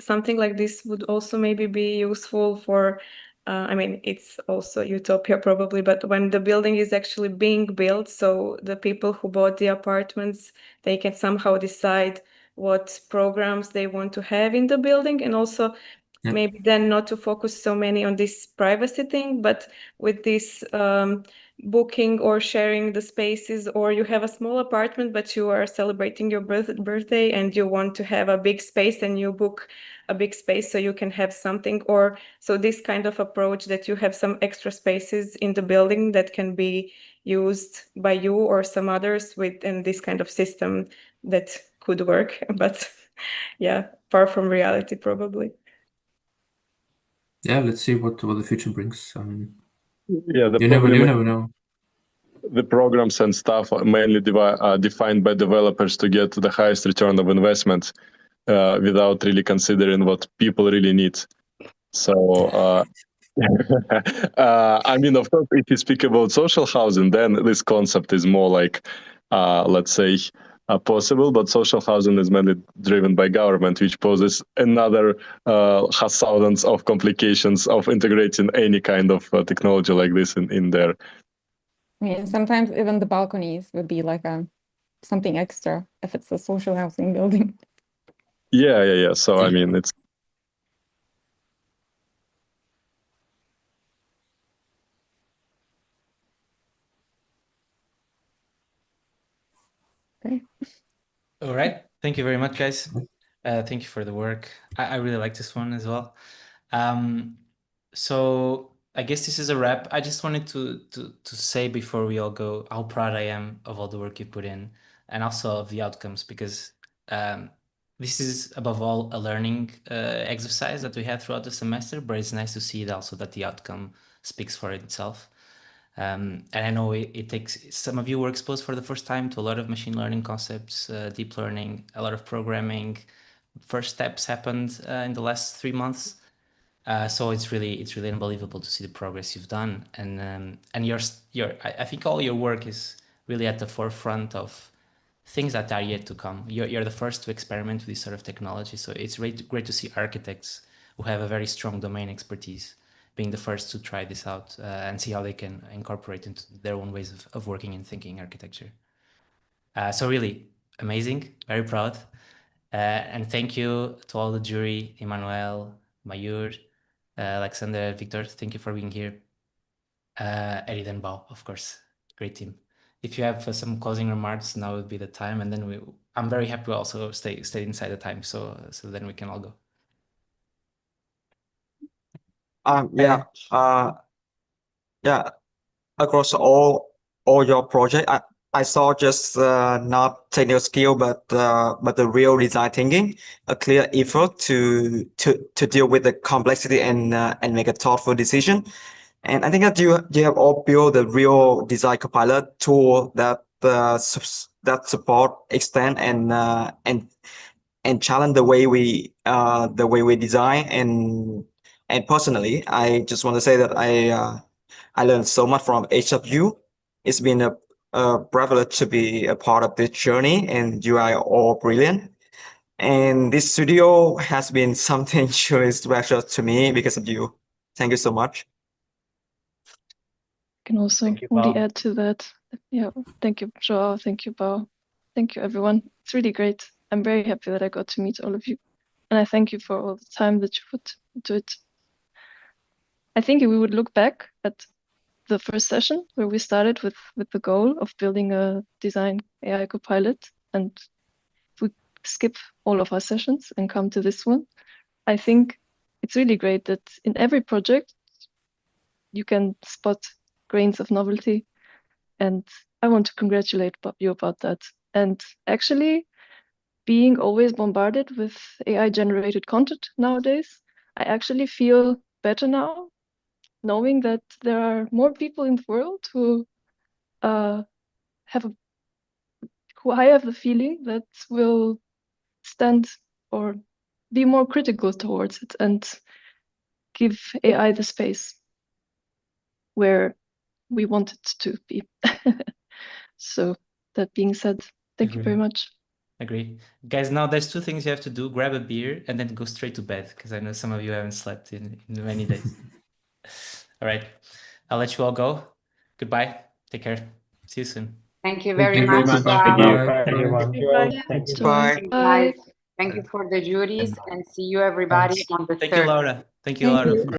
something like this would also maybe be useful for, I mean, it's also utopia probably, but when the building is actually being built, so the people who bought the apartments, they can somehow decide what programs they want to have in the building, and also maybe then not to focus so many on this privacy thing, but with this booking or sharing the spaces, or you have a small apartment but you are celebrating your birthday and you want to have a big space and you book a big space so you can have something, or so this kind of approach that you have some extra spaces in the building that can be used by you or some others within this kind of system that could work, but yeah, far from reality probably. Yeah, let's see what the future brings. Yeah, you never know. The programs and stuff are mainly defined by developers to get the highest return of investment without really considering what people really need. So, I mean, of course, if you speak about social housing, then this concept is more like, let's say, possible, but social housing is mainly driven by government, which poses another has thousands of complications of integrating any kind of technology like this in there. I mean, sometimes even the balconies would be like something extra if it's a social housing building. Yeah. So, I mean, it's... Okay. All right. Thank you very much, guys. Thank you for the work. I really like this one as well. So I guess this is a wrap. I just wanted to say before we all go how proud I am of all the work you put in, and also of the outcomes, because this is above all a learning exercise that we had throughout the semester, but it's nice to see also that the outcome speaks for itself. And I know it takes, some of you were exposed for the first time to a lot of machine learning concepts, deep learning, a lot of programming. First steps happened in the last 3 months. So it's really unbelievable to see the progress you've done, and I think all your work is really at the forefront of things that are yet to come. You're the first to experiment with this sort of technology, so it's great to see architects who have a very strong domain expertise being the first to try this out and see how they can incorporate into their own ways of working and thinking architecture. So really amazing, very proud. And thank you to all the jury, Emmanuel, Mayur, Alexander, Victor, thank you for being here. Eddie and Bao, of course, great team. If you have some closing remarks, now would be the time, and then I'm very happy to also stay inside the time, so then we can all go. Yeah, across all your project, I saw just not technical skill, but the real design thinking, a clear effort to deal with the complexity and make a thoughtful decision. And I think that you have all built a real design copilot tool that that support, extend, and challenge the way we design. And personally, I just want to say that I learned so much from each of you. It's been a privilege to be a part of this journey, and you are all brilliant. And this studio has been something truly special to me because of you. Thank you so much. Can also only add to that. Yeah, thank you, Joao. Thank you, Bao. Thank you, everyone. It's really great. I'm very happy that I got to meet all of you. And I thank you for all the time that you put into it. I think we would look back at the first session where we started with the goal of building a design AI copilot. And if we skip all of our sessions and come to this one, I think it's really great that in every project, you can spot grains of novelty. And I want to congratulate you about that. And actually, being always bombarded with AI generated content nowadays, I actually feel better now, knowing that there are more people in the world who I have the feeling that will stand or be more critical towards it and give AI the space. where we want it to be. So that being said, thank you very much. Agree. Guys, now there's two things you have to do. Grab a beer and then go straight to bed, because I know some of you haven't slept in many days. All right. I'll let you all go. Goodbye. Take care. See you soon. Thank you Thank very you very much. much. Thank you, Bye. everyone. Thank you. Bye. Guys, thank you for the juries, and see you everybody on the Thank you, 3rd. Laura. Thank you, Thank Laura. you.